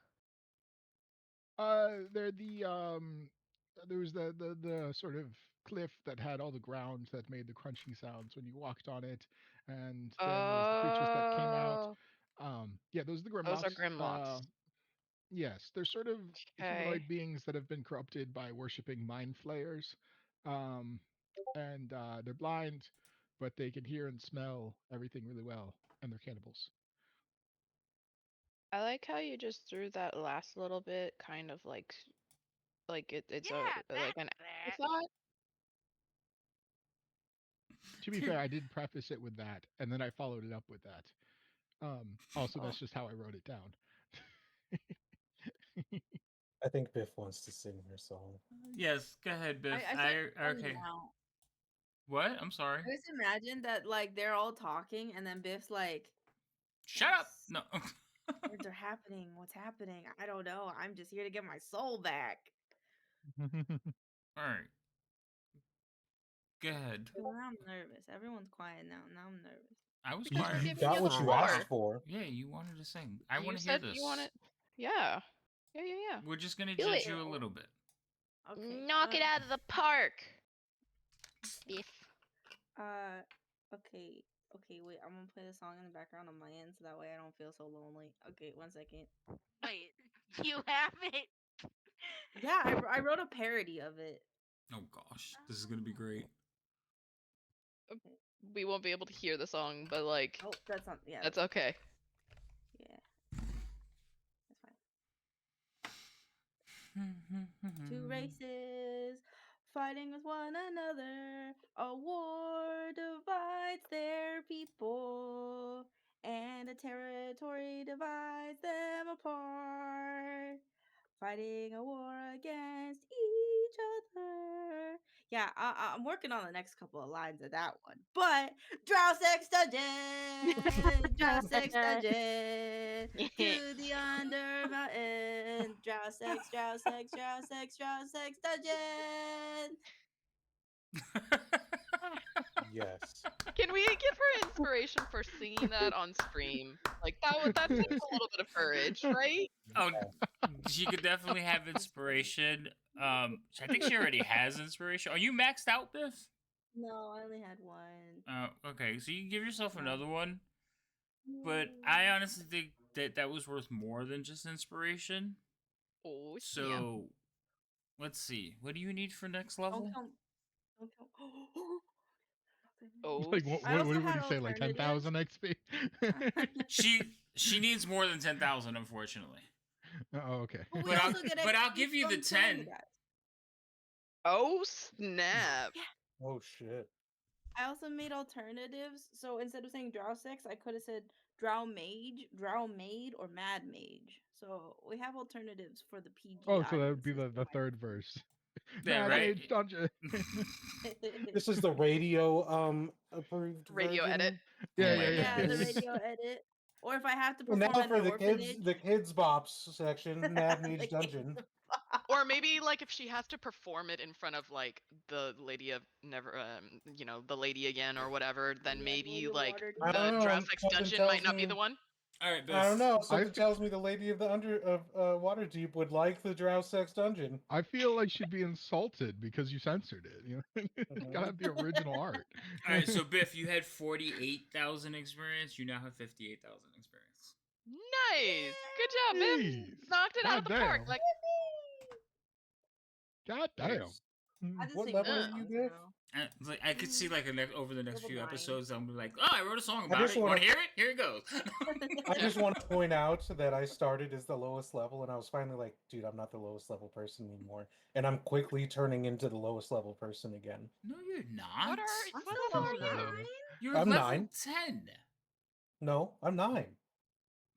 [SPEAKER 5] They're there was the sort of cliff that had all the ground that made the crunching sounds when you walked on it, and then there's the creatures that came out. Yeah, those are the
[SPEAKER 6] Those are
[SPEAKER 5] Grimlocks.
[SPEAKER 6] Grimlocks.
[SPEAKER 5] Yes, they're sort of
[SPEAKER 6] Okay.
[SPEAKER 5] humanoid beings that have been corrupted by worshipping mind flayers, and they're blind, but they can hear and smell everything really well, and they're cannibals.
[SPEAKER 6] I like how you just threw that last little bit, kind of like it's
[SPEAKER 7] Yeah,
[SPEAKER 6] like an
[SPEAKER 7] that.
[SPEAKER 6] afterthought.
[SPEAKER 5] To be fair, I did preface it with that, and then I followed it up with that. Also, that's just how I wrote it down.
[SPEAKER 1] I think Biff wants to sing her song.
[SPEAKER 2] Yes, go ahead, Biff.
[SPEAKER 8] I see one
[SPEAKER 2] Okay.
[SPEAKER 8] now.
[SPEAKER 2] What? I'm sorry.
[SPEAKER 8] I just imagine that like they're all talking and then Biff's like,
[SPEAKER 2] Shut up. No.
[SPEAKER 8] "Words are happening. What's happening? I don't know. I'm just here to get my soul back."
[SPEAKER 2] All right. Go ahead.
[SPEAKER 8] Now I'm nervous. Everyone's quiet now. Now I'm nervous.
[SPEAKER 2] I was
[SPEAKER 6] Because we're
[SPEAKER 2] quiet.
[SPEAKER 1] You
[SPEAKER 6] giving
[SPEAKER 1] got
[SPEAKER 6] you
[SPEAKER 1] what
[SPEAKER 6] the
[SPEAKER 1] you
[SPEAKER 6] floor.
[SPEAKER 1] asked for.
[SPEAKER 2] Yeah, you wanted to sing. I
[SPEAKER 6] You
[SPEAKER 2] want to hear
[SPEAKER 6] said
[SPEAKER 2] this.
[SPEAKER 6] you want it. Yeah. Yeah.
[SPEAKER 2] We're just gonna
[SPEAKER 6] Do
[SPEAKER 2] judge
[SPEAKER 6] it.
[SPEAKER 2] you a little bit.
[SPEAKER 8] Okay.
[SPEAKER 6] Knock it out of the park. Biff.
[SPEAKER 8] Okay. Okay, wait. I'm gonna play the song in the background on my end so that way I don't feel so lonely. Okay, 1 second.
[SPEAKER 7] Wait, you have it?
[SPEAKER 8] Yeah, I wrote a parody of it.
[SPEAKER 2] Oh gosh, this is gonna be great.
[SPEAKER 6] We won't be able to hear the song, but like
[SPEAKER 8] Oh, that's not. Yeah,
[SPEAKER 6] that's okay.
[SPEAKER 8] Yeah. That's fine. Two races fighting with one another. A war divides their people, and a territory divides them apart. Fighting a war against each other. Yeah, I'm working on the next couple of lines of that one. But Drow Sex Dungeon, Drow Sex Dungeon, to the under mountain. Drow Sex, Drow Sex, Drow Sex, Drow Sex Dungeon.
[SPEAKER 1] Yes.
[SPEAKER 6] Can we give her inspiration for singing that on stream? Like that takes a little bit of courage, right?
[SPEAKER 2] Oh, she could definitely have inspiration. I think she already has inspiration. Are you maxed out, Biff?
[SPEAKER 8] No, I only had one.
[SPEAKER 2] Okay, so you can give yourself
[SPEAKER 8] No.
[SPEAKER 2] another one. But I honestly think that was worth more than just inspiration.
[SPEAKER 6] Oh,
[SPEAKER 2] So, let's see. What do you need for next level?
[SPEAKER 8] Don't count.
[SPEAKER 6] oh.
[SPEAKER 5] Like, what
[SPEAKER 8] I also
[SPEAKER 5] would
[SPEAKER 8] had
[SPEAKER 5] you say? Like 10,000 XP?
[SPEAKER 2] She needs more than 10,000, unfortunately.
[SPEAKER 5] Oh, okay.
[SPEAKER 8] But we
[SPEAKER 2] But
[SPEAKER 8] also get
[SPEAKER 2] I'll
[SPEAKER 8] XP
[SPEAKER 2] give you the
[SPEAKER 8] from telling
[SPEAKER 2] 10.
[SPEAKER 8] guys.
[SPEAKER 6] Oh snap!
[SPEAKER 1] Oh shit.
[SPEAKER 8] I also made alternatives. So instead of saying Drow Sex, I could have said Drow Mage, Drow Maid, or Mad Mage. So we have alternatives for the PG.
[SPEAKER 5] Oh, so that would be the
[SPEAKER 8] audiences.
[SPEAKER 5] third verse.
[SPEAKER 2] Yeah,
[SPEAKER 5] Mad
[SPEAKER 2] right?
[SPEAKER 5] Age Dungeon.
[SPEAKER 1] This is the radio approved
[SPEAKER 6] Radio
[SPEAKER 1] version.
[SPEAKER 6] edit.
[SPEAKER 5] Yeah,
[SPEAKER 2] Oh my
[SPEAKER 8] Yeah, the
[SPEAKER 2] goodness.
[SPEAKER 8] radio edit. Or if I have to
[SPEAKER 1] And
[SPEAKER 8] perform
[SPEAKER 1] now
[SPEAKER 8] at
[SPEAKER 1] for
[SPEAKER 8] an
[SPEAKER 1] the
[SPEAKER 8] orphanage.
[SPEAKER 1] kids bops section, Mad
[SPEAKER 8] The
[SPEAKER 1] Mage
[SPEAKER 8] kids
[SPEAKER 1] Dungeon.
[SPEAKER 6] Or maybe like if she has to perform it in front of like the Lady of Never, the Lady Again or whatever, then
[SPEAKER 8] Yeah,
[SPEAKER 6] maybe
[SPEAKER 8] Lady of
[SPEAKER 6] like
[SPEAKER 8] Waterdeep.
[SPEAKER 1] I
[SPEAKER 6] the
[SPEAKER 1] don't know,
[SPEAKER 6] Drow Sex
[SPEAKER 1] something
[SPEAKER 6] Dungeon
[SPEAKER 1] tells
[SPEAKER 6] might not be
[SPEAKER 1] me-
[SPEAKER 6] the one.
[SPEAKER 2] All right, Biff.
[SPEAKER 1] I don't know.
[SPEAKER 5] I
[SPEAKER 1] Something
[SPEAKER 5] fe-
[SPEAKER 1] tells me the Lady of the Waterdeep would like the Drow Sex Dungeon.
[SPEAKER 5] I feel like she'd be insulted because you censored it. You know, you gotta have the original art.
[SPEAKER 2] All right, so Biff, you had 48,000 experience. You now have 58,000 experience.
[SPEAKER 6] Nice, good job, Biff.
[SPEAKER 5] Jeez.
[SPEAKER 6] Knocked it out of the park.
[SPEAKER 5] Goddamn.
[SPEAKER 6] Like
[SPEAKER 5] God damn.
[SPEAKER 1] Nice.
[SPEAKER 8] I just
[SPEAKER 1] What
[SPEAKER 8] sing
[SPEAKER 1] level
[SPEAKER 8] more
[SPEAKER 1] are you,
[SPEAKER 8] songs
[SPEAKER 1] Biff?
[SPEAKER 8] now.
[SPEAKER 2] I could see like over the next
[SPEAKER 8] Level
[SPEAKER 2] few
[SPEAKER 8] 9.
[SPEAKER 2] episodes, I'm gonna be like, oh, I wrote a song
[SPEAKER 1] I
[SPEAKER 2] about
[SPEAKER 1] just
[SPEAKER 2] it. You want
[SPEAKER 1] wanna-
[SPEAKER 2] to hear it? Here it goes.
[SPEAKER 1] I just want to point out that I started as the lowest level, and I was finally like, dude, I'm not the lowest level person anymore. And I'm quickly turning into the lowest level person again.
[SPEAKER 2] No, you're not.
[SPEAKER 6] what
[SPEAKER 8] I'm
[SPEAKER 6] what
[SPEAKER 8] still
[SPEAKER 6] level are
[SPEAKER 8] level
[SPEAKER 6] you?
[SPEAKER 8] 9.
[SPEAKER 2] You're
[SPEAKER 1] I'm
[SPEAKER 2] level
[SPEAKER 1] 9.
[SPEAKER 2] 10.
[SPEAKER 1] No, I'm 9.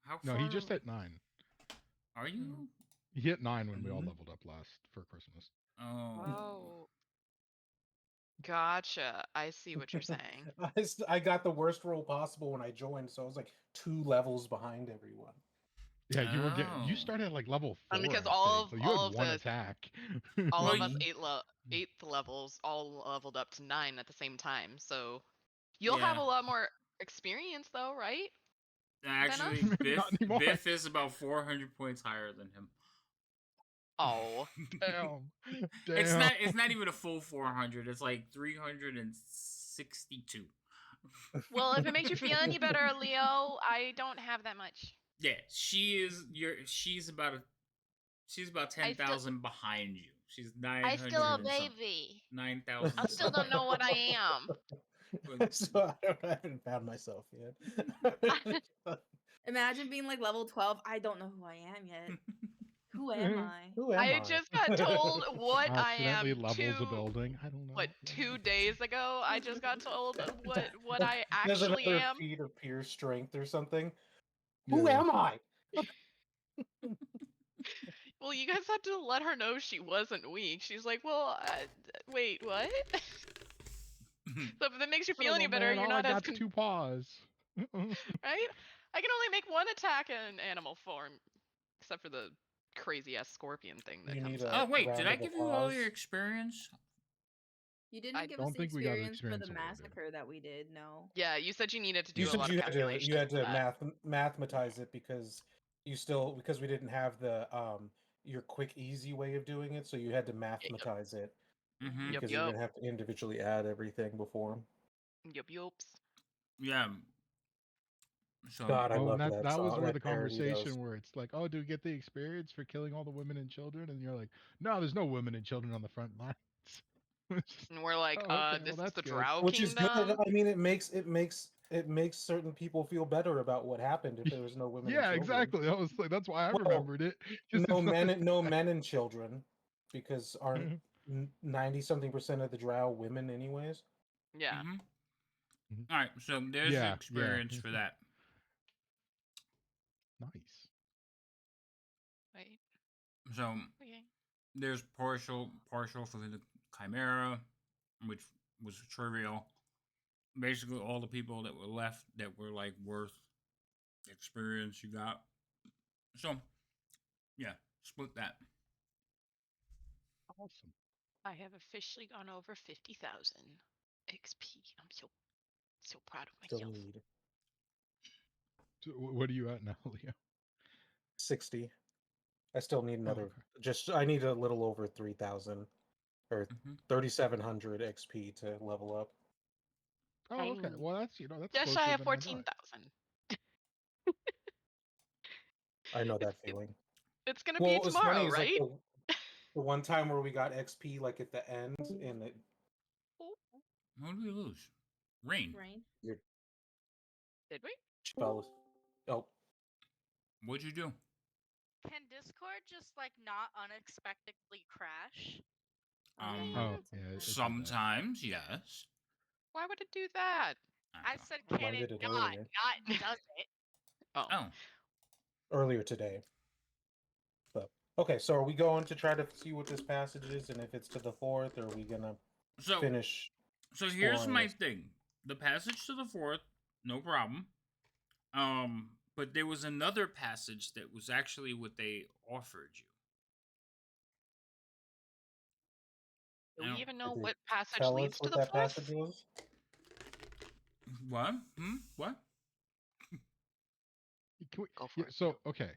[SPEAKER 2] How
[SPEAKER 5] No,
[SPEAKER 2] far
[SPEAKER 5] he just hit 9.
[SPEAKER 2] Are you?
[SPEAKER 5] He hit 9 when we all
[SPEAKER 1] Mhm.
[SPEAKER 5] leveled up last for Christmas.
[SPEAKER 2] Oh.
[SPEAKER 6] Oh. Gotcha. I see what you're saying.
[SPEAKER 1] I got the worst roll possible when I joined, so I was like 2 levels behind everyone.
[SPEAKER 5] Yeah, you
[SPEAKER 2] Oh.
[SPEAKER 5] started at like level 4,
[SPEAKER 6] And because
[SPEAKER 5] I think, so you had one attack.
[SPEAKER 6] all
[SPEAKER 2] Well,
[SPEAKER 6] of us
[SPEAKER 2] y-
[SPEAKER 6] eighth levels all leveled up to 9 at the same time. So you'll have
[SPEAKER 2] Yeah.
[SPEAKER 6] a lot more experience though, right?
[SPEAKER 2] Actually,
[SPEAKER 5] Not anymore.
[SPEAKER 2] Biff is about 400 points higher than him.
[SPEAKER 6] Oh.
[SPEAKER 5] Damn.
[SPEAKER 2] It's
[SPEAKER 5] Damn.
[SPEAKER 2] not even a full 400. It's like 362.
[SPEAKER 6] Well, if it makes you feel any better, Leo, I don't have that much.
[SPEAKER 2] Yeah, she's about 10,000 behind you. She's 900
[SPEAKER 6] I still a
[SPEAKER 2] and something.
[SPEAKER 6] baby.
[SPEAKER 2] 9,000.
[SPEAKER 6] I still don't know what I am.
[SPEAKER 1] So I haven't found myself yet.
[SPEAKER 8] Imagine being like level 12. I don't know who I am yet. Who am I?
[SPEAKER 1] Who am
[SPEAKER 6] I just got told what I
[SPEAKER 5] Accidentally
[SPEAKER 6] am
[SPEAKER 5] levels a building. I don't know.
[SPEAKER 6] what, 2 days ago. I just got told what I
[SPEAKER 1] There's
[SPEAKER 6] actually
[SPEAKER 1] another
[SPEAKER 6] am.
[SPEAKER 1] feat of pure strength or something. Who
[SPEAKER 5] Yeah.
[SPEAKER 1] am I?
[SPEAKER 6] Well, you guys had to let her know she wasn't weak. She's like, well, wait, what? So if that makes you feel any
[SPEAKER 5] Little
[SPEAKER 6] better,
[SPEAKER 5] man,
[SPEAKER 6] you're
[SPEAKER 5] all I
[SPEAKER 6] not as
[SPEAKER 5] got's 2 paws.
[SPEAKER 6] right? I can only make one attack in animal form, except for the crazy ass scorpion thing that
[SPEAKER 1] You
[SPEAKER 6] comes
[SPEAKER 1] need
[SPEAKER 6] out.
[SPEAKER 2] Oh
[SPEAKER 1] a
[SPEAKER 2] wait,
[SPEAKER 1] round
[SPEAKER 2] did I
[SPEAKER 1] of
[SPEAKER 2] give you all your
[SPEAKER 1] applause.
[SPEAKER 2] experience?
[SPEAKER 8] You didn't
[SPEAKER 6] I
[SPEAKER 8] give us
[SPEAKER 5] don't
[SPEAKER 8] the
[SPEAKER 5] think we got an
[SPEAKER 8] experience for the
[SPEAKER 5] experience award, dude.
[SPEAKER 8] massacre that we did. No.
[SPEAKER 6] Yeah, you said you needed to do
[SPEAKER 1] You
[SPEAKER 6] a
[SPEAKER 1] said
[SPEAKER 6] lot of calculations.
[SPEAKER 1] you had
[SPEAKER 6] for
[SPEAKER 1] to
[SPEAKER 6] that.
[SPEAKER 1] mathematize it because because we didn't have the your quick easy way of doing it, so you had to mathematize it
[SPEAKER 2] Mm-hmm.
[SPEAKER 6] Yup,
[SPEAKER 1] because you're
[SPEAKER 6] yup.
[SPEAKER 1] gonna have to individually add everything before.
[SPEAKER 6] Yup, yups.
[SPEAKER 2] Yeah. So
[SPEAKER 1] God, I
[SPEAKER 5] Oh, and
[SPEAKER 1] loved that
[SPEAKER 5] that was
[SPEAKER 1] song,
[SPEAKER 5] where the
[SPEAKER 1] that parody. That was
[SPEAKER 5] conversation where it's like, oh, do we get the experience for killing all the women and children? And you're like, no, there's no women and children on the front lines. It's just,
[SPEAKER 6] And we're like,
[SPEAKER 5] oh, okay, well
[SPEAKER 6] this is
[SPEAKER 5] that's
[SPEAKER 6] the
[SPEAKER 5] good.
[SPEAKER 6] Drow
[SPEAKER 1] which is good.
[SPEAKER 6] Kingdom.
[SPEAKER 1] I mean, it makes certain people feel better about what happened if there was no women and
[SPEAKER 5] Yeah,
[SPEAKER 1] children.
[SPEAKER 5] exactly. I was like, that's why I
[SPEAKER 1] Well,
[SPEAKER 5] remembered it. Just
[SPEAKER 1] no
[SPEAKER 5] it's not-
[SPEAKER 1] men, no men and children, because aren't 90-something% of the Drow women, anyways?
[SPEAKER 6] Yeah.
[SPEAKER 2] Mm-hmm.
[SPEAKER 5] Mhm.
[SPEAKER 2] All right, so there's the
[SPEAKER 5] Yeah,
[SPEAKER 2] experience
[SPEAKER 5] yeah.
[SPEAKER 2] for that.
[SPEAKER 5] Nice.
[SPEAKER 6] Wait.
[SPEAKER 2] So
[SPEAKER 6] Okay.
[SPEAKER 2] there's partial for the Chimera, which was trivial. Basically, all the people that were left that were like worth experience you got. So yeah, split that.
[SPEAKER 5] Awesome.
[SPEAKER 6] I have officially gone over 50,000 XP. I'm so proud of
[SPEAKER 1] Still
[SPEAKER 6] myself.
[SPEAKER 1] need
[SPEAKER 5] So what are you at now, Leo?
[SPEAKER 1] 60. I still need
[SPEAKER 5] Oh,
[SPEAKER 1] another.
[SPEAKER 5] okay.
[SPEAKER 1] I need a little over 3,000 or
[SPEAKER 2] Mm-hmm.
[SPEAKER 1] 3,700 XP to level up.
[SPEAKER 5] Oh, okay. Well, that's that's
[SPEAKER 6] Just
[SPEAKER 5] closer
[SPEAKER 6] shy of
[SPEAKER 5] than I thought.
[SPEAKER 6] 14,000.
[SPEAKER 1] I know that
[SPEAKER 6] It's
[SPEAKER 1] feeling.
[SPEAKER 6] it's gonna
[SPEAKER 1] Well,
[SPEAKER 6] be
[SPEAKER 1] what was funny
[SPEAKER 6] tomorrow,
[SPEAKER 1] is like
[SPEAKER 6] right?
[SPEAKER 1] the one time where we got XP like at the end, and it
[SPEAKER 2] What did we lose? Rain.
[SPEAKER 8] Rain.
[SPEAKER 1] your
[SPEAKER 6] Did we?
[SPEAKER 1] fell. Oh,
[SPEAKER 2] What'd you do?
[SPEAKER 7] Can Discord just like not unexpectedly crash?
[SPEAKER 5] Oh,
[SPEAKER 8] That's
[SPEAKER 5] yeah.
[SPEAKER 8] okay.
[SPEAKER 5] It did that.
[SPEAKER 2] Sometimes, yes.
[SPEAKER 6] Why would it do that?
[SPEAKER 7] I
[SPEAKER 2] Okay.
[SPEAKER 7] said,
[SPEAKER 1] Mine
[SPEAKER 7] can it
[SPEAKER 1] did it
[SPEAKER 7] not?
[SPEAKER 1] earlier.
[SPEAKER 7] Not does it?
[SPEAKER 6] Oh.
[SPEAKER 2] Oh,
[SPEAKER 1] Earlier today. But okay, so are we going to try to see what this passage is, and if it's to the fourth, or are we gonna
[SPEAKER 2] so
[SPEAKER 1] finish?
[SPEAKER 2] here's
[SPEAKER 1] exploring
[SPEAKER 2] my
[SPEAKER 1] this?
[SPEAKER 2] thing. The passage to the fourth, no problem. But there was another passage that was actually what they offered you.
[SPEAKER 6] Do
[SPEAKER 2] I
[SPEAKER 6] we
[SPEAKER 2] don't-
[SPEAKER 6] even know
[SPEAKER 1] Did they
[SPEAKER 6] what passage
[SPEAKER 1] tell
[SPEAKER 6] leads
[SPEAKER 1] us
[SPEAKER 6] to
[SPEAKER 1] what
[SPEAKER 6] the
[SPEAKER 1] that
[SPEAKER 6] fourth?
[SPEAKER 1] passage was?
[SPEAKER 2] What? What?
[SPEAKER 5] Can we,
[SPEAKER 6] Go for
[SPEAKER 5] yeah,
[SPEAKER 6] it.
[SPEAKER 5] so okay.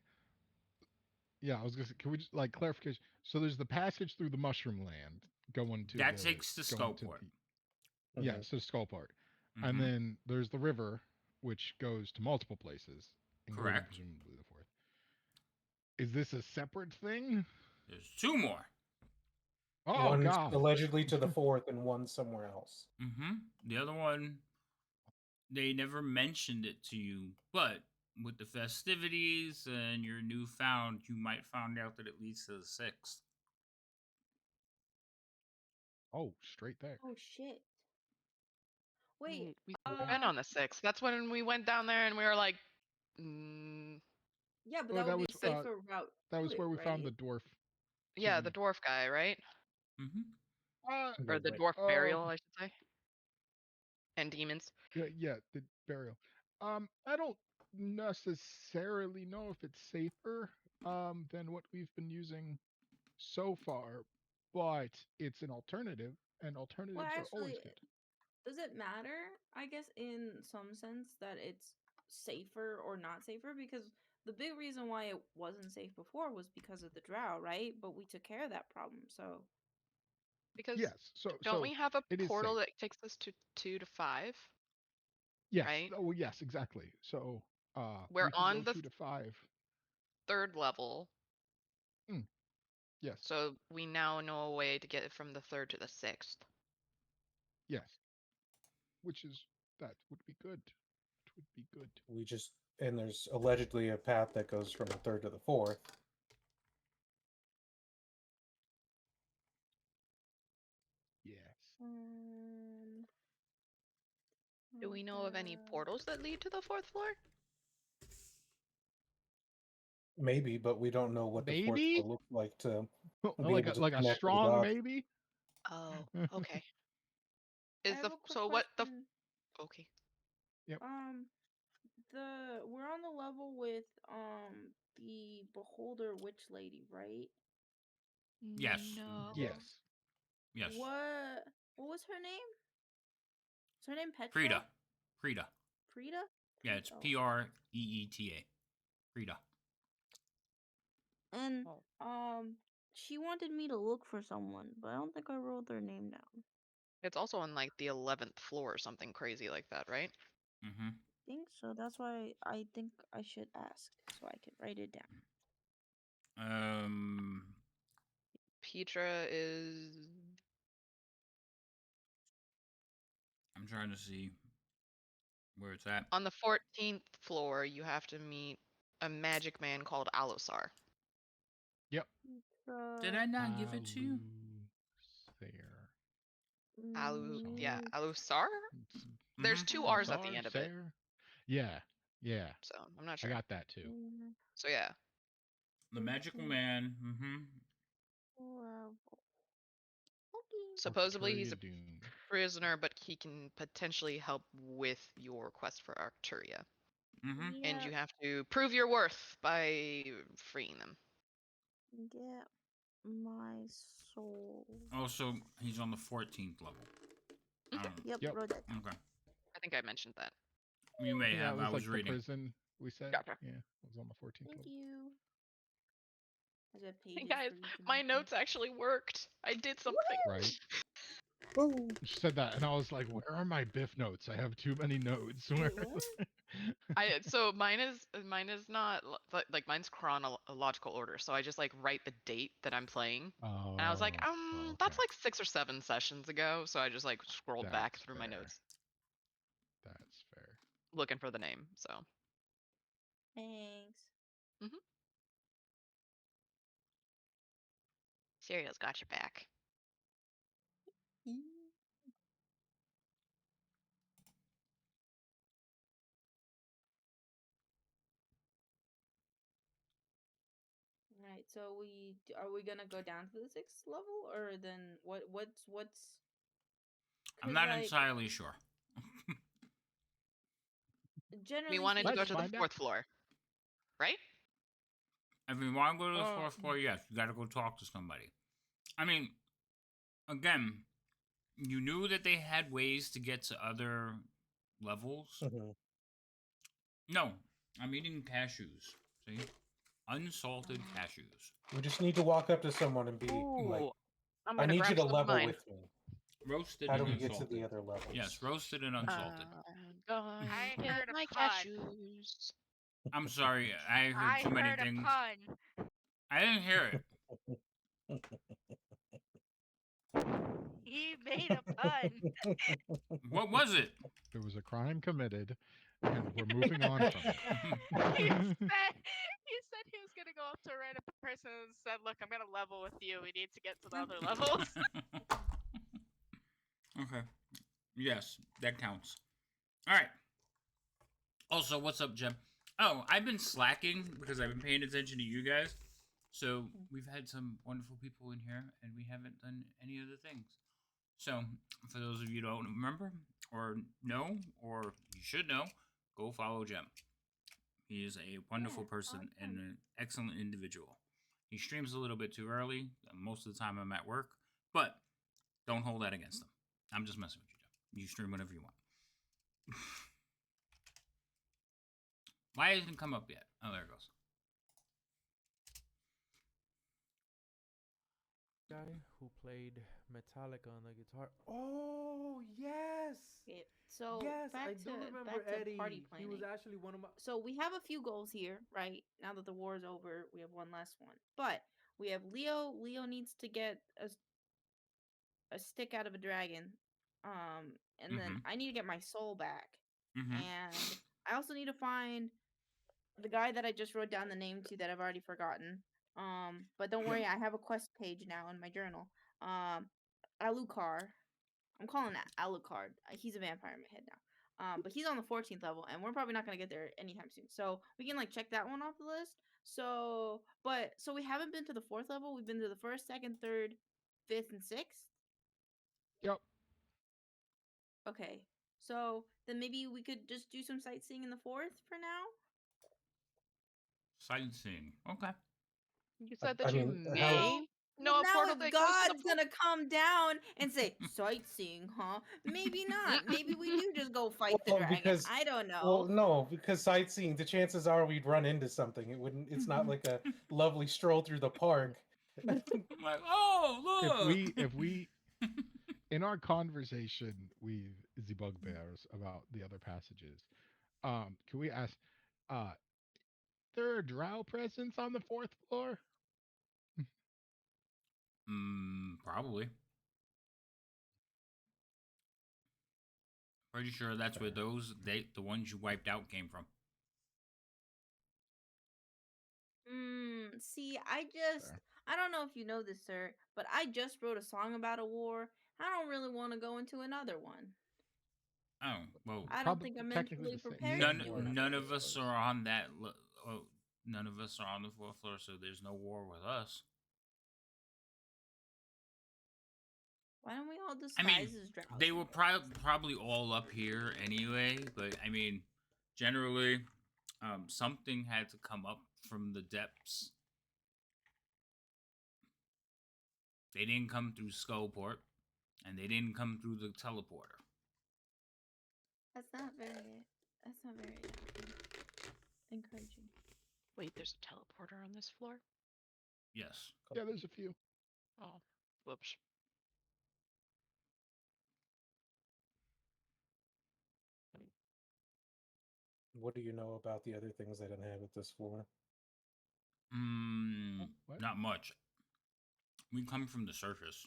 [SPEAKER 5] Yeah, I was gonna say, can we just like clarification? So there's the passage through the mushroom land going to
[SPEAKER 2] That
[SPEAKER 5] the
[SPEAKER 2] takes to
[SPEAKER 5] going to
[SPEAKER 2] Skullport.
[SPEAKER 5] the yeah,
[SPEAKER 1] Mhm.
[SPEAKER 5] so Skullport.
[SPEAKER 2] Mhm.
[SPEAKER 5] And then there's the river, which goes to multiple places, including
[SPEAKER 2] Correct.
[SPEAKER 5] presumably the fourth. Is this a separate thing?
[SPEAKER 2] There's two more.
[SPEAKER 5] Oh
[SPEAKER 1] One
[SPEAKER 5] God!
[SPEAKER 1] allegedly to the fourth, and one somewhere else.
[SPEAKER 2] The other one, they never mentioned it to you, but with the festivities and your newfound, you might find out that it leads to the sixth.
[SPEAKER 5] Oh, straight there.
[SPEAKER 8] Oh shit. Wait.
[SPEAKER 6] We've
[SPEAKER 5] Okay.
[SPEAKER 6] been on the 6th. That's when we went down there and we were like,
[SPEAKER 8] Yeah, but
[SPEAKER 5] Well,
[SPEAKER 8] that would
[SPEAKER 5] that
[SPEAKER 8] be
[SPEAKER 5] was
[SPEAKER 8] a safer route.
[SPEAKER 5] that
[SPEAKER 8] to
[SPEAKER 5] was
[SPEAKER 8] it,
[SPEAKER 5] where we found
[SPEAKER 8] right?
[SPEAKER 5] the dwarf.
[SPEAKER 6] yeah,
[SPEAKER 5] King.
[SPEAKER 6] the dwarf guy, right? Or the
[SPEAKER 1] Right.
[SPEAKER 6] dwarf burial, I should say. And demons.
[SPEAKER 5] Yeah, the burial. I don't necessarily know if it's safer than what we've been using so far, but it's an alternative, and
[SPEAKER 8] Well,
[SPEAKER 5] alternatives are always
[SPEAKER 8] actually,
[SPEAKER 5] good.
[SPEAKER 8] does it matter? I guess in some sense that it's safer or not safer because the big reason why it wasn't safe before was because of the drow, right? But we took care of that problem. So
[SPEAKER 6] Because
[SPEAKER 5] Yes,
[SPEAKER 6] don't we have a
[SPEAKER 5] it is
[SPEAKER 6] portal
[SPEAKER 5] safe.
[SPEAKER 6] that takes us to 2 to 5?
[SPEAKER 5] Yes.
[SPEAKER 6] Right?
[SPEAKER 5] Oh, yes, exactly. So
[SPEAKER 6] We're
[SPEAKER 5] we can go
[SPEAKER 6] on the
[SPEAKER 5] 2 to 5.
[SPEAKER 6] 3rd level,
[SPEAKER 5] Yes.
[SPEAKER 6] so we now know a way to get it from the 3rd to the 6th.
[SPEAKER 5] Yes. Which is that would be good. It would be good.
[SPEAKER 1] We just and there's allegedly a path that goes from the 3rd to the 4th.
[SPEAKER 5] Yes.
[SPEAKER 6] Do we know of any portals that lead to the 4th floor?
[SPEAKER 1] Maybe, but we don't know what the 4th
[SPEAKER 5] Maybe?
[SPEAKER 1] floor looks like to be
[SPEAKER 5] like
[SPEAKER 1] able to
[SPEAKER 5] like a
[SPEAKER 1] connect the
[SPEAKER 5] strong
[SPEAKER 1] dots.
[SPEAKER 5] maybe?
[SPEAKER 6] Oh, okay.
[SPEAKER 8] I
[SPEAKER 6] Is
[SPEAKER 8] have
[SPEAKER 6] the
[SPEAKER 8] a quick
[SPEAKER 6] so what the
[SPEAKER 8] question.
[SPEAKER 6] okay.
[SPEAKER 8] We're on the level with the Beholder Witch Lady, right?
[SPEAKER 2] Yes.
[SPEAKER 6] No.
[SPEAKER 5] Yes.
[SPEAKER 2] Yes.
[SPEAKER 8] What was her name? Is her name Petra?
[SPEAKER 2] Frida. Frida.
[SPEAKER 8] Frida?
[SPEAKER 2] Yeah, it's
[SPEAKER 8] Oh.
[SPEAKER 2] Preeta. Frida.
[SPEAKER 8] And
[SPEAKER 6] Oh.
[SPEAKER 8] she wanted me to look for someone, but I don't think I wrote their name down.
[SPEAKER 6] It's also on like the 11th floor or something crazy like that, right?
[SPEAKER 2] Mm-hmm.
[SPEAKER 8] I think so. That's why I think I should ask so I can write it down.
[SPEAKER 6] Petra is
[SPEAKER 2] I'm trying to see where it's at.
[SPEAKER 6] on the 14th floor. You have to meet a magic man called Alosar.
[SPEAKER 5] Yep.
[SPEAKER 2] Did I not give it to you?
[SPEAKER 5] There.
[SPEAKER 6] Alosar?
[SPEAKER 5] It's
[SPEAKER 6] There's 2 R's at the end of it.
[SPEAKER 5] Sar. Yeah. Yeah.
[SPEAKER 6] So, I'm not
[SPEAKER 5] I
[SPEAKER 6] sure.
[SPEAKER 5] got that too.
[SPEAKER 6] So, yeah.
[SPEAKER 2] The magical man. Mm-hmm.
[SPEAKER 6] Supposedly he's a
[SPEAKER 5] Arcturia Dune.
[SPEAKER 6] prisoner, but he can potentially help with your quest for Arcturia.
[SPEAKER 2] Mm-hmm.
[SPEAKER 6] And you have to prove your worth by freeing them.
[SPEAKER 8] Get my soul.
[SPEAKER 2] Also, he's on the 14th level. I don't know.
[SPEAKER 5] Yep.
[SPEAKER 8] Wrote that down.
[SPEAKER 2] Okay.
[SPEAKER 6] I think I mentioned that.
[SPEAKER 2] You may
[SPEAKER 5] Yeah,
[SPEAKER 2] have.
[SPEAKER 5] it was
[SPEAKER 2] I was
[SPEAKER 5] like
[SPEAKER 2] reading.
[SPEAKER 5] the prison we said.
[SPEAKER 6] Gotcha.
[SPEAKER 5] Yeah, it was on the 14th
[SPEAKER 8] Thank
[SPEAKER 5] level.
[SPEAKER 8] you. I got pages
[SPEAKER 6] Guys,
[SPEAKER 8] for you to
[SPEAKER 6] my
[SPEAKER 8] mention.
[SPEAKER 6] notes actually worked. I did something.
[SPEAKER 5] Right.
[SPEAKER 1] Oh.
[SPEAKER 5] She said that, and I was like, "Where are my Biff notes? I have too many notes."
[SPEAKER 8] Wait, what?
[SPEAKER 6] So mine is not like mine's chronological order. So I just like write the date that I'm playing.
[SPEAKER 5] Oh.
[SPEAKER 6] And I was like,
[SPEAKER 5] okay.
[SPEAKER 6] that's like 6 or 7 sessions ago. So I just like scrolled back
[SPEAKER 5] That's
[SPEAKER 6] through my
[SPEAKER 5] fair.
[SPEAKER 6] notes
[SPEAKER 5] That's fair.
[SPEAKER 6] looking for the name. So
[SPEAKER 8] Thanks.
[SPEAKER 6] Serial's got your back.
[SPEAKER 8] Right. So are we gonna go down to the 6th level, or then what's?
[SPEAKER 2] I'm not
[SPEAKER 8] like,
[SPEAKER 2] entirely sure.
[SPEAKER 8] generally
[SPEAKER 6] We wanted to go
[SPEAKER 5] Let's
[SPEAKER 6] to the
[SPEAKER 5] find
[SPEAKER 6] 4th
[SPEAKER 5] out.
[SPEAKER 6] floor, right?
[SPEAKER 2] If you want to go to the 4th floor, yes, you got to go talk to somebody. I mean, again, you knew that they had ways to get to other levels.
[SPEAKER 1] Mhm.
[SPEAKER 2] No, I'm eating cashews. See? Unsalted cashews.
[SPEAKER 1] We just need to walk up to someone and be like,
[SPEAKER 6] I'm
[SPEAKER 1] I
[SPEAKER 6] gonna
[SPEAKER 1] need you
[SPEAKER 6] grab
[SPEAKER 1] to
[SPEAKER 6] some of
[SPEAKER 1] level
[SPEAKER 6] mine.
[SPEAKER 1] with me.
[SPEAKER 2] Roasted
[SPEAKER 1] How do
[SPEAKER 2] and
[SPEAKER 1] we get to
[SPEAKER 2] unsalted.
[SPEAKER 1] the other levels?
[SPEAKER 2] Yes, roasted and unsalted.
[SPEAKER 7] I
[SPEAKER 6] Get
[SPEAKER 7] heard a
[SPEAKER 6] my
[SPEAKER 7] pun.
[SPEAKER 6] cashews.
[SPEAKER 2] I'm sorry, I heard
[SPEAKER 7] I
[SPEAKER 2] too many
[SPEAKER 7] heard a
[SPEAKER 2] things.
[SPEAKER 7] pun.
[SPEAKER 2] I didn't hear it.
[SPEAKER 7] He made a pun.
[SPEAKER 2] What was it?
[SPEAKER 5] There was a crime committed, and we're moving on from it.
[SPEAKER 7] he said he was gonna go up to a random person and said, "Look, I'm gonna level with you. We need to get to the other levels."
[SPEAKER 2] Okay. Yes, that counts. All right. Also, what's up, Jem? Oh, I've been slacking because I've been paying attention to you guys. So we've had some wonderful people in here, and we haven't done any other things. So, for those of you who don't remember, or know, or you should know, go follow Jem. He is a wonderful
[SPEAKER 3] Yeah,
[SPEAKER 2] person and
[SPEAKER 3] awesome.
[SPEAKER 2] an excellent individual. He streams a little bit too early. Most of the time, I'm at work, but don't hold that against him. I'm just messing with you, Jem. You stream whenever you want. Why hasn't it come up yet? Oh, there it goes.
[SPEAKER 9] Guy who played Metallica on the guitar. Oh yes,
[SPEAKER 3] Okay, so
[SPEAKER 9] yes, I
[SPEAKER 3] back
[SPEAKER 9] do
[SPEAKER 3] to
[SPEAKER 9] remember
[SPEAKER 3] back to
[SPEAKER 9] Eddie.
[SPEAKER 3] party
[SPEAKER 9] He was
[SPEAKER 3] planning.
[SPEAKER 9] actually one of my.
[SPEAKER 3] So we have a few goals here, right? Now that the war is over, we have one last one. But we have Leo. Leo needs to get a stick out of a dragon. And then
[SPEAKER 2] Mm-hmm.
[SPEAKER 3] I need to get my soul back.
[SPEAKER 2] Mm-hmm.
[SPEAKER 3] And I also need to find the guy that I just wrote down the name to that I've already forgotten. But don't worry, I have a quest page now in my journal. Alucard. I'm calling that Alucard. He's a vampire in my head now. But he's on the 14th level, and we're probably not gonna get there anytime soon. So we can like check that one off the list. So we haven't been to the 4th level. We've been to the 1st, 2nd, 3rd, 5th, and 6th.
[SPEAKER 5] Yep.
[SPEAKER 3] Okay. So then maybe we could just do some sightseeing in the 4th for now.
[SPEAKER 2] Sightseeing. Okay.
[SPEAKER 6] You said
[SPEAKER 1] I
[SPEAKER 6] that you
[SPEAKER 1] mean, how?
[SPEAKER 6] may
[SPEAKER 3] Well,
[SPEAKER 6] know a
[SPEAKER 3] now
[SPEAKER 6] portal
[SPEAKER 3] if
[SPEAKER 6] that goes to the
[SPEAKER 3] God's gonna come down and say sightseeing, huh? Maybe not. Maybe we do just go fight the
[SPEAKER 1] Well,
[SPEAKER 3] dragon.
[SPEAKER 1] because
[SPEAKER 3] I don't
[SPEAKER 1] well,
[SPEAKER 3] know.
[SPEAKER 1] no, because sightseeing, the chances are we'd run into something. It wouldn't. It's not like a lovely stroll through the park.
[SPEAKER 2] I'm like, oh,
[SPEAKER 5] If we in our conversation with the bugbears about the other passages, can we ask, uh, there are drow presence on the 4th floor?
[SPEAKER 2] Probably. Pretty sure that's where the ones you wiped out came from.
[SPEAKER 3] See,
[SPEAKER 5] Fair.
[SPEAKER 3] I don't know if you know this, sir, but I just wrote a song about a war. I don't really want to go into another one.
[SPEAKER 2] Oh well,
[SPEAKER 3] I don't
[SPEAKER 5] Probably
[SPEAKER 3] think I'm
[SPEAKER 5] technically
[SPEAKER 3] mentally
[SPEAKER 5] the
[SPEAKER 3] prepared
[SPEAKER 5] same
[SPEAKER 3] to do
[SPEAKER 5] war,
[SPEAKER 2] none
[SPEAKER 3] another
[SPEAKER 2] of
[SPEAKER 3] war.
[SPEAKER 2] us are on that. None of us are on the 4th floor, so there's no war with us.
[SPEAKER 3] Why don't we all
[SPEAKER 2] I mean,
[SPEAKER 3] disguise as drows?
[SPEAKER 2] they were probably all up here anyway, but I mean, generally, something had to come up from the depths. They didn't come through Skullport, and they didn't come through the teleporter.
[SPEAKER 3] That's not very encouraging.
[SPEAKER 6] Wait, there's a teleporter on this floor?
[SPEAKER 2] Yes.
[SPEAKER 5] Yeah, there's a few.
[SPEAKER 6] Oh, whoops.
[SPEAKER 1] What do you know about the other things that inhabit this floor?
[SPEAKER 5] What?
[SPEAKER 2] Not much. We come from the surface.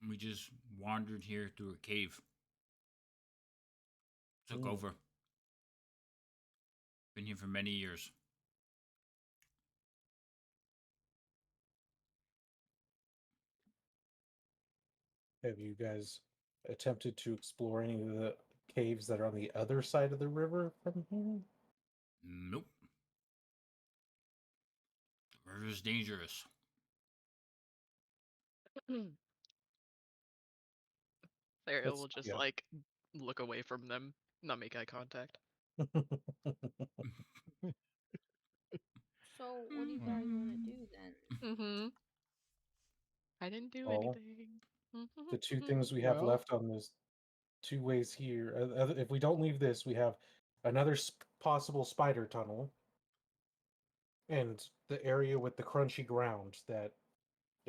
[SPEAKER 2] We just wandered here through a cave. Took
[SPEAKER 1] Mm.
[SPEAKER 2] over. Been here for many years.
[SPEAKER 1] Have you guys attempted to explore any of the caves that are on the other side of the river from here?
[SPEAKER 2] Nope. The river's dangerous.
[SPEAKER 6] Ariel
[SPEAKER 1] That's
[SPEAKER 6] will just
[SPEAKER 1] yeah.
[SPEAKER 6] like look away from them, not make eye contact.
[SPEAKER 3] So what do you guys want to do then?
[SPEAKER 6] Mm-hmm. I didn't do
[SPEAKER 1] Oh,
[SPEAKER 6] anything.
[SPEAKER 1] the two things we have
[SPEAKER 5] Well,
[SPEAKER 1] left on those two ways here. If we don't leave this, we have another possible spider tunnel and the area with the crunchy ground that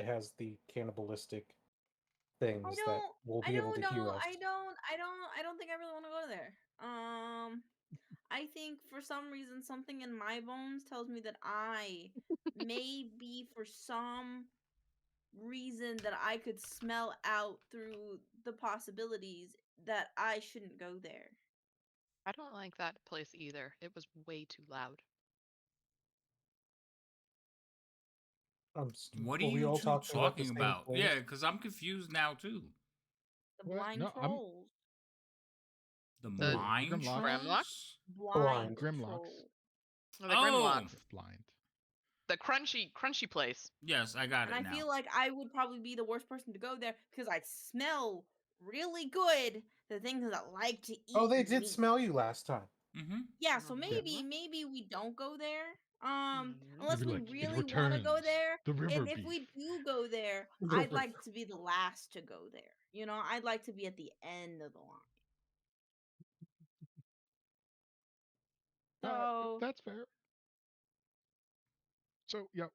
[SPEAKER 1] has the cannibalistic things that will
[SPEAKER 3] I
[SPEAKER 1] be able
[SPEAKER 3] don't
[SPEAKER 1] to
[SPEAKER 3] know.
[SPEAKER 1] hear us.
[SPEAKER 3] I don't think I really want to go there. I think for some reason something in my bones tells me that I maybe for some reason that I could smell out through the possibilities that I shouldn't go there.
[SPEAKER 6] I don't like that place either. It was way too loud.
[SPEAKER 2] What are
[SPEAKER 1] Were we
[SPEAKER 2] you
[SPEAKER 1] all
[SPEAKER 2] two
[SPEAKER 1] talking about the
[SPEAKER 2] talking
[SPEAKER 1] same
[SPEAKER 2] about?
[SPEAKER 1] place?
[SPEAKER 2] Yeah, because I'm confused now too.
[SPEAKER 3] The
[SPEAKER 5] what?
[SPEAKER 3] blind
[SPEAKER 5] No,
[SPEAKER 3] trolls.
[SPEAKER 2] The
[SPEAKER 6] The
[SPEAKER 2] mine
[SPEAKER 5] Grimlock.
[SPEAKER 6] Grimlock?
[SPEAKER 2] trolls?
[SPEAKER 3] Blind
[SPEAKER 1] Blind.
[SPEAKER 5] Grimlocks.
[SPEAKER 3] trolls.
[SPEAKER 6] The
[SPEAKER 2] Oh,
[SPEAKER 6] Grimlocks.
[SPEAKER 5] It's blind.
[SPEAKER 6] The crunchy place.
[SPEAKER 2] Yes, I got
[SPEAKER 3] And
[SPEAKER 2] it
[SPEAKER 3] I
[SPEAKER 2] now.
[SPEAKER 3] feel like I would probably be the worst person to go there because I smell really good the things that like to eat.
[SPEAKER 1] Oh, they did
[SPEAKER 3] meat.
[SPEAKER 1] smell you last time.
[SPEAKER 2] Mm-hmm.
[SPEAKER 3] Yeah, so
[SPEAKER 6] Remember?
[SPEAKER 3] maybe we don't go there.
[SPEAKER 6] Mm.
[SPEAKER 3] Unless
[SPEAKER 5] Maybe
[SPEAKER 3] we
[SPEAKER 5] like, it
[SPEAKER 3] really want to go
[SPEAKER 5] returns.
[SPEAKER 3] there.
[SPEAKER 5] The river
[SPEAKER 3] And if we
[SPEAKER 5] beef.
[SPEAKER 3] do go there,
[SPEAKER 1] The
[SPEAKER 3] I'd
[SPEAKER 1] river-
[SPEAKER 3] like to be the last to go there. You know, I'd like to be at the end of the line. So
[SPEAKER 5] That's fair. So yeah,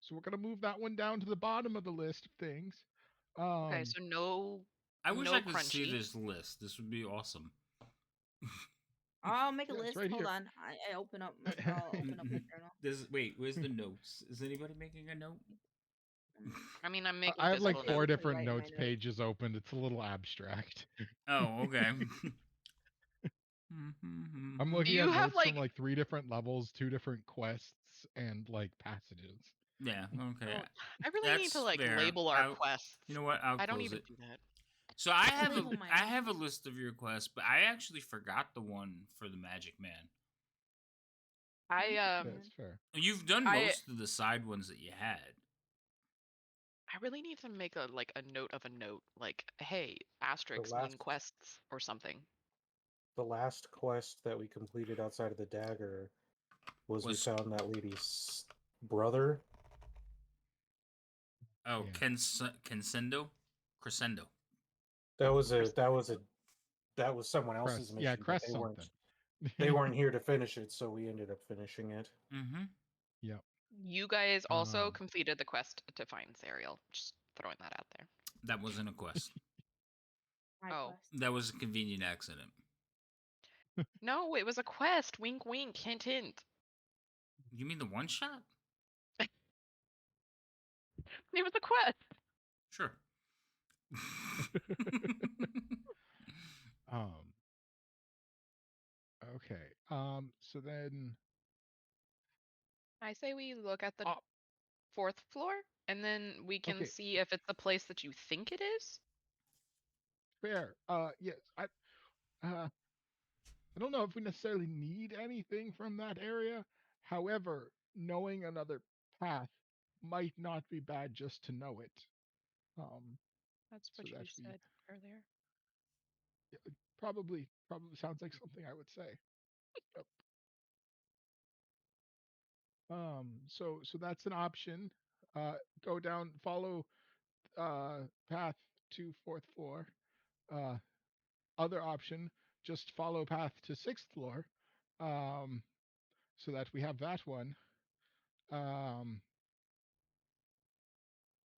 [SPEAKER 5] so we're gonna move that one down to the bottom of the list of things.
[SPEAKER 6] Okay, so no
[SPEAKER 2] I wish
[SPEAKER 6] no
[SPEAKER 2] I could see
[SPEAKER 6] crunchy.
[SPEAKER 2] this list. This would be awesome.
[SPEAKER 3] I'll make a
[SPEAKER 5] Yeah, it's
[SPEAKER 3] list.
[SPEAKER 5] right
[SPEAKER 3] Hold
[SPEAKER 5] here.
[SPEAKER 3] on. I open up my I'll open up my journal.
[SPEAKER 2] Wait, where's the notes? Is anybody making a note?
[SPEAKER 6] I mean, I'm making
[SPEAKER 5] I have like
[SPEAKER 6] physical
[SPEAKER 5] four
[SPEAKER 6] notes.
[SPEAKER 3] physically
[SPEAKER 5] different
[SPEAKER 3] write my
[SPEAKER 5] notes
[SPEAKER 3] notes.
[SPEAKER 5] pages open. It's a little abstract.
[SPEAKER 2] Oh, okay.
[SPEAKER 5] I'm
[SPEAKER 6] Do
[SPEAKER 5] looking
[SPEAKER 6] you
[SPEAKER 5] at
[SPEAKER 6] have
[SPEAKER 5] notes
[SPEAKER 6] like?
[SPEAKER 5] from like 3 different levels, 2 different quests, and like passages.
[SPEAKER 2] Yeah, okay.
[SPEAKER 6] Oh, I really need to
[SPEAKER 2] That's
[SPEAKER 6] like
[SPEAKER 2] fair.
[SPEAKER 6] label our quests.
[SPEAKER 2] You know what? I'll
[SPEAKER 6] I don't
[SPEAKER 2] close
[SPEAKER 6] even
[SPEAKER 2] it.
[SPEAKER 6] do that.
[SPEAKER 2] So I have
[SPEAKER 3] label my
[SPEAKER 2] I
[SPEAKER 3] own
[SPEAKER 2] have a
[SPEAKER 3] quests.
[SPEAKER 2] list of your quests, but I actually forgot the one for the Magic Man.
[SPEAKER 5] That's fair.
[SPEAKER 2] You've done
[SPEAKER 6] I-
[SPEAKER 2] most of the side ones that you had.
[SPEAKER 6] I really need to make a note of a note, like, hey, asterisks mean
[SPEAKER 1] last-
[SPEAKER 6] quests or something.
[SPEAKER 1] The last quest that we completed outside of the dagger was we
[SPEAKER 2] Was-
[SPEAKER 1] found that lady's brother.
[SPEAKER 2] Oh,
[SPEAKER 5] Yeah.
[SPEAKER 2] Crescendo?
[SPEAKER 1] That was someone else's
[SPEAKER 5] Crest,
[SPEAKER 1] mission.
[SPEAKER 5] yeah,
[SPEAKER 1] but
[SPEAKER 5] crest
[SPEAKER 1] they
[SPEAKER 5] something.
[SPEAKER 1] they weren't here to finish it, so we ended up finishing it.
[SPEAKER 2] Mm-hmm.
[SPEAKER 5] Yep.
[SPEAKER 6] You guys also
[SPEAKER 5] Um,
[SPEAKER 6] completed the quest to find Zariel. Just throwing that out there.
[SPEAKER 2] That wasn't a quest.
[SPEAKER 3] My
[SPEAKER 6] Oh.
[SPEAKER 3] quest.
[SPEAKER 2] That was a convenient accident.
[SPEAKER 6] No, it was a quest. Wink, wink. Hint, hint.
[SPEAKER 2] You mean the one shot?
[SPEAKER 6] It was a quest.
[SPEAKER 2] Sure.
[SPEAKER 5] Okay. So then,
[SPEAKER 6] I say we look at the
[SPEAKER 5] Oh.
[SPEAKER 6] 4th floor, and then we can
[SPEAKER 5] Okay.
[SPEAKER 6] see if it's the place that you think it is.
[SPEAKER 5] fair. Yes. I don't know if we necessarily need anything from that area. However, knowing another path might not be bad just to know it.
[SPEAKER 6] That's
[SPEAKER 5] So
[SPEAKER 6] what you
[SPEAKER 5] that we-
[SPEAKER 6] said earlier.
[SPEAKER 5] Probably sounds like something I would say. Yep. So that's an option. Go down, follow path to 4th floor. Other option, just follow path to 6th floor. So that we have that one.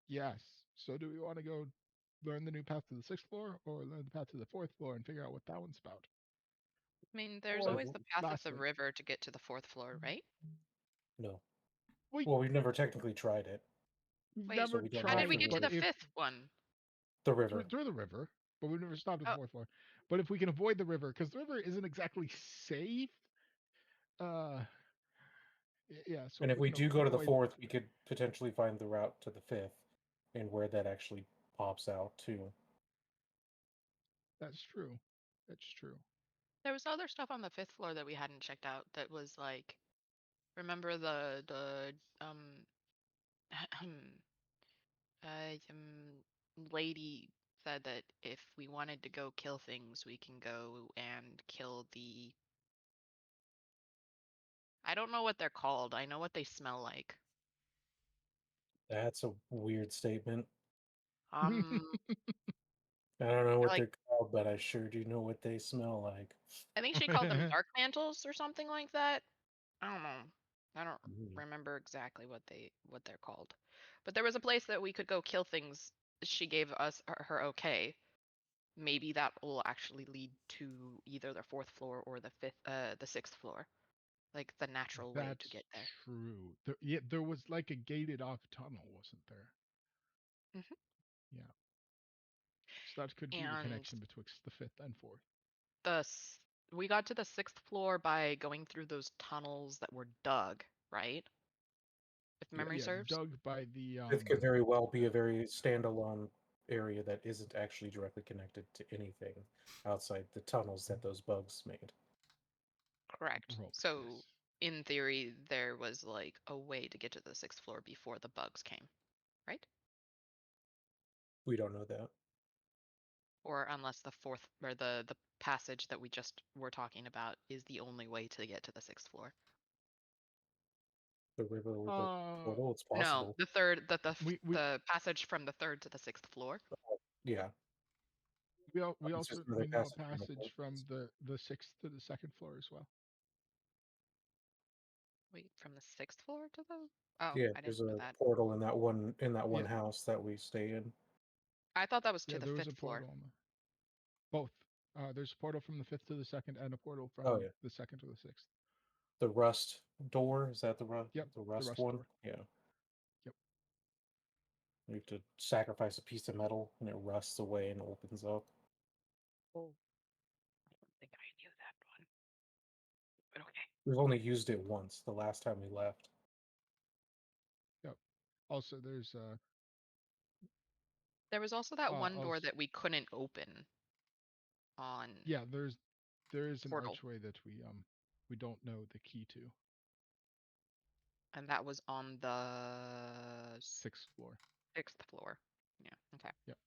[SPEAKER 5] Yes. So do we want to go learn the new path to the 6th floor or learn the path to the 4th floor and figure out what that one's about?
[SPEAKER 6] I mean, there's
[SPEAKER 5] Or
[SPEAKER 6] always the path of the
[SPEAKER 5] lastly-
[SPEAKER 6] river to get to the 4th floor, right?
[SPEAKER 1] No.
[SPEAKER 5] We-
[SPEAKER 1] Well, we've never technically tried it.
[SPEAKER 5] We've
[SPEAKER 6] Wait,
[SPEAKER 5] never
[SPEAKER 1] we don't
[SPEAKER 6] How
[SPEAKER 5] tried
[SPEAKER 6] did we
[SPEAKER 1] know
[SPEAKER 5] it,
[SPEAKER 6] get to
[SPEAKER 5] but
[SPEAKER 6] the
[SPEAKER 5] if
[SPEAKER 6] 5th one?
[SPEAKER 1] The river.
[SPEAKER 5] through the river, but we've never stopped at the
[SPEAKER 6] Oh.
[SPEAKER 5] 4th floor. But if we can avoid the river, because the river isn't exactly safe. Yeah. So
[SPEAKER 1] And if we
[SPEAKER 5] can
[SPEAKER 1] do go to the
[SPEAKER 5] avoid-
[SPEAKER 1] 4th, we could potentially find the route to the 5th and where that actually pops out too.
[SPEAKER 5] That's true. That's true.
[SPEAKER 6] There was other stuff on the 5th floor that we hadn't checked out that was like, remember the lady said that if we wanted to go kill things, we can go and kill the. I don't know what they're called. I know what they smell like.
[SPEAKER 1] That's a weird statement.
[SPEAKER 6] Um,
[SPEAKER 1] I don't know what
[SPEAKER 6] like-
[SPEAKER 1] they're called, but I sure do know what they smell like.
[SPEAKER 6] I think she called them dark mantles or something like that. I don't know. I don't
[SPEAKER 1] Mm.
[SPEAKER 6] remember exactly what they're called. But there was a place that we could go kill things. She gave us her okay. Maybe that will actually lead to either the 4th floor or the 6th floor. Like the natural way to get there.
[SPEAKER 5] True. There was like a gated off tunnel, wasn't there?
[SPEAKER 6] Mhm.
[SPEAKER 5] Yeah. So that could be the
[SPEAKER 6] And
[SPEAKER 5] connection betwixt the 5th and 4th.
[SPEAKER 6] We got to the 6th floor by going through those tunnels that were dug, right? If memory serves.
[SPEAKER 5] Dug by the.
[SPEAKER 1] It could very well be a very standalone area that isn't actually directly connected to anything outside the tunnels that those bugs made.
[SPEAKER 6] Correct.
[SPEAKER 5] Roll,
[SPEAKER 6] So
[SPEAKER 5] yes.
[SPEAKER 6] in theory, there was like a way to get to the 6th floor before the bugs came, right?
[SPEAKER 1] We don't know that.
[SPEAKER 6] Or unless the 4th or the passage that we just were talking about is the only way to get to the 6th floor.
[SPEAKER 1] The river with the
[SPEAKER 5] Uh,
[SPEAKER 1] portal, it's
[SPEAKER 6] No,
[SPEAKER 1] possible.
[SPEAKER 6] the third,
[SPEAKER 5] we
[SPEAKER 6] the passage from the 3rd to the 6th floor.
[SPEAKER 1] Yeah.
[SPEAKER 5] we
[SPEAKER 1] It's
[SPEAKER 5] also
[SPEAKER 1] just another
[SPEAKER 5] we know a
[SPEAKER 1] passage from the
[SPEAKER 5] passage from
[SPEAKER 1] portal.
[SPEAKER 5] the 6th to the 2nd floor as well.
[SPEAKER 6] Wait, from the 6th floor to the? Oh,
[SPEAKER 1] Yeah,
[SPEAKER 6] I
[SPEAKER 1] there's
[SPEAKER 6] didn't know
[SPEAKER 1] a
[SPEAKER 6] that.
[SPEAKER 1] portal in that one
[SPEAKER 5] Yeah.
[SPEAKER 1] house that we stay in.
[SPEAKER 6] I thought that was to
[SPEAKER 5] Yeah,
[SPEAKER 6] the
[SPEAKER 5] there was
[SPEAKER 6] 5th
[SPEAKER 5] a
[SPEAKER 6] floor.
[SPEAKER 5] portal on the both. There's a portal from the 5th to the 2nd and a portal from
[SPEAKER 1] Oh, yeah.
[SPEAKER 5] the 2nd to the 6th.
[SPEAKER 1] The rust door, is that the rust?
[SPEAKER 5] Yep,
[SPEAKER 1] The
[SPEAKER 5] the
[SPEAKER 1] rust
[SPEAKER 5] rust
[SPEAKER 1] one.
[SPEAKER 5] door.
[SPEAKER 1] Yeah.
[SPEAKER 5] Yep.
[SPEAKER 1] You have to sacrifice a piece of metal, and it rusts away and opens up.
[SPEAKER 6] Oh, I don't think I knew that one. But okay.
[SPEAKER 1] We've only used it once, the last time we left.
[SPEAKER 5] Yep. Also, there's
[SPEAKER 6] There was also that one door
[SPEAKER 5] also,
[SPEAKER 6] that we couldn't open on
[SPEAKER 5] yeah, there is an
[SPEAKER 6] portal,
[SPEAKER 5] archway that we don't know the key to.
[SPEAKER 6] and that was on the
[SPEAKER 5] 6th floor.
[SPEAKER 6] 6th floor. Yeah. Okay.
[SPEAKER 5] Yep.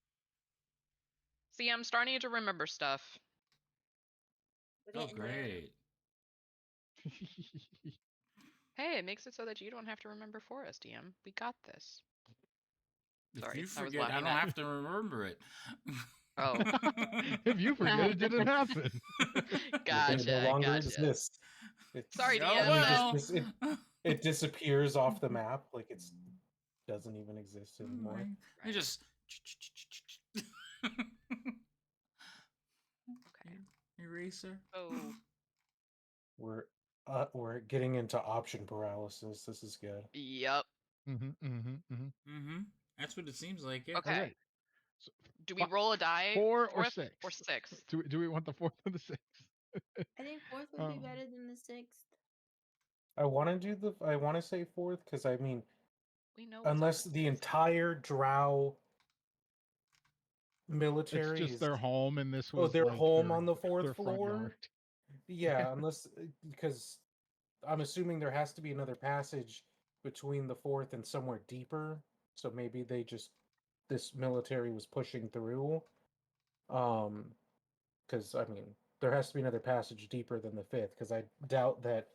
[SPEAKER 6] See, I'm starting to remember stuff.
[SPEAKER 3] We're
[SPEAKER 2] Oh,
[SPEAKER 3] getting there.
[SPEAKER 2] great.
[SPEAKER 6] Hey, it makes it so that you don't have to remember for us, DM. We got this.
[SPEAKER 2] If
[SPEAKER 6] Sorry,
[SPEAKER 2] you
[SPEAKER 6] I was
[SPEAKER 2] forget, I
[SPEAKER 6] laughing
[SPEAKER 2] don't
[SPEAKER 6] at.
[SPEAKER 2] have to remember it.
[SPEAKER 6] Oh.
[SPEAKER 5] If you forget, it didn't happen.
[SPEAKER 1] It
[SPEAKER 6] Gotcha.
[SPEAKER 1] no longer
[SPEAKER 6] Gotcha.
[SPEAKER 1] exists. It's,
[SPEAKER 6] Sorry,
[SPEAKER 2] Oh,
[SPEAKER 6] DM.
[SPEAKER 2] well.
[SPEAKER 1] it disappears off the map, like it doesn't even exist anymore.
[SPEAKER 2] You just.
[SPEAKER 6] Okay.
[SPEAKER 2] Eraser.
[SPEAKER 6] Oh.
[SPEAKER 1] We're getting into option paralysis. This is good.
[SPEAKER 6] Yep.
[SPEAKER 2] That's what it seems like. Yeah.
[SPEAKER 6] Okay.
[SPEAKER 5] Okay. So,
[SPEAKER 6] Do we roll a die?
[SPEAKER 5] 4 or
[SPEAKER 6] 4th
[SPEAKER 5] 6?
[SPEAKER 6] or 6th?
[SPEAKER 5] Do we want the 4th or the 6th?
[SPEAKER 3] I think 4th would be better than the 6th.
[SPEAKER 1] I want to say 4th because I mean,
[SPEAKER 6] We know what's on
[SPEAKER 1] unless
[SPEAKER 6] the
[SPEAKER 1] the
[SPEAKER 6] 6th.
[SPEAKER 1] entire Drow
[SPEAKER 5] It's
[SPEAKER 1] military
[SPEAKER 5] just
[SPEAKER 1] is
[SPEAKER 5] their home, and this was
[SPEAKER 1] their
[SPEAKER 5] like
[SPEAKER 1] home on the
[SPEAKER 5] their
[SPEAKER 1] 4th
[SPEAKER 5] front
[SPEAKER 1] floor.
[SPEAKER 5] yard.
[SPEAKER 1] Yeah, unless because I'm assuming there has to be another passage between the 4th and somewhere deeper. So maybe this military was pushing through. Because I mean, there has to be another passage deeper than the 5th. Because I doubt that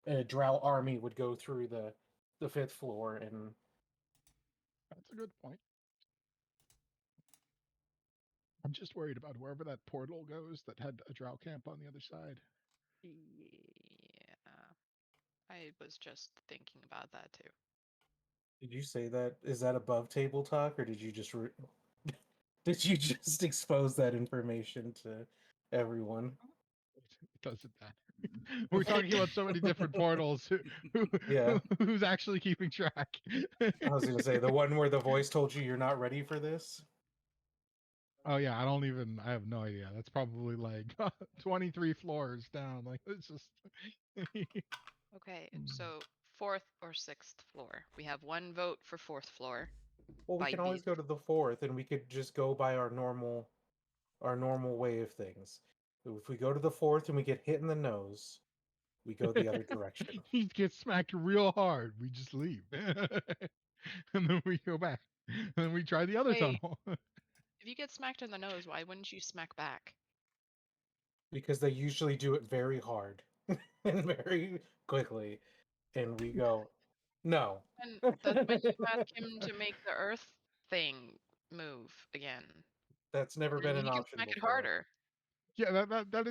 [SPEAKER 1] a Drow army would go through the 5th floor and.
[SPEAKER 5] That's a good point. I'm just worried about wherever that portal goes that had a drow camp on the other side.
[SPEAKER 6] Yeah. I was just thinking about that too.
[SPEAKER 1] Did you say that? Is that above table talk, or did you just did you just expose that information to everyone?
[SPEAKER 5] It doesn't matter. We're talking about so many different portals.
[SPEAKER 1] Yeah.
[SPEAKER 5] Who's actually keeping track?
[SPEAKER 1] I was gonna say the one where the voice told you you're not ready for this.
[SPEAKER 5] Oh yeah, I have no idea. That's probably like 23 floors down. Like it's just.
[SPEAKER 6] Okay, so 4th or 6th floor. We have one vote for 4th floor.
[SPEAKER 1] Well, we
[SPEAKER 6] By
[SPEAKER 1] can always
[SPEAKER 6] these-
[SPEAKER 1] go to the 4th, and we could just go by our normal way of things. If we go to the 4th and we get hit in the nose, we go the other direction.
[SPEAKER 5] He gets smacked real hard. We just leave, and then we go back, and then we try the other
[SPEAKER 6] Wait.
[SPEAKER 5] tunnel.
[SPEAKER 6] If you get smacked in the nose, why wouldn't you smack back?
[SPEAKER 1] Because they usually do it very hard and very quickly, and we go, no.
[SPEAKER 6] And that's when you ask him to make the earth thing move again.
[SPEAKER 1] That's never
[SPEAKER 6] And
[SPEAKER 1] been
[SPEAKER 6] then
[SPEAKER 1] an
[SPEAKER 6] you can
[SPEAKER 1] option
[SPEAKER 6] smack it
[SPEAKER 1] before.
[SPEAKER 6] harder.
[SPEAKER 5] Yeah, that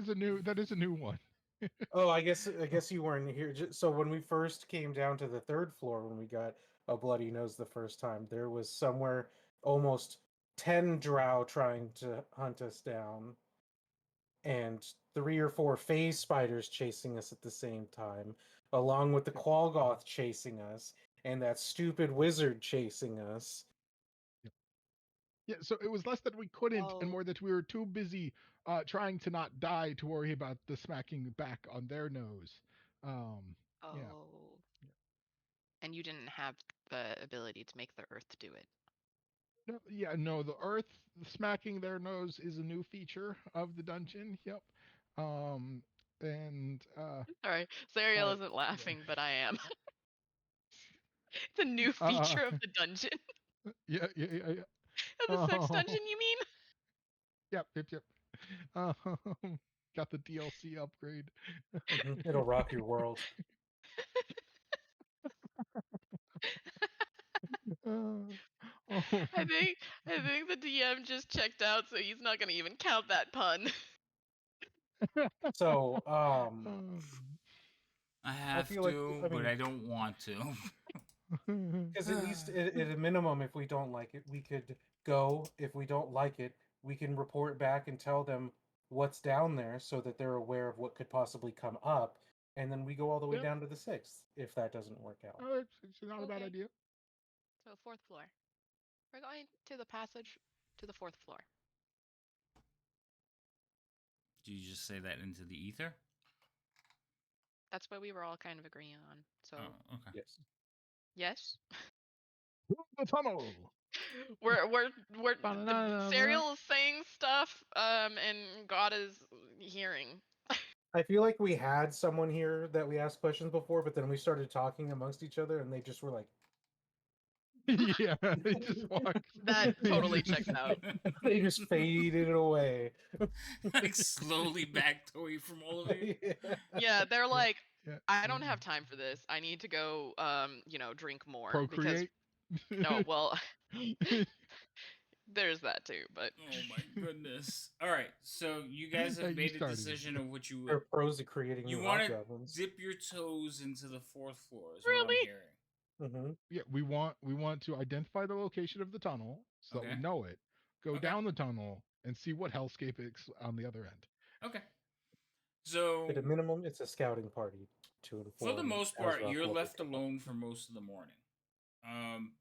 [SPEAKER 5] is a new one.
[SPEAKER 1] Oh, I guess you weren't here. So when we first came down to the 3rd floor, when we got a bloody nose the first time, there was somewhere almost 10 drow trying to hunt us down, and 3 or 4 phase spiders chasing us at the same time, along with the Qualgoth chasing us, and that stupid wizard chasing us.
[SPEAKER 5] Yeah, so it was less that we couldn't, and
[SPEAKER 6] Oh.
[SPEAKER 5] more that we were too busy trying to not die to worry about the smacking back on their nose.
[SPEAKER 6] Oh.
[SPEAKER 5] Yeah.
[SPEAKER 6] And you didn't have the ability to make the earth do it.
[SPEAKER 5] No, the earth smacking their nose is a new feature of the dungeon. Yep. and
[SPEAKER 6] Sorry, Zariel
[SPEAKER 5] uh,
[SPEAKER 6] isn't laughing, but I am. It's a new
[SPEAKER 5] Uh,
[SPEAKER 6] feature of the dungeon.
[SPEAKER 5] yeah.
[SPEAKER 6] Of the sex dungeon, you mean?
[SPEAKER 5] Yep. Um, got the DLC upgrade.
[SPEAKER 1] It'll rock your world.
[SPEAKER 5] Oh.
[SPEAKER 6] I think the DM just checked out, so he's not gonna even count that pun.
[SPEAKER 1] So,
[SPEAKER 2] I have
[SPEAKER 1] feel like,
[SPEAKER 2] to,
[SPEAKER 1] I
[SPEAKER 2] but
[SPEAKER 1] mean-
[SPEAKER 2] I don't want to.
[SPEAKER 1] because at least at a minimum, if we don't like it, we could go. If we don't like it, we can report back and tell them what's down there so that they're aware of what could possibly come up. And then we go all the way
[SPEAKER 5] Yep.
[SPEAKER 1] down to the 6th if that doesn't work out.
[SPEAKER 5] Oh, it's not a bad
[SPEAKER 6] Okay.
[SPEAKER 5] idea.
[SPEAKER 6] So 4th floor. We're going to the passage to the 4th floor.
[SPEAKER 2] Do you just say that into the ether?
[SPEAKER 6] That's what we were all kind of agreeing on. So
[SPEAKER 2] Oh, okay.
[SPEAKER 1] Yes.
[SPEAKER 6] yes,
[SPEAKER 5] The tunnel.
[SPEAKER 6] we're
[SPEAKER 5] Ba-na-na-na-na.
[SPEAKER 6] Serial is saying stuff, and God is hearing.
[SPEAKER 1] I feel like we had someone here that we asked questions before, but then we started talking amongst each other, and they just were like,
[SPEAKER 5] Yeah, they just walk.
[SPEAKER 6] That totally checks out.
[SPEAKER 1] they just faded away.
[SPEAKER 2] Like slowly backed away from all of you.
[SPEAKER 6] Yeah, they're like,
[SPEAKER 5] Yeah.
[SPEAKER 6] I don't have time for this. I need to go, drink more.
[SPEAKER 5] Procreate.
[SPEAKER 6] Because no, well, there's that too. But
[SPEAKER 2] Oh my goodness. All right, so you guys
[SPEAKER 5] Hey,
[SPEAKER 2] have
[SPEAKER 5] you
[SPEAKER 2] made a
[SPEAKER 5] started.
[SPEAKER 2] decision of what you
[SPEAKER 1] They're pros at creating
[SPEAKER 2] you
[SPEAKER 1] new
[SPEAKER 2] want to
[SPEAKER 1] hobgoblins.
[SPEAKER 2] dip your toes into the 4th floor. Is what
[SPEAKER 6] Really?
[SPEAKER 2] I'm hearing.
[SPEAKER 1] Mm-hmm.
[SPEAKER 5] Yeah, we want to identify the location of the tunnel so that we
[SPEAKER 2] Okay.
[SPEAKER 5] know it. Go
[SPEAKER 2] Okay.
[SPEAKER 5] down the tunnel and see what hellscape is on the other end.
[SPEAKER 2] Okay. So
[SPEAKER 1] At a minimum, it's a scouting party to inform.
[SPEAKER 2] for the most part,
[SPEAKER 1] Azroth
[SPEAKER 2] you're
[SPEAKER 1] what we
[SPEAKER 2] left
[SPEAKER 1] come up.
[SPEAKER 2] alone for most of the morning.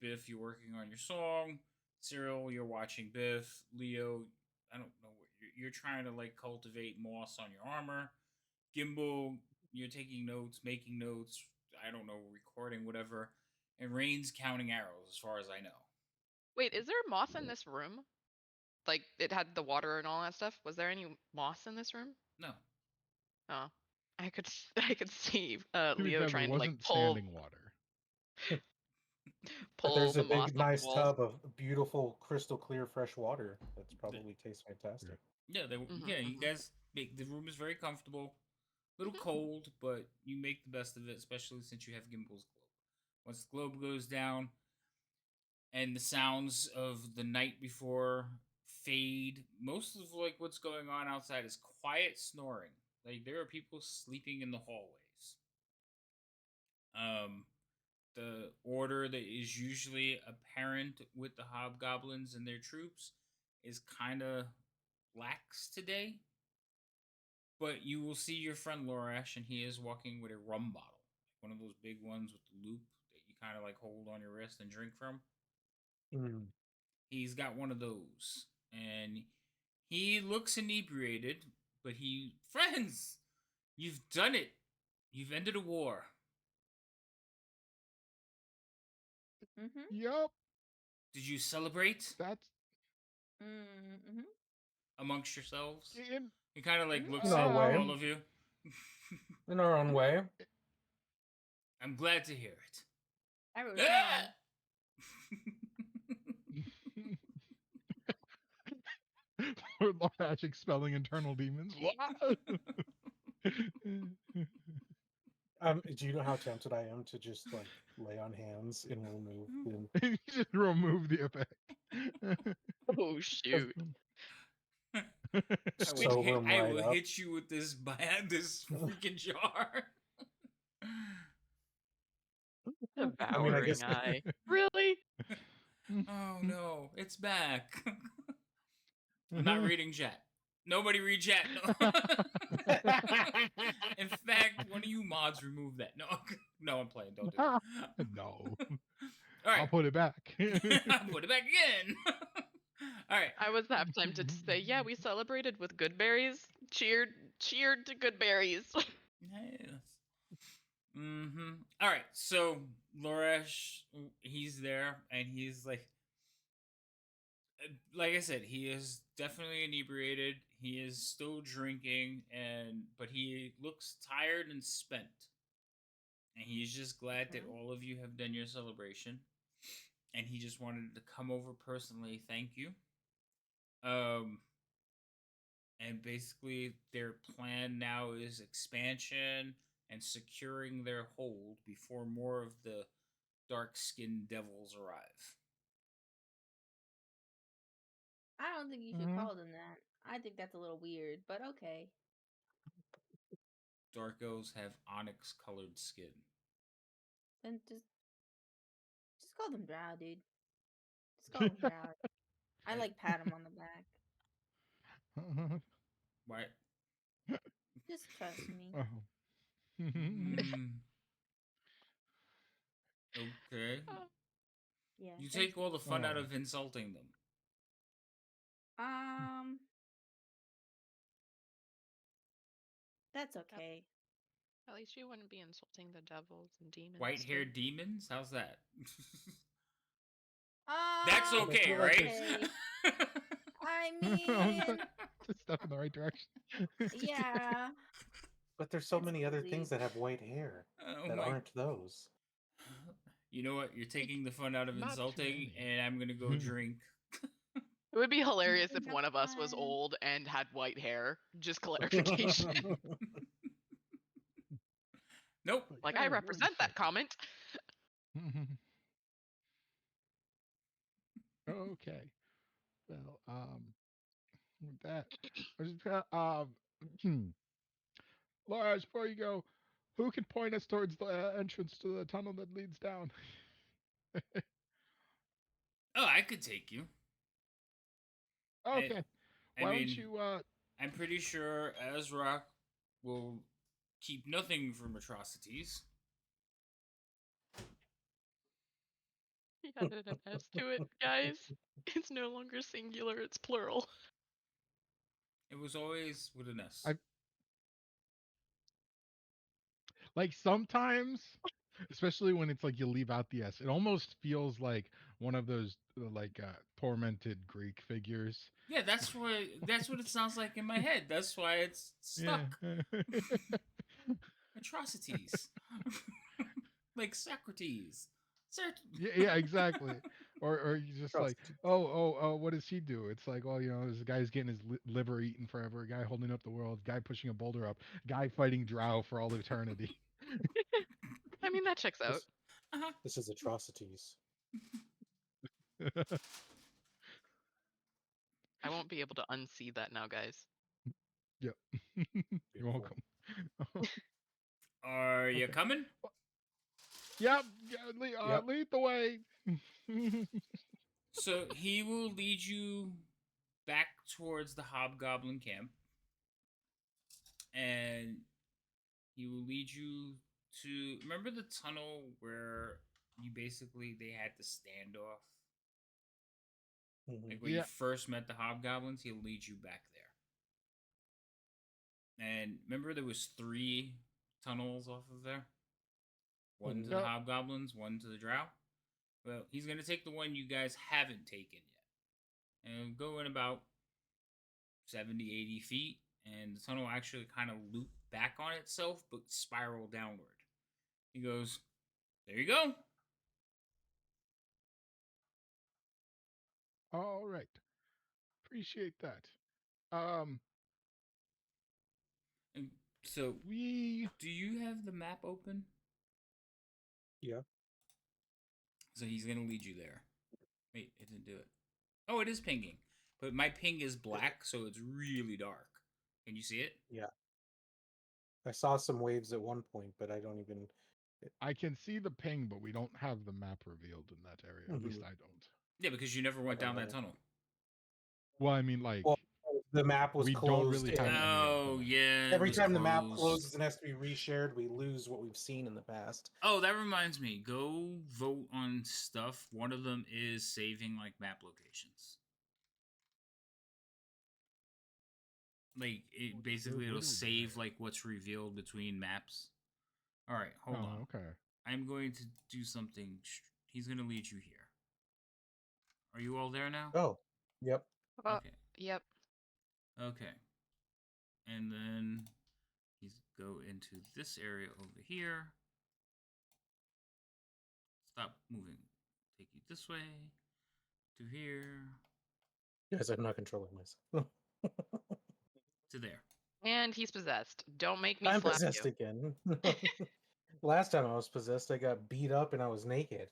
[SPEAKER 2] Biff, you're working on your song. Cyril, you're watching Biff. Leo, I don't know what you're trying to like cultivate moss on your armor. Gimbal, you're taking notes, making notes. I don't know, recording whatever. And Rain's counting arrows, as far as I know.
[SPEAKER 6] wait, is there moss in this room? Like it had the water and all that stuff. Was there any moss in this room?
[SPEAKER 2] No.
[SPEAKER 6] Oh, I could see
[SPEAKER 5] To be
[SPEAKER 6] Leo
[SPEAKER 5] fair, there
[SPEAKER 6] trying to like
[SPEAKER 5] wasn't
[SPEAKER 6] pull
[SPEAKER 5] standing water.
[SPEAKER 1] But there's
[SPEAKER 6] the
[SPEAKER 1] a
[SPEAKER 6] moss
[SPEAKER 1] big,
[SPEAKER 6] off
[SPEAKER 1] nice
[SPEAKER 6] the walls.
[SPEAKER 1] tub of beautiful, crystal clear, fresh water. That's probably tastes fantastic.
[SPEAKER 2] Yeah, you guys make the room is very comfortable. A little cold, but you make the best of it, especially since you have Gimbal's globe. Once the globe goes down and the sounds of the night before fade, most of like what's going on outside is quiet snoring. Like there are people sleeping in the hallways. The order that is usually apparent with the hobgoblins and their troops is kind of lax today. But you will see your friend Lorash, and he is walking with a rum bottle, one of those big ones with the loop that you kind of like hold on your wrist and drink from.
[SPEAKER 1] Mm.
[SPEAKER 2] He's got one of those, and he looks inebriated, but friends, you've done it. You've ended a war.
[SPEAKER 8] Mm-hmm.
[SPEAKER 5] Yep,
[SPEAKER 2] Did you celebrate
[SPEAKER 5] that's
[SPEAKER 8] Mm-hmm.
[SPEAKER 2] amongst yourselves?
[SPEAKER 5] in.
[SPEAKER 2] He kind of like looks
[SPEAKER 1] In our
[SPEAKER 2] at
[SPEAKER 1] way.
[SPEAKER 2] all of you.
[SPEAKER 1] In our own way.
[SPEAKER 2] I'm glad to hear it.
[SPEAKER 8] I wrote
[SPEAKER 2] Ah!
[SPEAKER 5] Lord Lorash expelling internal demons.
[SPEAKER 1] Do you know how tempted I am to just like lay on hands and remove them?
[SPEAKER 5] You just remove the effect.
[SPEAKER 6] Oh shoot!
[SPEAKER 1] Just sober him
[SPEAKER 2] I
[SPEAKER 1] right
[SPEAKER 2] will
[SPEAKER 1] up.
[SPEAKER 2] hit you with this this freaking jar.
[SPEAKER 6] Devouring
[SPEAKER 1] guess-
[SPEAKER 6] eye. Really?
[SPEAKER 2] Oh no, it's back. I'm not reading chat. Nobody read chat. No. In fact, one of you mods remove that. No, no, I'm playing. Don't do it.
[SPEAKER 5] No.
[SPEAKER 2] All
[SPEAKER 5] I'll
[SPEAKER 2] right,
[SPEAKER 5] put it back.
[SPEAKER 2] I'll put it back again. All right.
[SPEAKER 6] I was half tempted to say, yeah, we celebrated with good berries. Cheered to good berries.
[SPEAKER 2] Yes. Mm-hmm. All right. So Loresh, he's there, and he's like I said, he is definitely inebriated. He is still drinking, but he looks tired and spent. And he's just glad that
[SPEAKER 3] Okay.
[SPEAKER 2] all of you have done your celebration. And he just wanted to come over personally, thank you. And basically their plan now is expansion and securing their hold before more of the dark-skinned devils arrive.
[SPEAKER 3] I don't think you should
[SPEAKER 5] Mhm.
[SPEAKER 3] call them that. I think that's a little weird, but okay.
[SPEAKER 2] Dark elves have onyx-colored skin.
[SPEAKER 3] Then just call them Drow, dude. Just call them Drow. I like pat him on the back.
[SPEAKER 2] Why?
[SPEAKER 3] Just trust me.
[SPEAKER 5] Oh.
[SPEAKER 2] Okay.
[SPEAKER 3] Yeah.
[SPEAKER 2] You
[SPEAKER 3] thanks.
[SPEAKER 2] take all the fun out
[SPEAKER 5] Oh.
[SPEAKER 2] of insulting them.
[SPEAKER 3] That's okay.
[SPEAKER 6] At least you wouldn't be insulting the devils and demons.
[SPEAKER 2] White-haired demons? How's that?
[SPEAKER 3] Um,
[SPEAKER 2] That's
[SPEAKER 1] I
[SPEAKER 2] okay,
[SPEAKER 1] feel like
[SPEAKER 2] right?
[SPEAKER 3] I mean,
[SPEAKER 5] It's a step in the right direction.
[SPEAKER 3] yeah.
[SPEAKER 1] But there's so
[SPEAKER 3] It's
[SPEAKER 1] many other
[SPEAKER 3] cozy.
[SPEAKER 1] things that have white hair
[SPEAKER 2] Oh
[SPEAKER 1] that
[SPEAKER 2] my.
[SPEAKER 1] aren't those.
[SPEAKER 2] You know what? You're taking the fun out of
[SPEAKER 5] Not too
[SPEAKER 2] insulting,
[SPEAKER 5] many.
[SPEAKER 2] and I'm gonna go drink.
[SPEAKER 6] It would be hilarious if
[SPEAKER 3] That's
[SPEAKER 6] one of us was
[SPEAKER 3] fine.
[SPEAKER 6] old and had white hair. Just clarification.
[SPEAKER 2] Nope.
[SPEAKER 6] Like,
[SPEAKER 5] Yeah,
[SPEAKER 6] I
[SPEAKER 5] really
[SPEAKER 6] represent that
[SPEAKER 5] shocking.
[SPEAKER 6] comment.
[SPEAKER 5] Okay. Well, with that, I just Laura, before you go, who can point us towards the entrance to the tunnel that leads down?
[SPEAKER 2] Oh, I could take you.
[SPEAKER 5] Okay.
[SPEAKER 2] I
[SPEAKER 5] Why don't
[SPEAKER 2] mean,
[SPEAKER 5] you
[SPEAKER 2] I'm pretty sure Azrock will keep nothing from atrocities.
[SPEAKER 6] He added an S to it, guys. It's no longer singular, it's plural.
[SPEAKER 2] It was always with an S.
[SPEAKER 5] like sometimes, especially when it's like you leave out the S, it almost feels like one of those tormented Greek figures.
[SPEAKER 2] Yeah, that's what it sounds like in my head. That's why it's stuck.
[SPEAKER 5] Yeah.
[SPEAKER 2] Atrocities. Like Socrates.
[SPEAKER 5] Yeah, exactly. Or you just like,
[SPEAKER 1] Trust.
[SPEAKER 5] oh, what does he do? It's like, oh, there's a guy's getting his liver eaten forever, a guy holding up the world, guy pushing a boulder up, guy fighting drow for all eternity.
[SPEAKER 6] I mean, that checks out.
[SPEAKER 1] This,
[SPEAKER 2] Uh-huh.
[SPEAKER 1] this is atrocities.
[SPEAKER 6] I won't be able to unsee that now, guys.
[SPEAKER 5] Yep. You're
[SPEAKER 1] Beautiful.
[SPEAKER 5] welcome.
[SPEAKER 2] Are you
[SPEAKER 5] Okay.
[SPEAKER 2] coming?
[SPEAKER 5] Yep.
[SPEAKER 1] Yep.
[SPEAKER 5] Lead the way.
[SPEAKER 2] So he will lead you back towards the hobgoblin camp, and he will lead you to remember the tunnel where they had the standoff.
[SPEAKER 1] Mhm.
[SPEAKER 2] Like when
[SPEAKER 5] Yeah.
[SPEAKER 2] you first met the hobgoblins, he'll lead you back there. And remember there was 3 tunnels off of there? One to the
[SPEAKER 5] Yep.
[SPEAKER 2] hobgoblins, one to the drow. Well, he's gonna take the one you guys haven't taken yet. And go in about 70, 80 feet, and the tunnel actually kind of loop back on itself, but spiral downward. He goes, there you go.
[SPEAKER 5] All right. Appreciate that.
[SPEAKER 2] And so,
[SPEAKER 5] We
[SPEAKER 2] do you have the map open?
[SPEAKER 1] Yeah.
[SPEAKER 2] So he's gonna lead you there. Wait, it didn't do it. Oh, it is pinging, but my ping is black, so it's really dark. Can you see it?
[SPEAKER 1] Yeah. I saw some waves at one point, but I don't even.
[SPEAKER 5] I can see the ping, but we don't have the map revealed in that area. At least
[SPEAKER 1] Mhm.
[SPEAKER 5] I don't.
[SPEAKER 2] Yeah, because you never
[SPEAKER 1] I
[SPEAKER 2] went
[SPEAKER 1] don't
[SPEAKER 2] down that
[SPEAKER 1] know.
[SPEAKER 2] tunnel.
[SPEAKER 5] Well, I mean, like,
[SPEAKER 1] Well, the map was
[SPEAKER 5] we don't
[SPEAKER 1] closed,
[SPEAKER 5] really have
[SPEAKER 1] and
[SPEAKER 5] any of
[SPEAKER 2] Oh
[SPEAKER 5] the.
[SPEAKER 2] yeah.
[SPEAKER 1] every
[SPEAKER 2] it was
[SPEAKER 1] time the map
[SPEAKER 2] closed.
[SPEAKER 1] closes and has to be reshared, we lose what we've seen in the past.
[SPEAKER 2] Oh, that reminds me. Go vote on stuff. One of them is saving like map locations. Like basically
[SPEAKER 5] Where
[SPEAKER 2] it'll
[SPEAKER 5] do we do
[SPEAKER 2] save
[SPEAKER 5] that?
[SPEAKER 2] like what's revealed between maps. All right, hold
[SPEAKER 5] Oh,
[SPEAKER 2] on.
[SPEAKER 5] okay.
[SPEAKER 2] I'm going to do something. He's going to lead you here. Are you all there now?
[SPEAKER 1] Oh, yep.
[SPEAKER 6] Oh,
[SPEAKER 2] Okay.
[SPEAKER 6] yep.
[SPEAKER 2] Okay. and then he's go into this area over here. Stop moving. Take you this way to here
[SPEAKER 1] Guys, I'm not controlling myself.
[SPEAKER 2] to there.
[SPEAKER 6] And he's possessed. Don't make me
[SPEAKER 1] I'm
[SPEAKER 6] slap
[SPEAKER 1] possessed
[SPEAKER 6] you.
[SPEAKER 1] again. Last time I was possessed, I got beat up and I was naked.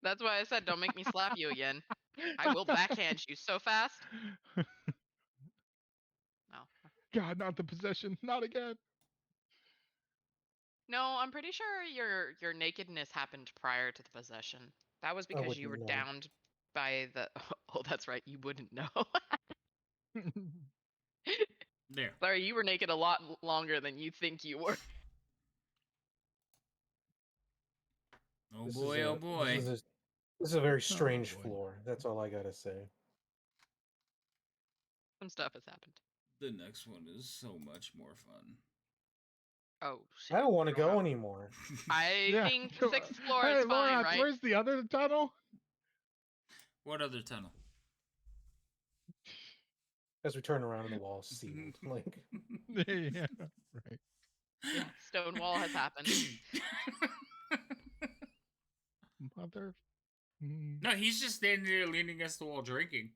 [SPEAKER 6] That's why I said don't make me slap you again. I will backhand you so fast. No.
[SPEAKER 5] God, not the possession. Not again.
[SPEAKER 6] No, I'm pretty sure your nakedness happened prior to the possession. That was
[SPEAKER 1] I
[SPEAKER 6] because you
[SPEAKER 1] wouldn't
[SPEAKER 6] were
[SPEAKER 1] know.
[SPEAKER 6] downed by the Oh, that's right. You wouldn't know.
[SPEAKER 2] There.
[SPEAKER 6] Sorry, you were naked a lot longer than you think you were.
[SPEAKER 2] Oh
[SPEAKER 1] This
[SPEAKER 2] boy,
[SPEAKER 1] is
[SPEAKER 2] oh
[SPEAKER 1] a,
[SPEAKER 2] boy.
[SPEAKER 1] This is a very strange
[SPEAKER 5] boy.
[SPEAKER 1] floor. That's all I gotta say.
[SPEAKER 6] Some stuff has happened.
[SPEAKER 2] The next one is so much more fun.
[SPEAKER 6] Oh shit.
[SPEAKER 1] I don't want to
[SPEAKER 6] We don't
[SPEAKER 1] go
[SPEAKER 6] have-
[SPEAKER 1] anymore.
[SPEAKER 6] I
[SPEAKER 5] Yeah.
[SPEAKER 6] think the sixth floor
[SPEAKER 5] Hey,
[SPEAKER 6] is fine,
[SPEAKER 5] Lorax,
[SPEAKER 6] right?
[SPEAKER 5] where's the other tunnel?
[SPEAKER 2] What other tunnel?
[SPEAKER 1] As we turn around and the wall's sealed. Like,
[SPEAKER 5] Yeah, right.
[SPEAKER 6] Yeah, stone wall has happened.
[SPEAKER 5] Mother. Mm.
[SPEAKER 2] No, he's just standing there leaning against the wall drinking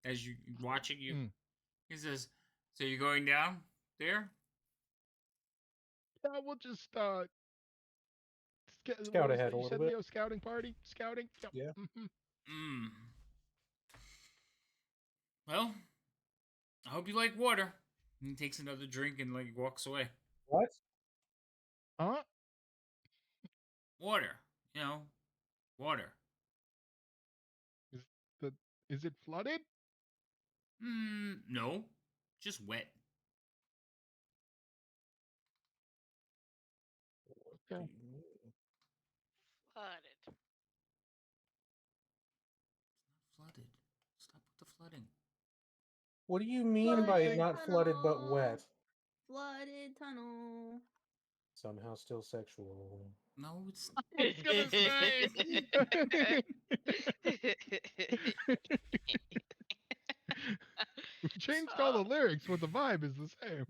[SPEAKER 2] as you watching you.
[SPEAKER 5] Mm.
[SPEAKER 2] He says, "So you're going down there?"
[SPEAKER 5] Yeah, we'll just what
[SPEAKER 1] scout
[SPEAKER 5] was
[SPEAKER 1] ahead
[SPEAKER 5] that
[SPEAKER 1] a
[SPEAKER 5] you
[SPEAKER 1] little
[SPEAKER 5] said,
[SPEAKER 1] bit.
[SPEAKER 5] Leo? Scouting party? Scouting? Yep.
[SPEAKER 1] Yeah.
[SPEAKER 5] Mhm.
[SPEAKER 2] Mm. Well, I hope you like water. And he takes another drink and like walks away.
[SPEAKER 1] What?
[SPEAKER 5] Huh?
[SPEAKER 2] Water, you know, water.
[SPEAKER 5] Is the is it flooded?
[SPEAKER 2] No, just wet.
[SPEAKER 5] Okay.
[SPEAKER 7] Flooded.
[SPEAKER 2] Flooded. Stop with the flooding.
[SPEAKER 1] What do you mean by
[SPEAKER 8] Flooded
[SPEAKER 1] not flooded but wet?
[SPEAKER 8] Flooded tunnel.
[SPEAKER 1] Somehow still sexual.
[SPEAKER 2] No, it's
[SPEAKER 5] I was gonna say. We changed all the lyrics, but the vibe is the same.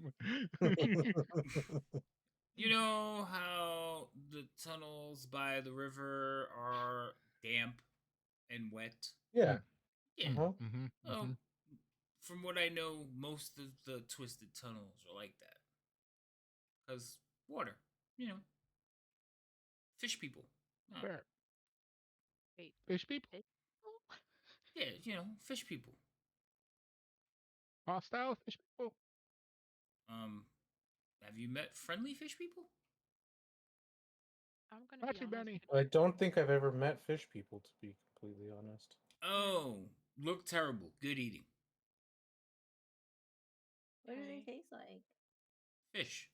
[SPEAKER 2] you know how the tunnels by the river are damp and wet.
[SPEAKER 1] Yeah.
[SPEAKER 2] Yeah.
[SPEAKER 1] Uh-huh.
[SPEAKER 2] Well, from what I know, most of the twisted tunnels are like that. Because water, you know, fish people.
[SPEAKER 5] Fair.
[SPEAKER 6] Wait,
[SPEAKER 5] Fish people?
[SPEAKER 2] Yeah, you know, fish people.
[SPEAKER 5] Hostile fish people?
[SPEAKER 2] Have you met friendly fish people?
[SPEAKER 6] I'm gonna
[SPEAKER 5] Not
[SPEAKER 6] be
[SPEAKER 5] too
[SPEAKER 6] honest.
[SPEAKER 5] many.
[SPEAKER 1] I don't think I've ever met fish people, to be completely honest.
[SPEAKER 2] Oh, look terrible. Good eating.
[SPEAKER 8] What do they
[SPEAKER 7] Okay.
[SPEAKER 8] taste like?
[SPEAKER 2] Fish.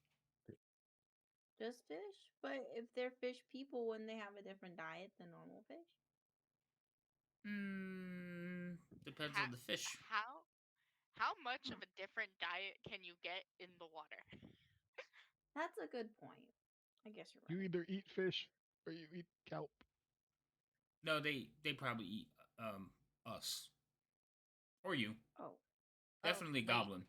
[SPEAKER 8] Just fish? But if they're fish people, wouldn't they have a different diet than normal fish?
[SPEAKER 2] Depends
[SPEAKER 7] How,
[SPEAKER 2] on the fish.
[SPEAKER 7] how much of a different diet can you get in the water?
[SPEAKER 8] That's a good point. I guess you're
[SPEAKER 5] You
[SPEAKER 8] right.
[SPEAKER 5] either eat fish or you eat kelp.
[SPEAKER 2] No, they probably eat us or you.
[SPEAKER 8] Oh.
[SPEAKER 2] Definitely
[SPEAKER 6] wait.
[SPEAKER 2] goblin.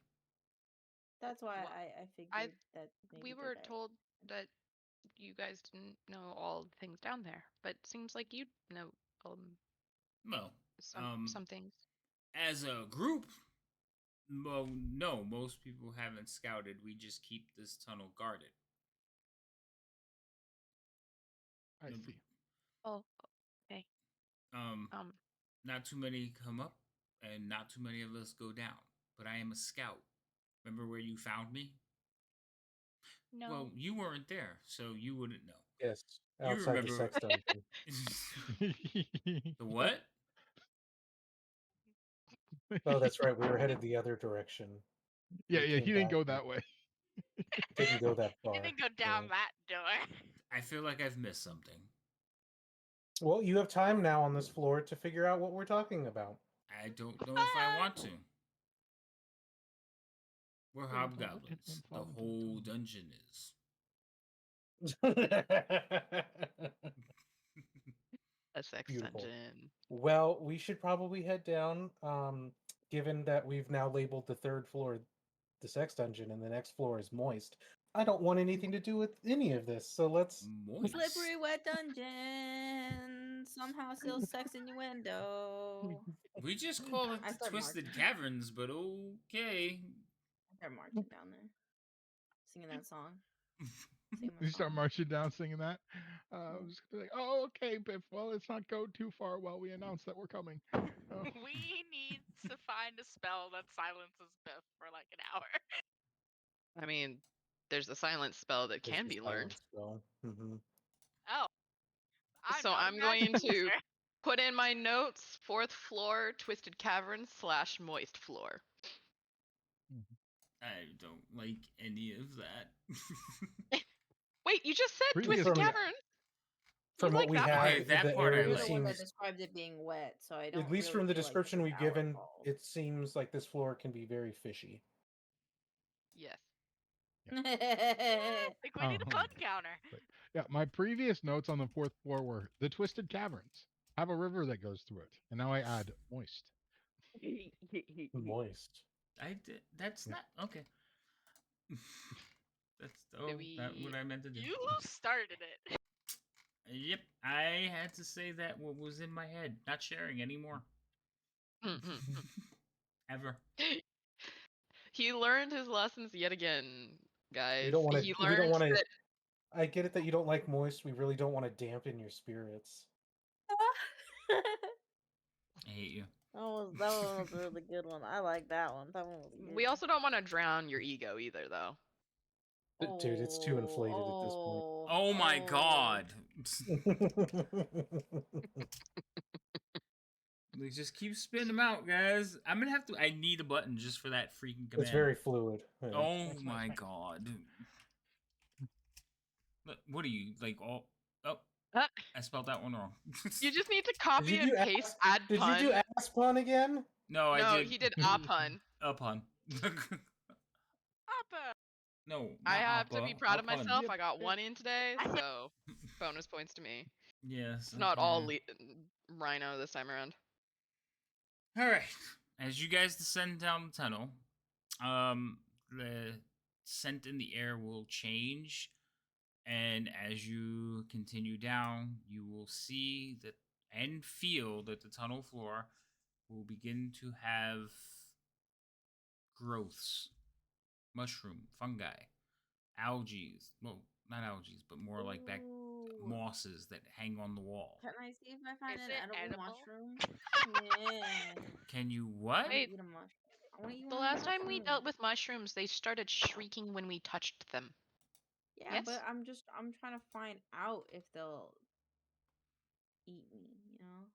[SPEAKER 8] That's why
[SPEAKER 6] Well,
[SPEAKER 8] I figured that maybe
[SPEAKER 6] We
[SPEAKER 8] their
[SPEAKER 6] were
[SPEAKER 8] diet-
[SPEAKER 6] told that you guys didn't know all the things down there, but seems like you know
[SPEAKER 2] Well,
[SPEAKER 6] some things.
[SPEAKER 2] as a group, well, no, most people haven't scouted. We just keep this tunnel guarded.
[SPEAKER 5] I
[SPEAKER 2] No-
[SPEAKER 5] see.
[SPEAKER 6] Oh, okay.
[SPEAKER 2] Not too many come up, and not too many of us go down. But I am a scout. Remember where you found me?
[SPEAKER 6] No.
[SPEAKER 2] Well, you weren't there, so you wouldn't know.
[SPEAKER 1] Yes.
[SPEAKER 2] You
[SPEAKER 1] Outside the
[SPEAKER 2] remember
[SPEAKER 1] sex dungeon.
[SPEAKER 2] the what?
[SPEAKER 1] Oh, that's right. We were headed the other direction.
[SPEAKER 5] Yeah,
[SPEAKER 1] We
[SPEAKER 5] yeah,
[SPEAKER 1] came
[SPEAKER 5] he didn't
[SPEAKER 1] back
[SPEAKER 5] go
[SPEAKER 1] and
[SPEAKER 5] that way.
[SPEAKER 1] Didn't go that
[SPEAKER 7] You
[SPEAKER 1] far.
[SPEAKER 7] didn't go down that door.
[SPEAKER 2] I feel like I've missed something.
[SPEAKER 1] Well, you have time now on this floor to figure out what we're talking about.
[SPEAKER 2] I don't know if I want to. We're
[SPEAKER 5] Didn't fall-
[SPEAKER 2] hobgoblins.
[SPEAKER 5] didn't
[SPEAKER 2] The
[SPEAKER 5] fall into the
[SPEAKER 2] whole
[SPEAKER 5] tunnel.
[SPEAKER 2] dungeon is.
[SPEAKER 6] A sex
[SPEAKER 1] Beautiful.
[SPEAKER 6] dungeon.
[SPEAKER 1] Well, we should probably head down, given that we've now labeled the third floor the sex dungeon, and the next floor is moist. I don't want anything to do with any of this. So let's.
[SPEAKER 2] Moist.
[SPEAKER 3] Slippery wet dungeon. Somehow still sex innuendo.
[SPEAKER 2] We just call it
[SPEAKER 3] I
[SPEAKER 2] the
[SPEAKER 3] start
[SPEAKER 2] Twisted
[SPEAKER 3] marching.
[SPEAKER 2] Caverns, but okay.
[SPEAKER 3] I start marching down there, singing that song. Singing my
[SPEAKER 5] You start
[SPEAKER 3] song.
[SPEAKER 5] marching down singing that. I was gonna be like, oh, okay, Biff. Well, let's not go too far while we announce that we're coming. Oh.
[SPEAKER 7] We need to find a spell that silences Biff for like an hour.
[SPEAKER 6] I mean, there's a silence spell that
[SPEAKER 1] There's
[SPEAKER 6] can
[SPEAKER 1] the
[SPEAKER 6] be learned.
[SPEAKER 1] silence spell. Mhm.
[SPEAKER 7] Oh. I'm
[SPEAKER 6] So
[SPEAKER 7] not a
[SPEAKER 6] I'm going
[SPEAKER 7] magic
[SPEAKER 6] to
[SPEAKER 7] user.
[SPEAKER 6] put in my notes: 4th floor, Twisted Caverns / moist floor.
[SPEAKER 2] I don't like any of that.
[SPEAKER 6] Wait, you just said
[SPEAKER 5] Previous-
[SPEAKER 6] Twisted
[SPEAKER 1] From-
[SPEAKER 6] Caverns.
[SPEAKER 1] From
[SPEAKER 6] You
[SPEAKER 1] what
[SPEAKER 6] like
[SPEAKER 1] we
[SPEAKER 6] that
[SPEAKER 1] have,
[SPEAKER 6] one?
[SPEAKER 2] Okay, that
[SPEAKER 1] the
[SPEAKER 2] part I
[SPEAKER 1] area
[SPEAKER 3] You're the one that
[SPEAKER 1] seems,
[SPEAKER 3] described it being wet, so I don't.
[SPEAKER 1] at least
[SPEAKER 3] really
[SPEAKER 1] from the
[SPEAKER 3] feel like
[SPEAKER 1] description
[SPEAKER 3] there's
[SPEAKER 1] we've
[SPEAKER 3] a shower
[SPEAKER 1] given,
[SPEAKER 3] involved.
[SPEAKER 1] it seems like this floor can be very fishy.
[SPEAKER 6] Yes.
[SPEAKER 7] I think we need a
[SPEAKER 5] Oh.
[SPEAKER 7] pun counter.
[SPEAKER 5] Yeah, my previous notes on the 4th floor were the Twisted Caverns have a river that goes through it, and now I add moist.
[SPEAKER 1] Moist.
[SPEAKER 2] I did. That's not okay. That's that what I meant to do.
[SPEAKER 7] You started it.
[SPEAKER 2] Yep, I had to say that what was in my head. Not sharing anymore. Ever.
[SPEAKER 6] He learned his lessons yet again, guys.
[SPEAKER 1] We don't want
[SPEAKER 6] He
[SPEAKER 1] to. We
[SPEAKER 6] learned
[SPEAKER 1] don't want to.
[SPEAKER 6] that
[SPEAKER 1] I get it that you don't like moist. We really don't want to dampen your spirits.
[SPEAKER 2] I hate you.
[SPEAKER 3] That one was a really good one. I like that one. That one was good.
[SPEAKER 6] we also don't want to drown your ego either, though.
[SPEAKER 1] Dude, it's too inflated at this point.
[SPEAKER 2] Oh my god. Like, just keep spitting them out, guys. I'm gonna have to. I need a button just for that freaking command.
[SPEAKER 1] It's very fluid. Yeah.
[SPEAKER 2] Oh my god. Look, what are you like? All oh,
[SPEAKER 6] Uh,
[SPEAKER 2] I spelled that one wrong.
[SPEAKER 6] You just need to copy
[SPEAKER 1] Did
[SPEAKER 6] and
[SPEAKER 1] you do
[SPEAKER 6] paste
[SPEAKER 1] ass-
[SPEAKER 6] add
[SPEAKER 1] Did
[SPEAKER 6] pun.
[SPEAKER 1] you do ass pun again?
[SPEAKER 2] No, I
[SPEAKER 6] No,
[SPEAKER 2] did.
[SPEAKER 6] he did a pun.
[SPEAKER 2] A pun.
[SPEAKER 7] Appa.
[SPEAKER 2] No,
[SPEAKER 6] I
[SPEAKER 2] not
[SPEAKER 6] have to
[SPEAKER 2] appa,
[SPEAKER 6] be proud
[SPEAKER 2] a
[SPEAKER 6] of
[SPEAKER 2] pun.
[SPEAKER 6] myself. I got one in today,
[SPEAKER 7] I think-
[SPEAKER 6] so bonus points to me.
[SPEAKER 2] Yes.
[SPEAKER 6] It's not all
[SPEAKER 2] okay.
[SPEAKER 6] Rhino this time around.
[SPEAKER 2] All right. As you guys descend down the tunnel, the scent in the air will change, and as you continue down, you will see that and feel that the tunnel floor will begin to have growths, mushroom, fungi, algae. Well, not algae, but more like
[SPEAKER 3] Ooh.
[SPEAKER 2] mosses that hang on the wall.
[SPEAKER 3] Can I see if I find
[SPEAKER 7] Is
[SPEAKER 3] an
[SPEAKER 7] it
[SPEAKER 3] edible
[SPEAKER 7] edible?
[SPEAKER 3] mushroom? Yeah.
[SPEAKER 2] Can you
[SPEAKER 3] I
[SPEAKER 2] what?
[SPEAKER 3] wanna
[SPEAKER 6] Wait.
[SPEAKER 3] eat a mushroom. I wanna eat
[SPEAKER 6] The
[SPEAKER 3] one of
[SPEAKER 6] last time we
[SPEAKER 3] mushrooms.
[SPEAKER 6] dealt with mushrooms, they started shrieking when we touched them.
[SPEAKER 3] Yeah,
[SPEAKER 6] Yes?
[SPEAKER 3] but I'm trying to find out if they'll eat me, you know?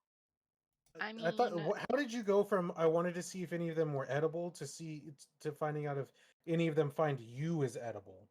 [SPEAKER 6] I
[SPEAKER 1] I thought.
[SPEAKER 6] mean-
[SPEAKER 1] How did you go from I wanted to see if any of them were edible to finding out if any of them find you as edible?